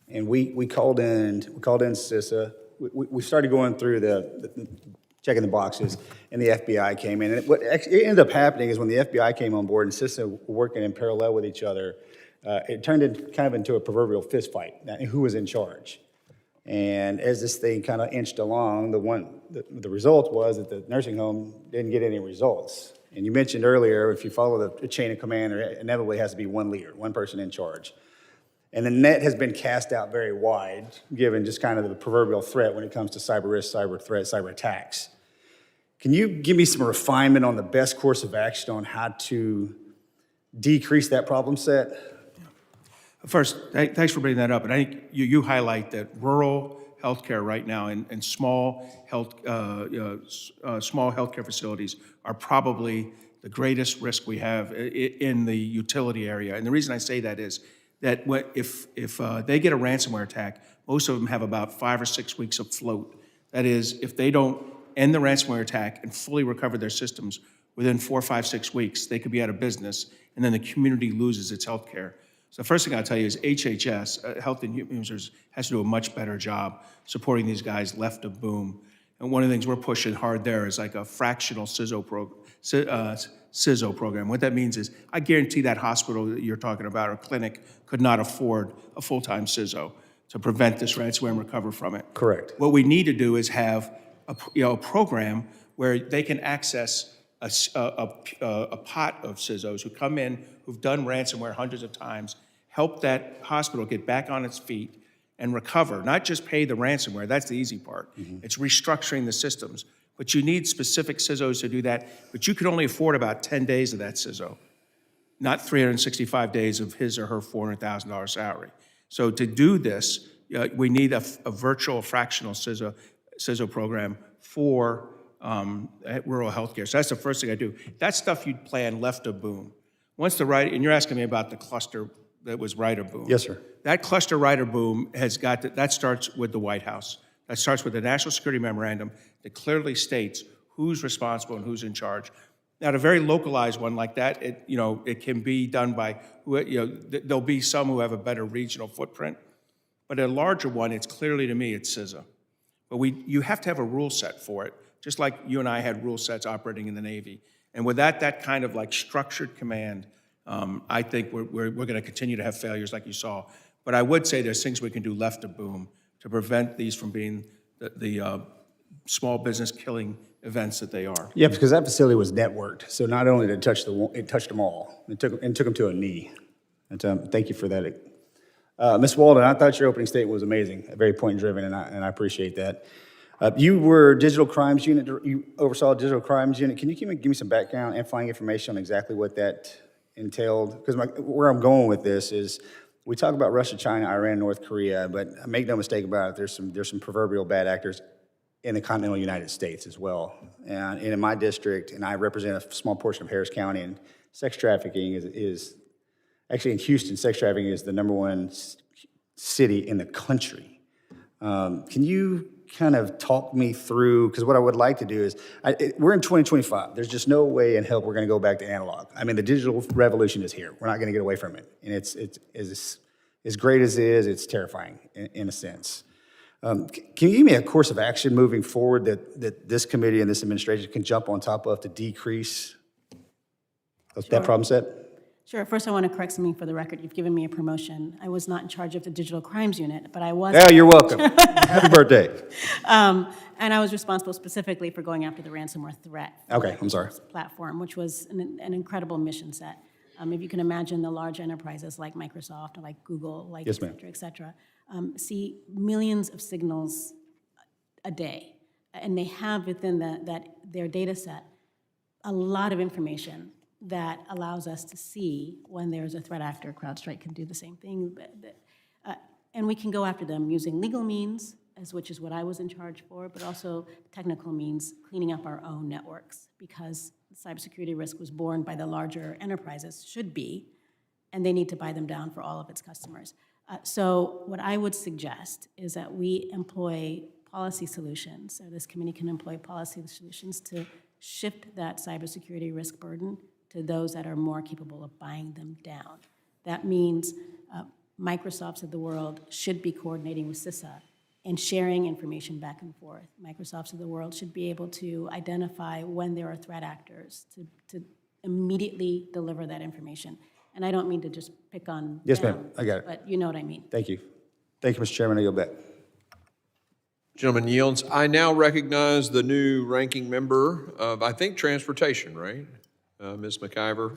And we called in CISA. We started going through checking the boxes, and the FBI came in. And what ended up happening is when the FBI came on board and CISA were working in parallel with each other, it turned into a proverbial fist fight, who was in charge. And as this thing kind of inched along, the result was that the nursing home didn't get any results. And you mentioned earlier, if you follow the chain of command, there inevitably has to be one leader, one person in charge. And the net has been cast out very wide, given just kind of the proverbial threat when it comes to cyber risk, cyber threat, cyber attacks. Can you give me some refinement on the best course of action on how to decrease that problem set? First, thanks for bringing that up. And I think you highlight that rural healthcare right now and small healthcare facilities are probably the greatest risk we have in the utility area. And the reason I say that is that if they get a ransomware attack, most of them have about 5 or 6 weeks of float. That is, if they don't end the ransomware attack and fully recover their systems within 4, 5, 6 weeks, they could be out of business, and then the community loses its health care. So the first thing I'll tell you is HHS, Health and Human Services, has to do a much better job supporting these guys left of boom. And one of the things we're pushing hard there is like a fractional CISO program. What that means is, I guarantee that hospital that you're talking about or clinic could not afford a full-time CISO to prevent this ransomware and recover from it. Correct. What we need to do is have a program where they can access a pot of CISOs who come in, who've done ransomware hundreds of times, help that hospital get back on its feet and recover, not just pay the ransomware, that's the easy part. It's restructuring the systems. But you need specific CISOs to do that, but you can only afford about 10 days of that CISO, not 365 days of his or her $400,000 salary. So to do this, we need a virtual fractional CISO program for rural healthcare. So that's the first thing I do. That stuff you'd plan left of boom. Once the right, and you're asking me about the cluster that was right of boom. Yes, sir. That cluster right of boom has got, that starts with the White House. That starts with the National Security Memorandum that clearly states who's responsible and who's in charge. Now, a very localized one like that, it can be done by, there'll be some who have a better regional footprint, but a larger one, it's clearly to me, it's CISA. But you have to have a rule set for it, just like you and I had rule sets operating in the Navy. And with that kind of like structured command, I think we're going to continue to have failures like you saw. But I would say there's things we can do left of boom to prevent these from being the small business killing events that they are. Yeah, because that facility was networked. So not only did it touch them all, it took them to a knee. And thank you for that. Ms. Walden, I thought your opening statement was amazing, very point-driven, and I appreciate that. You were digital crimes unit, you oversaw digital crimes unit. Can you give me some background and flying information on exactly what that entailed? Because where I'm going with this is, we talk about Russia, China, Iran, North Korea, but make no mistake about it, there's some proverbial bad actors in the continental United States as well. And in my district, and I represent a small portion of Harris County, and sex trafficking is actually in Houston, sex trafficking is the #1 city in the country. Can you kind of talk me through, because what I would like to do is, we're in 2025. There's just no way in hell we're going to go back to analog. I mean, the digital revolution is here. We're not going to get away from it. And it's as great as it is, it's terrifying in a sense. Can you give me a course of action moving forward that this committee and this administration can jump on top of to decrease that problem set? Sure. First, I want to correct something for the record. You've given me a promotion. I was not in charge of the digital crimes unit, but I was. Yeah, you're welcome. Happy birthday. And I was responsible specifically for going after the ransomware threat. Okay, I'm sorry. Platform, which was an incredible mission set. If you can imagine the large enterprises like Microsoft, or like Google, like yes, ma'am. et cetera, see millions of signals a day. And they have within their data set a lot of information that allows us to see when there's a threat actor. CrowdStrike can do the same thing. And we can go after them using legal means, which is what I was in charge for, but also technical means, cleaning up our own networks, because the cybersecurity risk was borne by the larger enterprises, should be, and they need to buy them down for all of its customers. So what I would suggest is that we employ policy solutions, or this committee can employ policy solutions to shift that cybersecurity risk burden to those that are more capable of buying them down. That means Microsofts of the world should be coordinating with CISA and sharing information back and forth. Microsofts of the world should be able to identify when there are threat actors to immediately deliver that information. And I don't mean to just pick on Yes, them, ma'am. I got it. but you know what I mean. Thank you. Thank you, Mr. Chairman. I yield back. Gentleman yields. I now recognize the new ranking member of, I think, Transportation, right? Ms. McIver.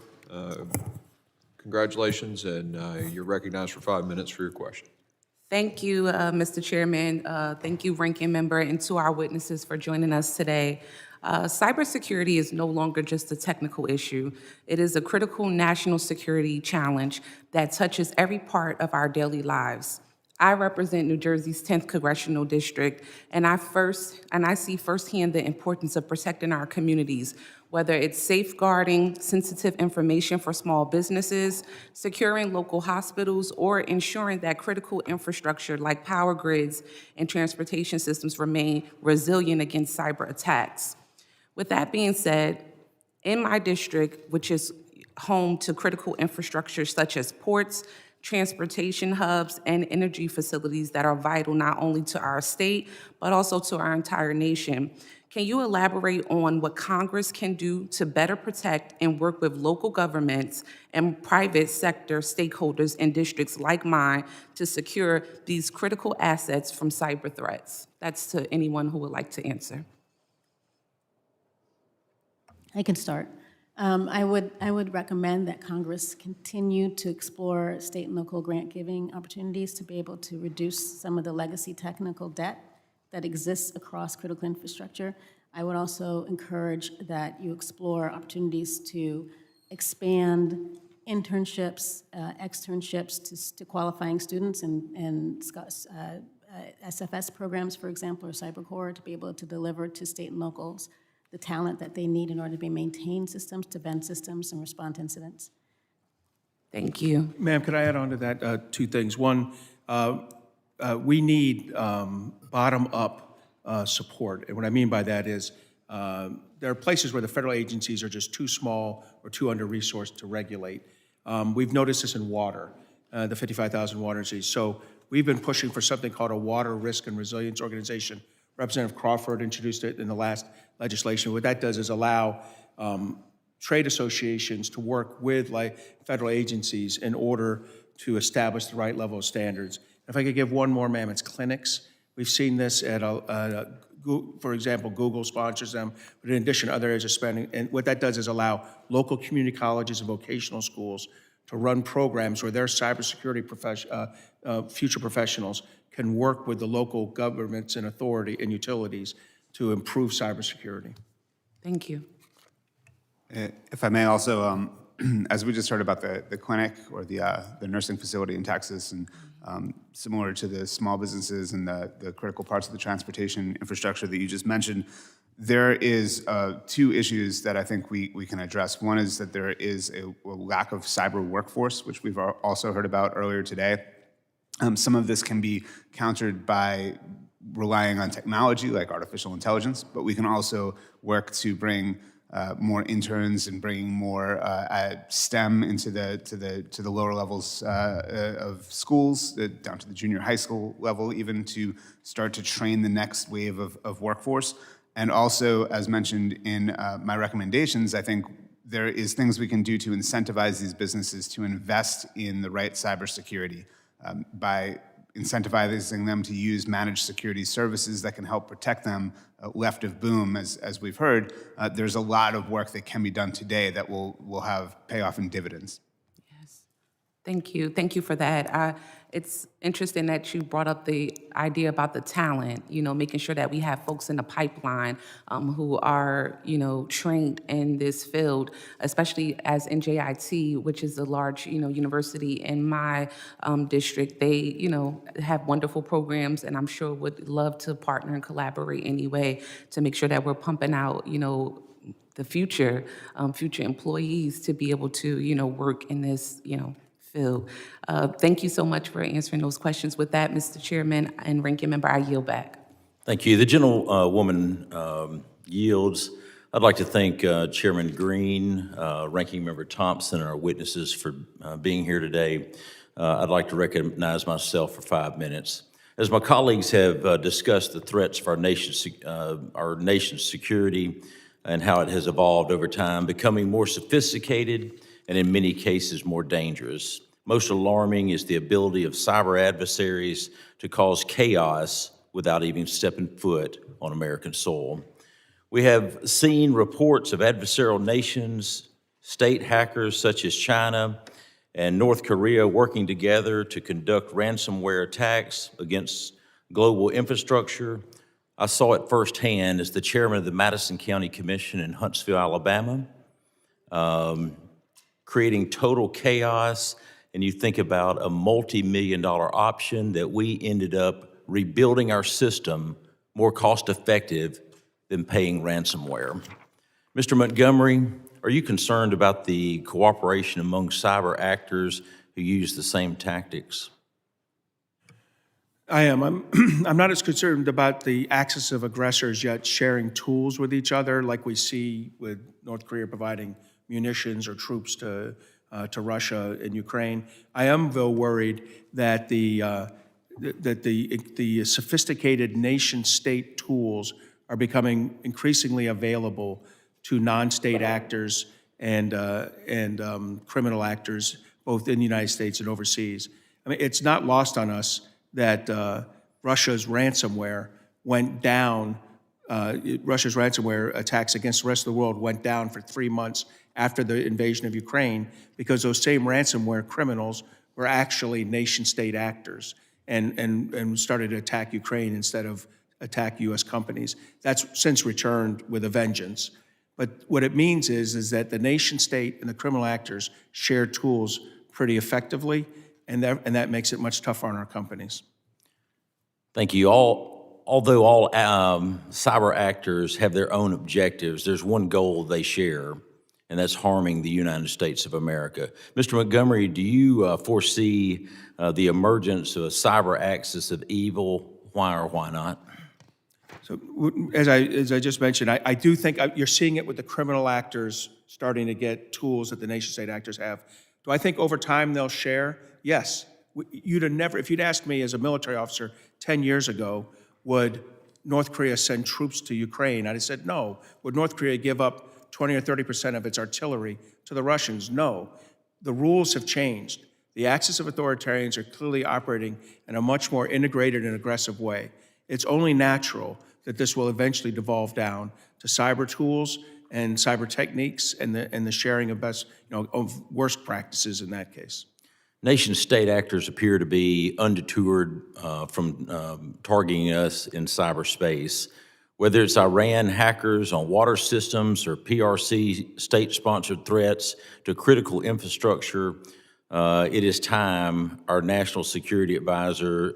Congratulations, and you're recognized for 5 minutes for your question. Thank you, Mr. Chairman. Thank you, Ranking Member, and to our witnesses for joining us today. Cybersecurity is no longer just a technical issue. It is a critical national security challenge that touches every part of our daily lives. I represent New Jersey's 10th Congressional District, and I see firsthand the importance of protecting our communities, whether it's safeguarding sensitive information for small businesses, securing local hospitals, or ensuring that critical infrastructure like power grids and transportation systems remain resilient against cyber attacks. With that being said, in my district, which is home to critical infrastructure such as ports, transportation hubs, and energy facilities that are vital not only to our state, but also to our entire nation. Can you elaborate on what Congress can do to better protect and work with local governments and private sector stakeholders in districts like mine to secure these critical assets from cyber threats? That's to anyone who would like to answer. I can start. I would recommend that Congress continue to explore state and local grant giving opportunities to be able to reduce some of the legacy technical debt that exists across critical infrastructure. I would also encourage that you explore opportunities to expand internships, externships to qualifying students and SFS programs, for example, or CyberCorps, to be able to deliver to state and locals the talent that they need in order to be maintain systems, to bend systems, and respond to incidents. Thank you. Ma'am, could I add on to that two things? One, we need bottom-up support. And what I mean by that is there are places where the federal agencies are just too small or too under-resourced to regulate. We've noticed this in water, the 55,000 water agencies. So we've been pushing for something called a Water Risk and Resilience Organization. Representative Crawford introduced it in the last legislation. What that does is allow trade associations to work with federal agencies in order to establish the right level of standards. If I could give one more, ma'am, it's clinics. We've seen this at, for example, Google sponsors them, but in addition, other areas of spending. And what that does is allow local community colleges and vocational schools to run programs where their cybersecurity future professionals can work with the local governments and authority and utilities to improve cybersecurity. Thank you. If I may also, as we just heard about the clinic or the nursing facility in Texas, and similar to the small businesses and the critical parts of the transportation infrastructure that you just mentioned, there is two issues that I think we can address. One is that there is a lack of cyber workforce, which we've also heard about earlier today. Some of this can be countered by relying on technology like artificial intelligence, but we can also work to bring more interns and bringing more STEM into the lower levels of schools, down to the junior high school level, even to start to train the next wave of workforce. And also, as mentioned in my recommendations, I think there is things we can do to incentivize these businesses to invest in the right cybersecurity by incentivizing them to use managed security services that can help protect them left of boom, as we've heard. There's a lot of work that can be done today that will have payoff in dividends. Thank you. Thank you for that. It's interesting that you brought up the idea about the talent, making sure that we have folks in the pipeline who are, trained in this field, especially as NJIT, which is a large, university in my district. They, have wonderful programs, and I'm sure would love to partner and collaborate anyway to make sure that we're pumping out, the future employees to be able to, work in this, field. Thank you so much for answering those questions. With that, Mr. Chairman and Ranking Member, I yield back. Thank you. The gentlewoman yields. I'd like to thank Chairman Green, Ranking Member Thompson, and our witnesses for being here today. I'd like to recognize myself for 5 minutes. As my colleagues have discussed the threats for our nation's security and how it has evolved over time, becoming more sophisticated and in many cases more dangerous. Most alarming is the ability of cyber adversaries to cause chaos without even stepping foot on American soil. We have seen reports of adversarial nations, state hackers such as China and North Korea working together to conduct ransomware attacks against global infrastructure. I saw it firsthand as the chairman of the Madison County Commission in Huntsville, Alabama, creating total chaos. And you think about a multi-million-dollar option that we ended up rebuilding our system more cost-effective than paying ransomware. Mr. Montgomery, are you concerned about the cooperation among cyber actors who use the same tactics? I am. I'm not as concerned about the axis of aggressors yet sharing tools with each other like we see with North Korea providing munitions or troops to to Russia and Ukraine. I am, though, worried that the sophisticated nation-state tools are becoming increasingly available to non-state actors and criminal actors, both in the United States and overseas. I mean, it's not lost on us that Russia's ransomware went down. Russia's ransomware attacks against the rest of the world went down for 3 months after the invasion of Ukraine, because those same ransomware criminals were actually nation-state actors and started to attack Ukraine instead of attack U.S. companies. That's since returned with a vengeance. But what it means is that the nation-state and the criminal actors share tools pretty effectively, and that makes it much tougher on our companies. Thank you. Although all cyber actors have their own objectives, there's one goal they share, and that's harming the United States of America. Mr. Montgomery, do you foresee the emergence of a cyber axis of evil? Why or why not? So as I just mentioned, I do think you're seeing it with the criminal actors starting to get tools that the nation-state actors have. Do I think over time they'll share? Yes. If you'd asked me as a military officer 10 years ago, would North Korea send troops to Ukraine? I'd have said no. Would North Korea give up 20 or 30% of its artillery to the Russians? No. The rules have changed. The axis of authoritarians are clearly operating in a much more integrated and aggressive way. It's only natural that this will eventually devolve down to cyber tools and cyber techniques and the sharing of of worst practices in that case. Nation-state actors appear to be undeterred from targeting us in cyberspace. Whether it's Iran hackers on water systems or PRC state-sponsored threats to critical infrastructure, it is time our national security advisor,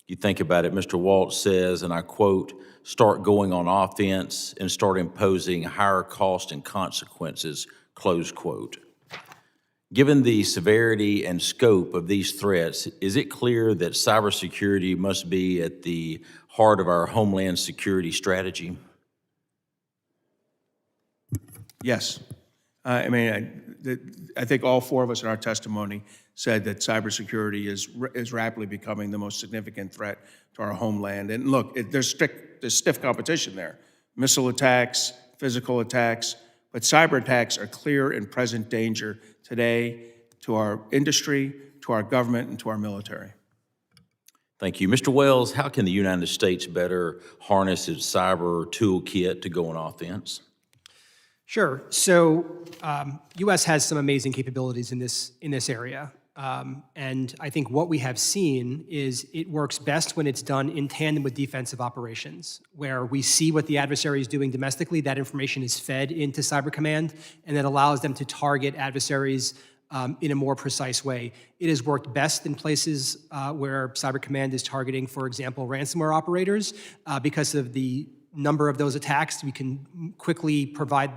you think about it, Mr. Waltz says, and I quote, start going on offense and start imposing higher cost and consequences, close quote. Given the severity and scope of these threats, is it clear that cybersecurity must be at the heart of our homeland security strategy? Yes. I think all four of us in our testimony said that cybersecurity is rapidly becoming the most significant threat to our homeland. And look, there's stiff competition there. Missile attacks, physical attacks, but cyber attacks are clear and present danger today to our industry, to our government, and to our military. Thank you. Mr. Wells, how can the United States better harness its cyber toolkit to go on offense? Sure. So U.S. has some amazing capabilities in this area. And I think what we have seen is it works best when it's done in tandem with defensive operations, where we see what the adversary is doing domestically, that information is fed into Cyber Command, and that allows them to target adversaries in a more precise way. It has worked best in places where Cyber Command is targeting, for example, ransomware operators. Because of the number of those attacks, we can quickly provide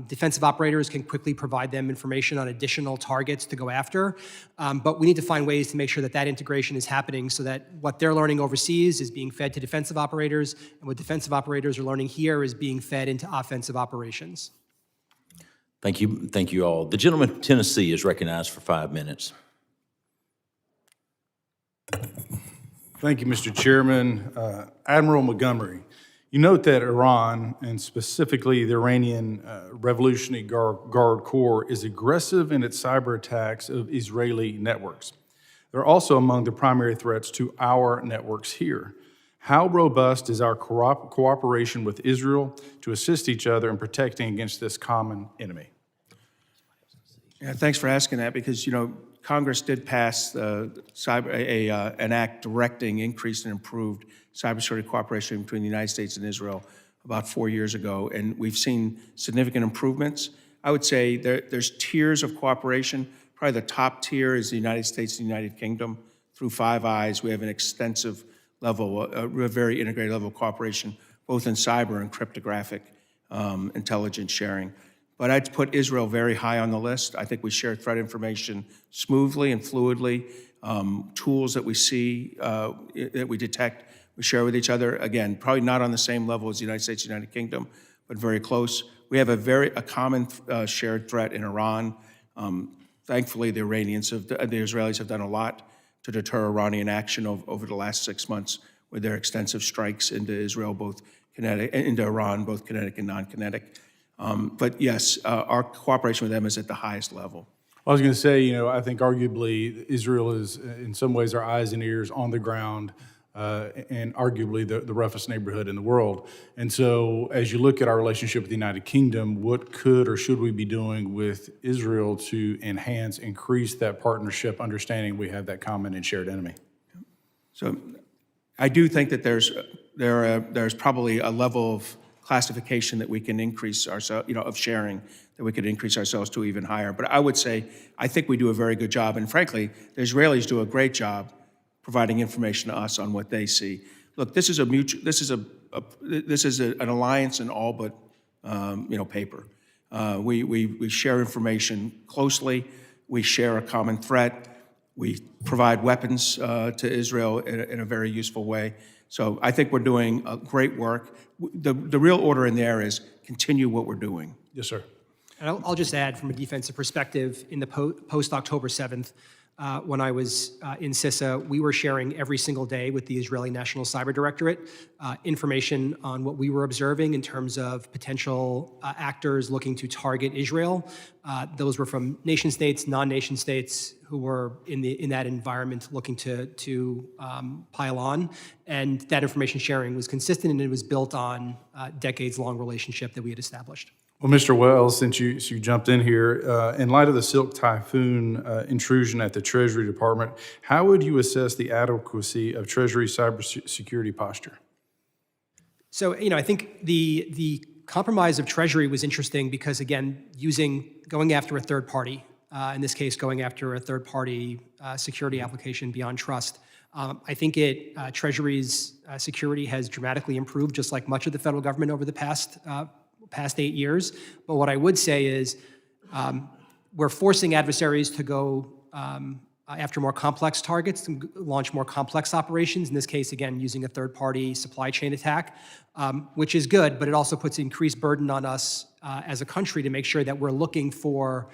defensive operators can quickly provide them information on additional targets to go after. But we need to find ways to make sure that that integration is happening so that what they're learning overseas is being fed to defensive operators, and what defensive operators are learning here is being fed into offensive operations. Thank you. Thank you all. The gentleman from Tennessee is recognized for 5 minutes. Thank you, Mr. Chairman. Admiral Montgomery, you note that Iran, and specifically the Iranian Revolutionary Guard Corps, is aggressive in its cyber attacks of Israeli networks. They're also among the primary threats to our networks here. How robust is our cooperation with Israel to assist each other in protecting against this common enemy? Yeah, thanks for asking that, because Congress did pass an act directing increased and improved cybersecurity cooperation between the United States and Israel about 4 years ago, and we've seen significant improvements. I would say there's tiers of cooperation. Probably the top tier is the United States and the United Kingdom. Through Five Eyes, we have an extensive level, a very integrated level of cooperation, both in cyber and cryptographic intelligence sharing. But I'd put Israel very high on the list. I think we share threat information smoothly and fluidly. Tools that we see, that we detect, we share with each other. Again, probably not on the same level as the United States and United Kingdom, but very close. We have a common shared threat in Iran. Thankfully, the Israelis have done a lot to deter Iranian action over the last 6 months with their extensive strikes into Israel, into Iran, both kinetic and non-kinetic. But yes, our cooperation with them is at the highest level. I was going to say, I think arguably Israel is in some ways our eyes and ears on the ground, and arguably the roughest neighborhood in the world. And so as you look at our relationship with the United Kingdom, what could or should we be doing with Israel to increase that partnership, understanding we have that common and shared enemy? So I do think that there's probably a level of classification that we can increase ourselves, of sharing, that we could increase ourselves to even higher. But I would say, I think we do a very good job, and frankly, the Israelis do a great job providing information to us on what they see. Look, this is an alliance in all but paper. We share information closely. We share a common threat. We provide weapons to Israel in a very useful way. So I think we're doing great work. The real order in there is continue what we're doing. Yes, sir. And I'll just add from a defensive perspective, in the post-October 7th, when I was in CISA, we were sharing every single day with the Israeli National Cyber Directorate information on what we were observing in terms of potential actors looking to target Israel. Those were from nation states, non-nation states who were in that environment looking to pile on. And that information sharing was consistent, and it was built on a decades-long relationship that we had established. Well, Mr. Wells, since you jumped in here, in light of the Silk Typhoon intrusion at the Treasury Department, how would you assess the adequacy of Treasury cybersecurity posture? So, I think the compromise of Treasury was interesting because, again, going after a third party, in this case, going after a third party security application beyond trust, I think Treasury's security has dramatically improved, just like much of the federal government over the past 8 years. But what I would say is we're forcing adversaries to go after more complex targets and launch more complex operations, in this case, again, using a third-party supply chain attack, which is good, but it also puts increased burden on us as a country to make sure that we're looking for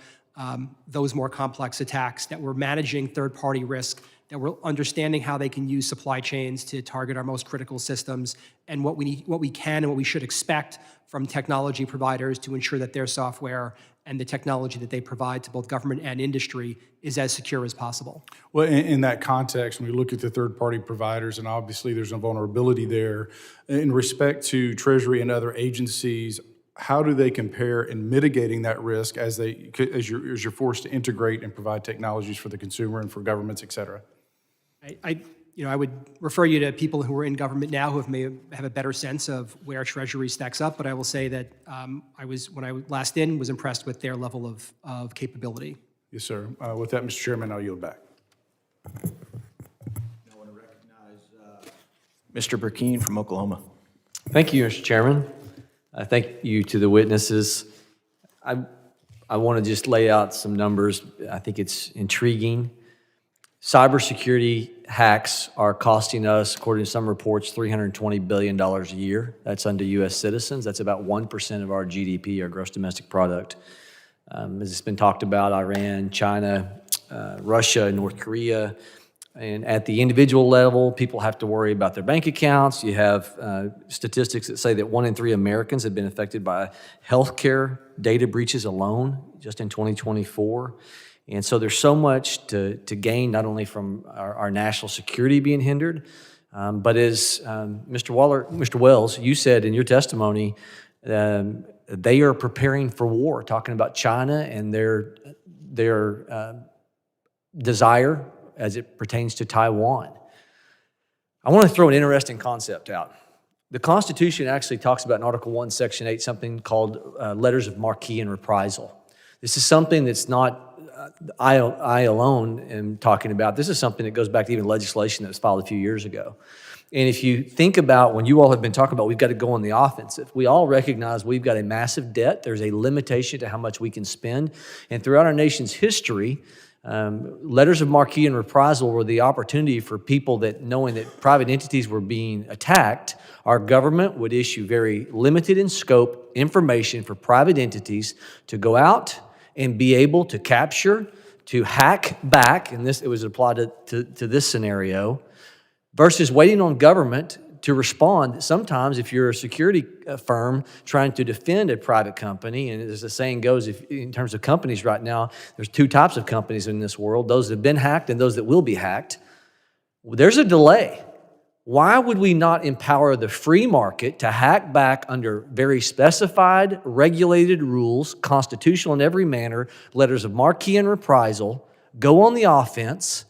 those more complex attacks, that we're managing third-party risk, that we're understanding how they can use supply chains to target our most critical systems, and what we can and what we should expect from technology providers to ensure that their software and the technology that they provide to both government and industry is as secure as possible. Well, in that context, when we look at the third-party providers, and obviously there's a vulnerability there, in respect to Treasury and other agencies, how do they compare in mitigating that risk as you're forced to integrate and provide technologies for the consumer and for governments, et cetera? I would refer you to people who are in government now who may have a better sense of where Treasury stacks up, but I will say that when I last was impressed with their level of capability. Yes, sir. With that, Mr. Chairman, I'll yield back. I want to recognize Mr. Burkeen from Oklahoma. Thank you, Mr. Chairman. Thank you to the witnesses. I want to just lay out some numbers. I think it's intriguing. Cybersecurity hacks are costing us, according to some reports, $320 billion a year. That's unto U.S. citizens. That's about 1% of our GDP, our gross domestic product. As it's been talked about, Iran, China, Russia, North Korea. And at the individual level, people have to worry about their bank accounts. You have statistics that say that 1 in 3 Americans have been affected by healthcare data breaches alone just in 2024. And so there's so much to gain, not only from our national security being hindered, but as Mr. Wells, you said in your testimony, they are preparing for war, talking about China and their desire as it pertains to Taiwan. I want to throw an interesting concept out. The Constitution actually talks about in Article 1, Section 8, something called letters of marque and reprisal. This is something that's not I alone am talking about. This is something that goes back to even legislation that was filed a few years ago. And if you think about when you all have been talking about we've got to go on the offensive, we all recognize we've got a massive debt. There's a limitation to how much we can spend. And throughout our nation's history, Letters of marque and reprisal were the opportunity for people that, knowing that private entities were being attacked, our government would issue very limited in scope information for private entities to go out and be able to capture, to hack back, and it was applied to this scenario, versus waiting on government to respond. Sometimes if you're a security firm trying to defend a private company, and as the saying goes, in terms of companies right now, there's two types of companies in this world, those that have been hacked and those that will be hacked. There's a delay. Why would we not empower the free market to hack back under very specified, regulated rules, constitutional in every manner, letters of marque and reprisal, go on the offense,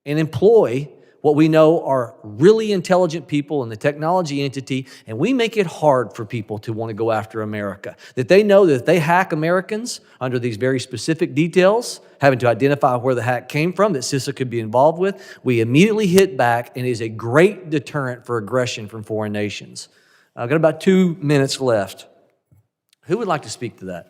and employ what we know are really intelligent people in the technology entity, and we make it hard for people to want to go after America. That they know that if they hack Americans under these very specific details, having to identify where the hack came from, that CISA could be involved with, we immediately hit back, and it is a great deterrent for aggression from foreign nations. I've got about 2 minutes left. Who would like to speak to that?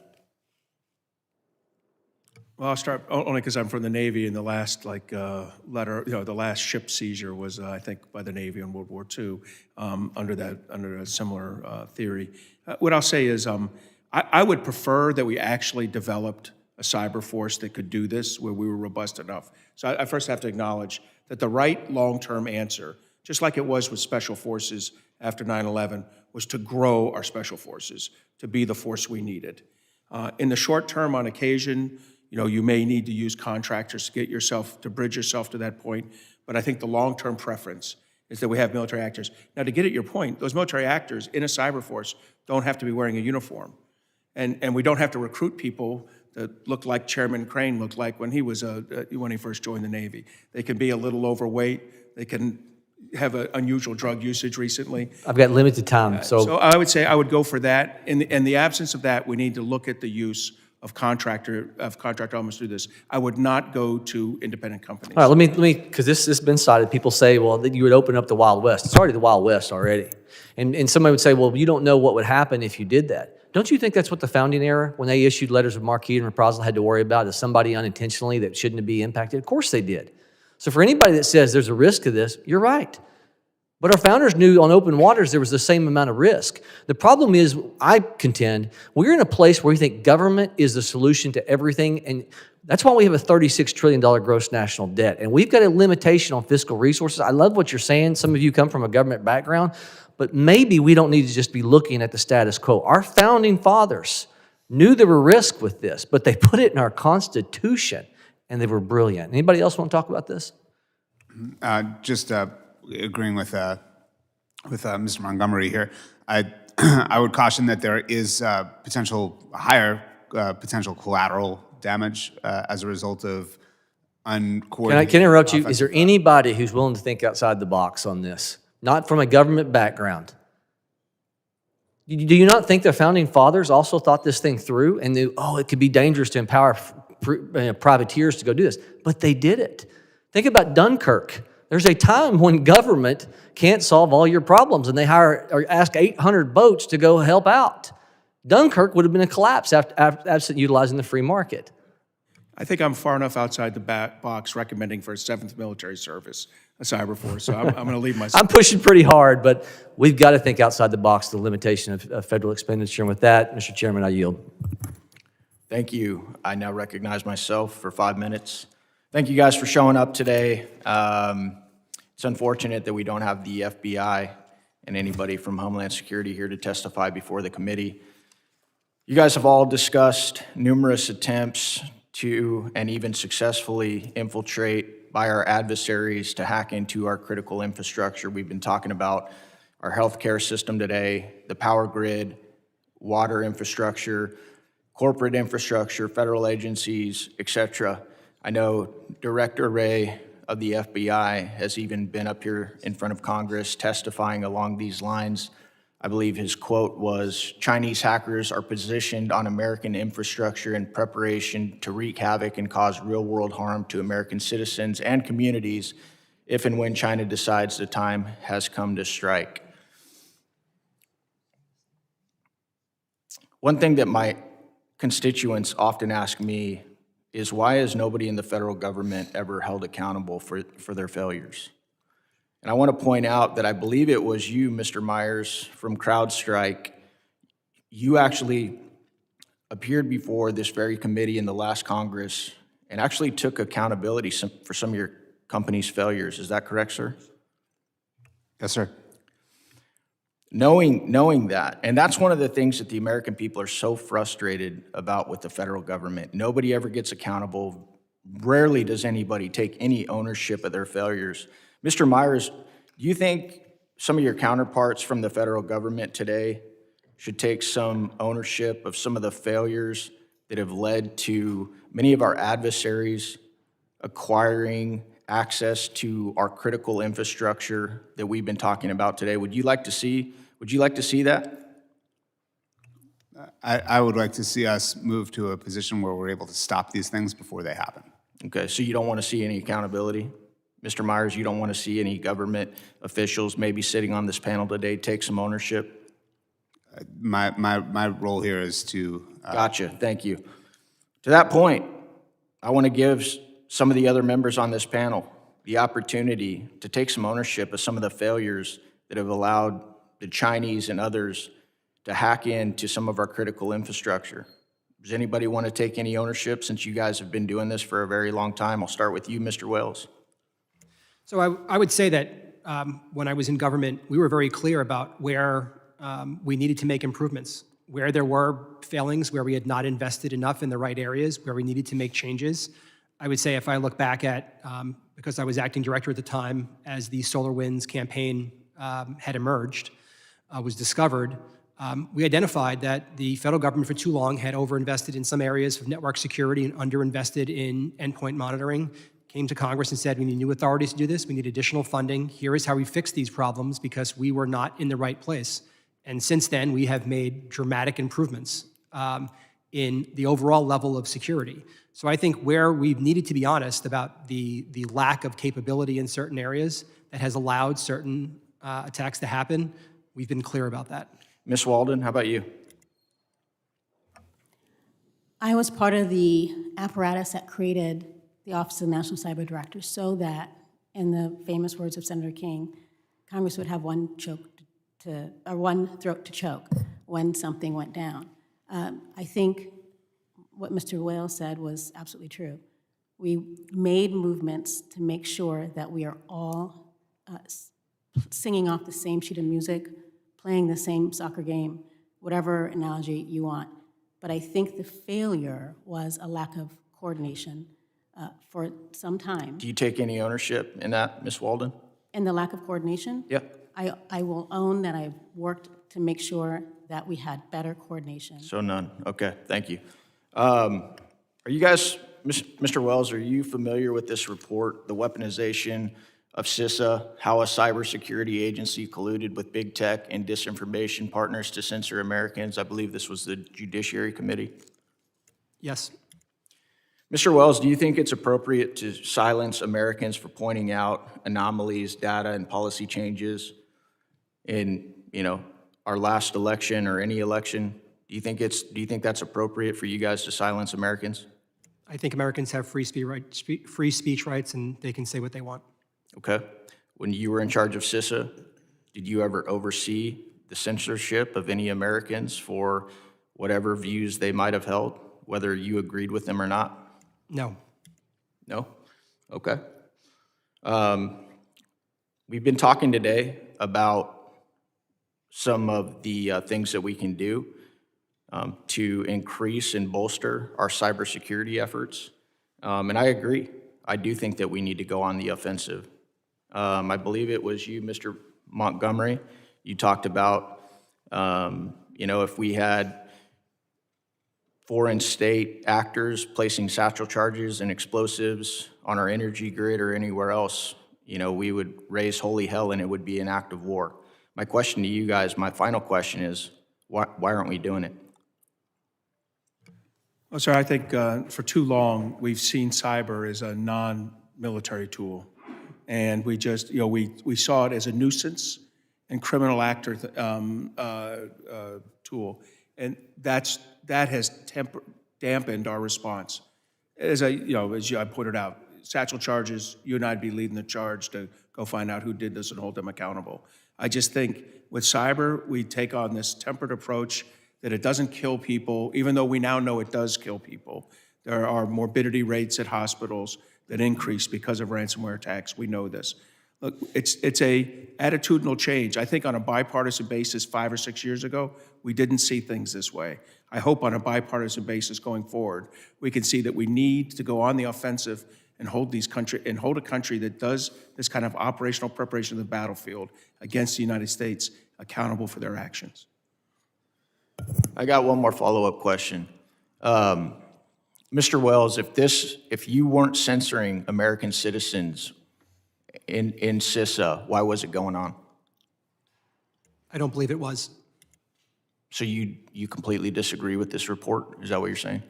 Well, I'll start only because I'm from the Navy, and the last letter, the last ship seizure was, I think, by the Navy in World War II under a similar theory. What I'll say is, I would prefer that we actually developed a cyber force that could do this, where we were robust enough. So I first have to acknowledge that the right long-term answer, just like it was with special forces after 9/11, was to grow our special forces to be the force we needed. In the short term, on occasion, you may need to use contractors to bridge yourself to that point, but I think the long-term preference is that we have military actors. Now, to get at your point, those military actors in a cyber force don't have to be wearing a uniform, and we don't have to recruit people that look like Chairman Crane looked like when he first joined the Navy. They can be a little overweight. They can have an unusual drug usage recently. I've got limited time, So I would say I would go for that. In the absence of that, we need to look at the use of contractor elements through this. I would not go to independent companies. All right, let me, because this has been cited. People say, well, that you would open up the Wild West. It's already the Wild West already. And somebody would say, well, you don't know what would happen if you did that. Don't you think that's what the founding era, when they issued letters of marque and reprisal, had to worry about, is somebody unintentionally that shouldn't be impacted? Of course they did. So for anybody that says there's a risk to this, you're right. But our founders knew on open waters there was the same amount of risk. The problem is, I contend, we're in a place where we think government is the solution to everything, and that's why we have a $36 trillion gross national debt. And we've got a limitation on fiscal resources. I love what you're saying. Some of you come from a government background, but maybe we don't need to just be looking at the status quo. Our founding fathers knew there were risks with this, but they put it in our Constitution, and they were brilliant. Anybody else want to talk about this? Agreeing with Mr. Montgomery here, I would caution that there is higher potential collateral damage as a result of uncoordinated. Can I interrupt you? Is there anybody who's willing to think outside the box on this? Not from a government background. Do you not think the founding fathers also thought this thing through and knew, it could be dangerous to empower privateers to go do this? But they did it. Think about Dunkirk. There's a time when government can't solve all your problems, and they hire or ask 800 boats to go help out. Dunkirk would have been a collapse absent utilizing the free market. I think I'm far enough outside the box recommending for a 7th Military Service, a cyber force, so I'm going to leave myself. I'm pushing pretty hard, but we've got to think outside the box, the limitation of federal expenditure. And with that, Mr. Chairman, I yield. Thank you. I now recognize myself for 5 minutes. Thank you guys for showing up today. It's unfortunate that we don't have the FBI and anybody from Homeland Security here to testify before the committee. You guys have all discussed numerous attempts to, and even successfully, infiltrate by our adversaries to hack into our critical infrastructure. We've been talking about our healthcare system today, the power grid, water infrastructure, corporate infrastructure, federal agencies, etc. I know Director Wray of the FBI has even been up here in front of Congress testifying along these lines. I believe his quote was, "Chinese hackers are positioned on American infrastructure in preparation to wreak havoc and cause real-world harm to American citizens and communities if and when China decides the time has come to strike." One thing that my constituents often ask me is why is nobody in the federal government ever held accountable for their failures? And I want to point out that I believe it was you, Mr. Myers, from CrowdStrike. You actually appeared before this very committee in the last Congress and actually took accountability for some of your company's failures. Is that correct, sir? Yes, sir. Knowing that, and that's one of the things that the American people are so frustrated about with the federal government. Nobody ever gets accountable. Rarely does anybody take any ownership of their failures. Mr. Myers, do you think some of your counterparts from the federal government today should take some ownership of some of the failures that have led to many of our adversaries acquiring access to our critical infrastructure that we've been talking about today? Would you like to see that? I would like to see us move to a position where we're able to stop these things before they happen. Okay, so you don't want to see any accountability? Mr. Myers, you don't want to see any government officials maybe sitting on this panel today take some ownership? My role here is to... Gotcha, thank you. To that point, I want to give some of the other members on this panel the opportunity to take some ownership of some of the failures that have allowed the Chinese and others to hack into some of our critical infrastructure. Does anybody want to take any ownership since you guys have been doing this for a very long time? I'll start with you, Mr. Wells. So I would say that when I was in government, we were very clear about where we needed to make improvements, where there were failings, where we had not invested enough in the right areas, where we needed to make changes. I would say if I look back at, because I was acting director at the time, as the SolarWinds campaign had emerged, was discovered, we identified that the federal government for too long had overinvested in some areas of network security and underinvested in endpoint monitoring. Came to Congress and said, we need new authorities to do this, we need additional funding, here is how we fix these problems because we were not in the right place. And since then, we have made dramatic improvements in the overall level of security. So I think where we've needed to be honest about the lack of capability in certain areas that has allowed certain attacks to happen, we've been clear about that. Ms. Walden, how about you? I was part of the apparatus that created the Office of the National Cyber Director so that, in the famous words of Senator King, Congress would have one throat to choke when something went down. I think what Mr. Wales said was absolutely true. We made movements to make sure that we are all singing off the same sheet of music, playing the same soccer game, whatever analogy you want. But I think the failure was a lack of coordination for some time. Do you take any ownership in that, Ms. Walden? And the lack of coordination? Yeah. I will own that I've worked to make sure that we had better coordination. So none. Okay, thank you. Are you guys, Mr. Wells, are you familiar with this report, the weaponization of CISA, how a cybersecurity agency colluded with big tech and disinformation partners to censor Americans? I believe this was the Judiciary Committee. Yes. Mr. Wells, do you think it's appropriate to silence Americans for pointing out anomalies, data, and policy changes in, our last election or any election? Do you think that's appropriate for you guys to silence Americans? I think Americans have free speech rights and they can say what they want. Okay. When you were in charge of CISA, did you ever oversee the censorship of any Americans for whatever views they might have held, whether you agreed with them or not? No. No? Okay. We've been talking today about some of the things that we can do to increase and bolster our cybersecurity efforts. And I agree. I do think that we need to go on the offensive. I believe it was you, Mr. Montgomery. You talked about, if we had foreign state actors placing satchel charges and explosives on our energy grid or anywhere else, we would raise holy hell and it would be an act of war. My question to you guys, my final question is, why aren't we doing it? Well, sir, I think for too long, we've seen cyber as a non-military tool. And we just, we saw it as a nuisance and criminal actor tool. And that has dampened our response. as I pointed out, satchel charges, you and I'd be leading the charge to go find out who did this and hold them accountable. I just think with cyber, we take on this tempered approach that it doesn't kill people, even though we now know it does kill people. There are morbidity rates at hospitals that increase because of ransomware attacks. We know this. Look, it's a attitudinal change. I think on a bipartisan basis 5 or 6 years ago, we didn't see things this way. I hope on a bipartisan basis going forward, we can see that we need to go on the offensive and hold a country that does this kind of operational preparation of the battlefield against the United States accountable for their actions. I got one more follow-up question. Mr. Wells, if you weren't censoring American citizens in CISA, why was it going on? I don't believe it was. So you completely disagree with this report? Is that what you're saying?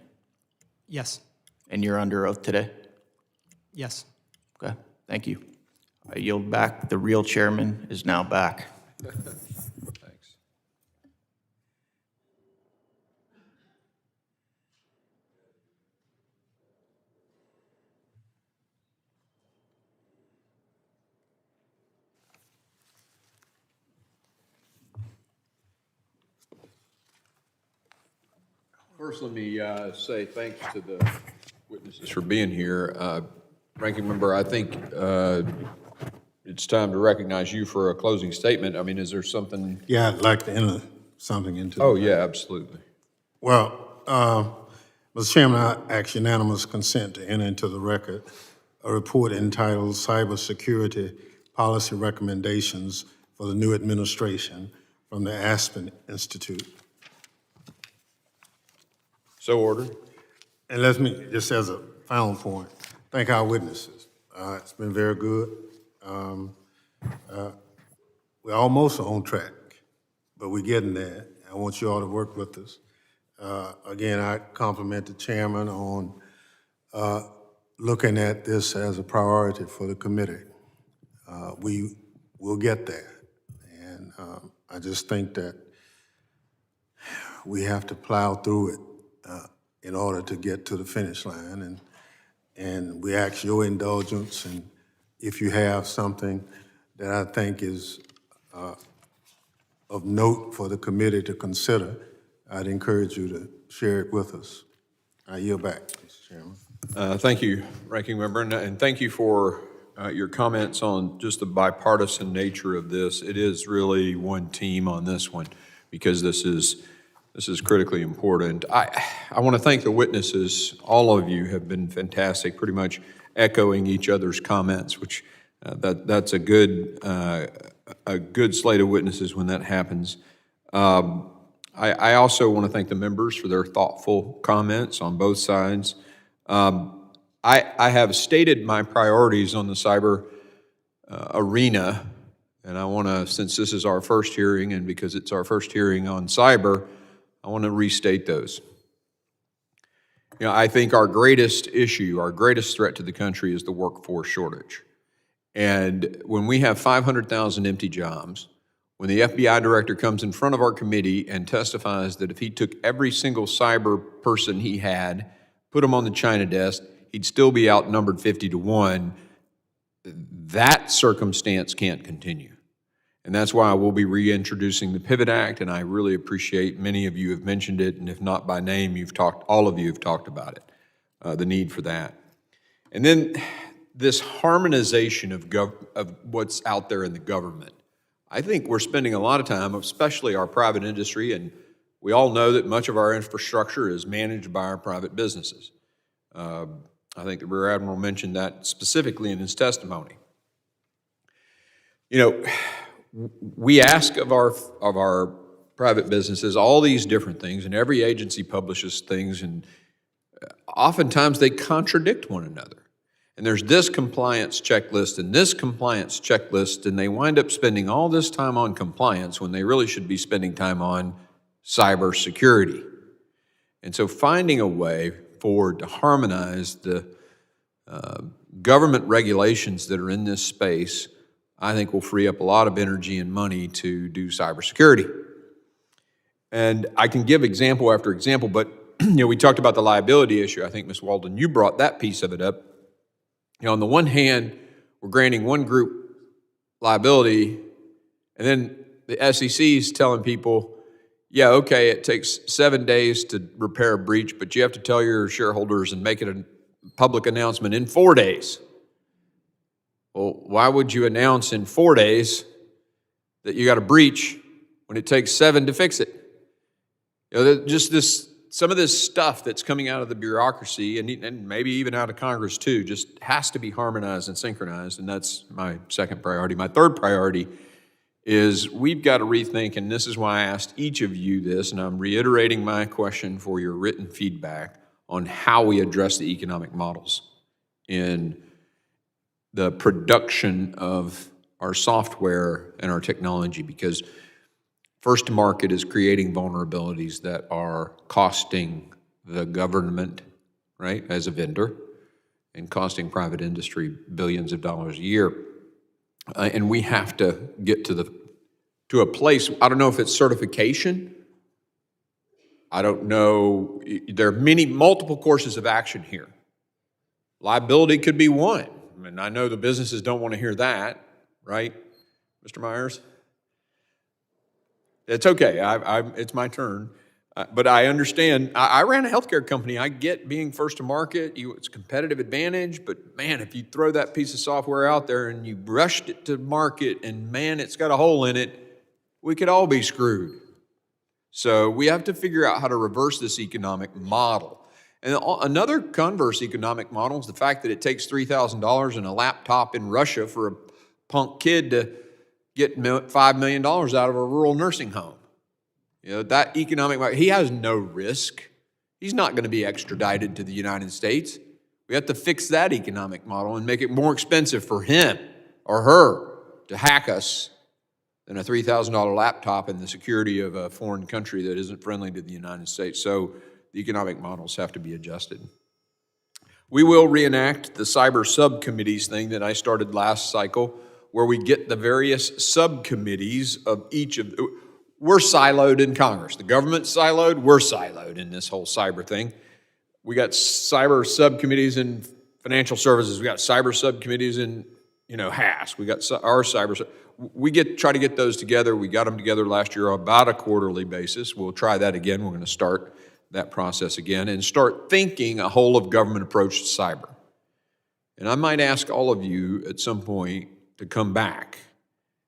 Yes. And you're under oath today? Yes. Okay, thank you. I yield back. The real chairman is now back. Thanks. First, let me say thanks to the witnesses for being here. Ranking Member, I think it's time to recognize you for a closing statement. I mean, is there something? Yeah, I'd like to enter something into. Oh, yeah, absolutely. Well, Mr. Chairman, I ask unanimous consent to enter into the record a report entitled Cybersecurity Policy Recommendations for the New Administration from the Aspen Institute. So ordered. And let me, just as a final point, thank our witnesses. It's been very good. We're almost on track, but we're getting there. I want you all to work with us. Again, I compliment the chairman on looking at this as a priority for the committee. We will get there. And I just think that we have to plow through it in order to get to the finish line. And we ask your indulgence, and if you have something that I think is of note for the committee to consider, I'd encourage you to share it with us. I yield back, Mr. Chairman. Thank you, Ranking Member, and thank you for your comments on just the bipartisan nature of this. It is really one team on this one because this is critically important. I want to thank the witnesses. All of you have been fantastic, pretty much echoing each other's comments, which that's a good slate of witnesses when that happens. I also want to thank the members for their thoughtful comments on both sides. I have stated my priorities on the cyber arena, and I want to, since this is our first hearing and because it's our first hearing on cyber, I want to restate those. You know, I think our greatest issue, our greatest threat to the country is the workforce shortage. And when we have 500,000 empty jobs, when the FBI director comes in front of our committee and testifies that if he took every single cyber person he had, put them on the China desk, he'd still be outnumbered 50-1, that circumstance can't continue. And that's why we'll be reintroducing the Pivot Act, and I really appreciate many of you have mentioned it, and if not by name, all of you have talked about it, the need for that. And then this harmonization of what's out there in the government. I think we're spending a lot of time, especially our private industry, and we all know that much of our infrastructure is managed by our private businesses. I think the Rear Admiral mentioned that specifically in his testimony. You know, we ask of our private businesses all these different things, and every agency publishes things, and oftentimes they contradict one another. And there's this compliance checklist and this compliance checklist, and they wind up spending all this time on compliance when they really should be spending time on cybersecurity. And so finding a way forward to harmonize the government regulations that are in this space, I think will free up a lot of energy and money to do cybersecurity. And I can give example after example, but we talked about the liability issue. I think, Ms. Walden, you brought that piece of it up. On the one hand, we're granting one group liability, and then the SEC is telling people, yeah, okay, it takes 7 days to repair a breach, but you have to tell your shareholders and make it a public announcement in 4 days. Well, why would you announce in 4 days that you got a breach when it takes 7 to fix it? Some of this stuff that's coming out of the bureaucracy and maybe even out of Congress too, just has to be harmonized and synchronized, and that's my second priority. My third priority is we've got to rethink, and this is why I asked each of you this, and I'm reiterating my question for your written feedback on how we address the economic models in the production of our software and our technology, because first to market is creating vulnerabilities that are costing the government, right, as a vendor, and costing private industry billions of dollars a year. And we have to get to a place, I don't know if it's certification, I don't know, there are multiple courses of action here. Liability could be one. I mean, I know the businesses don't want to hear that, right, Mr. Myers? It's okay, it's my turn. But I understand, I ran a healthcare company. I get being first to market, it's a competitive advantage, but man, if you throw that piece of software out there and you rushed it to market and man, it's got a hole in it, we could all be screwed. So we have to figure out how to reverse this economic model. And another converse economic model is the fact that it takes $3,000 and a laptop in Russia for a punk kid to get $5 million out of a rural nursing home. That economic, he has no risk. He's not going to be extradited to the United States. We have to fix that economic model and make it more expensive for him or her to hack us than a $3,000 laptop in the security of a foreign country that isn't friendly to the United States. So the economic models have to be adjusted. We will reenact the cyber subcommittees thing that I started last cycle, where we get the various subcommittees of each of, we're siloed in Congress. The government's siloed, we're siloed in this whole cyber thing. We got cyber subcommittees in financial services. We got cyber subcommittees in, HAS. We got our cyber. We try to get those together. We got them together last year on about a quarterly basis. We'll try that again. We're going to start that process again and start thinking a whole of government approach to cyber. And I might ask all of you at some point to come back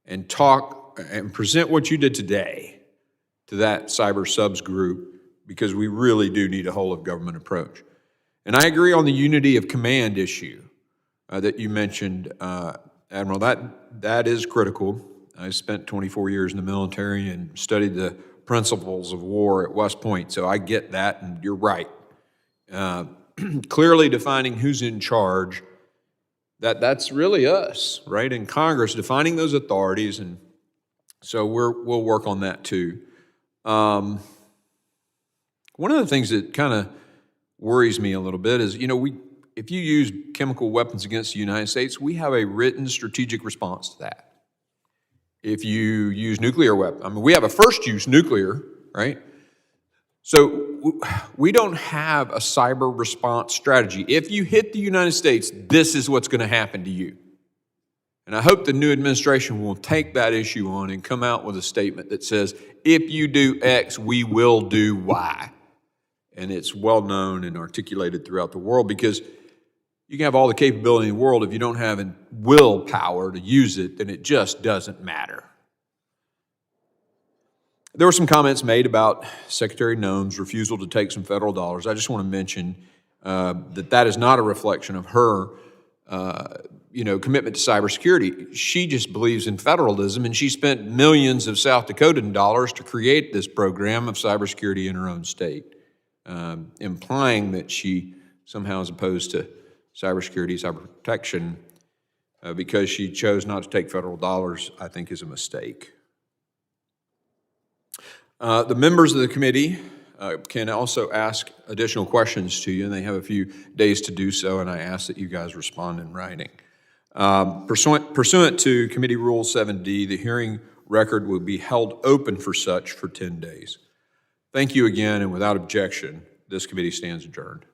and talk and present what you did today to that cyber subs group, because we really do need a whole of government approach. And I agree on the unity of command issue that you mentioned, Admiral. That is critical. I spent 24 years in the military and studied the principles of war at West Point, so I get that, and you're right. Clearly defining who's in charge, that's really us, right? In Congress, defining those authorities, and so we'll work on that too. One of the things that kind of worries me a little bit is, if you use chemical weapons against the United States, we have a written strategic response to that. If you use nuclear weapons, we have a first use nuclear, right? So we don't have a cyber response strategy. If you hit the United States, this is what's going to happen to you. And I hope the new administration will take that issue on and come out with a statement that says, if you do X, we will do Y. And it's well known and articulated throughout the world, because you can have all the capability in the world, if you don't have willpower to use it, then it just doesn't matter. There were some comments made about Secretary Noem's refusal to take some federal dollars. I just want to mention that is not a reflection of her commitment to cybersecurity. She just believes in federalism, and she spent millions of South Dakotan dollars to create this program of cybersecurity in her own state, implying that she somehow is opposed to cybersecurity, cyber protection, because she chose not to take federal dollars, I think is a mistake. The members of the committee can also ask additional questions to you, and they have a few days to do so, and I ask that you guys respond in writing. Pursuant to Committee Rule 7D, the hearing record will be held open for such for 10 days. Thank you again, and without objection, This committee stands adjourned.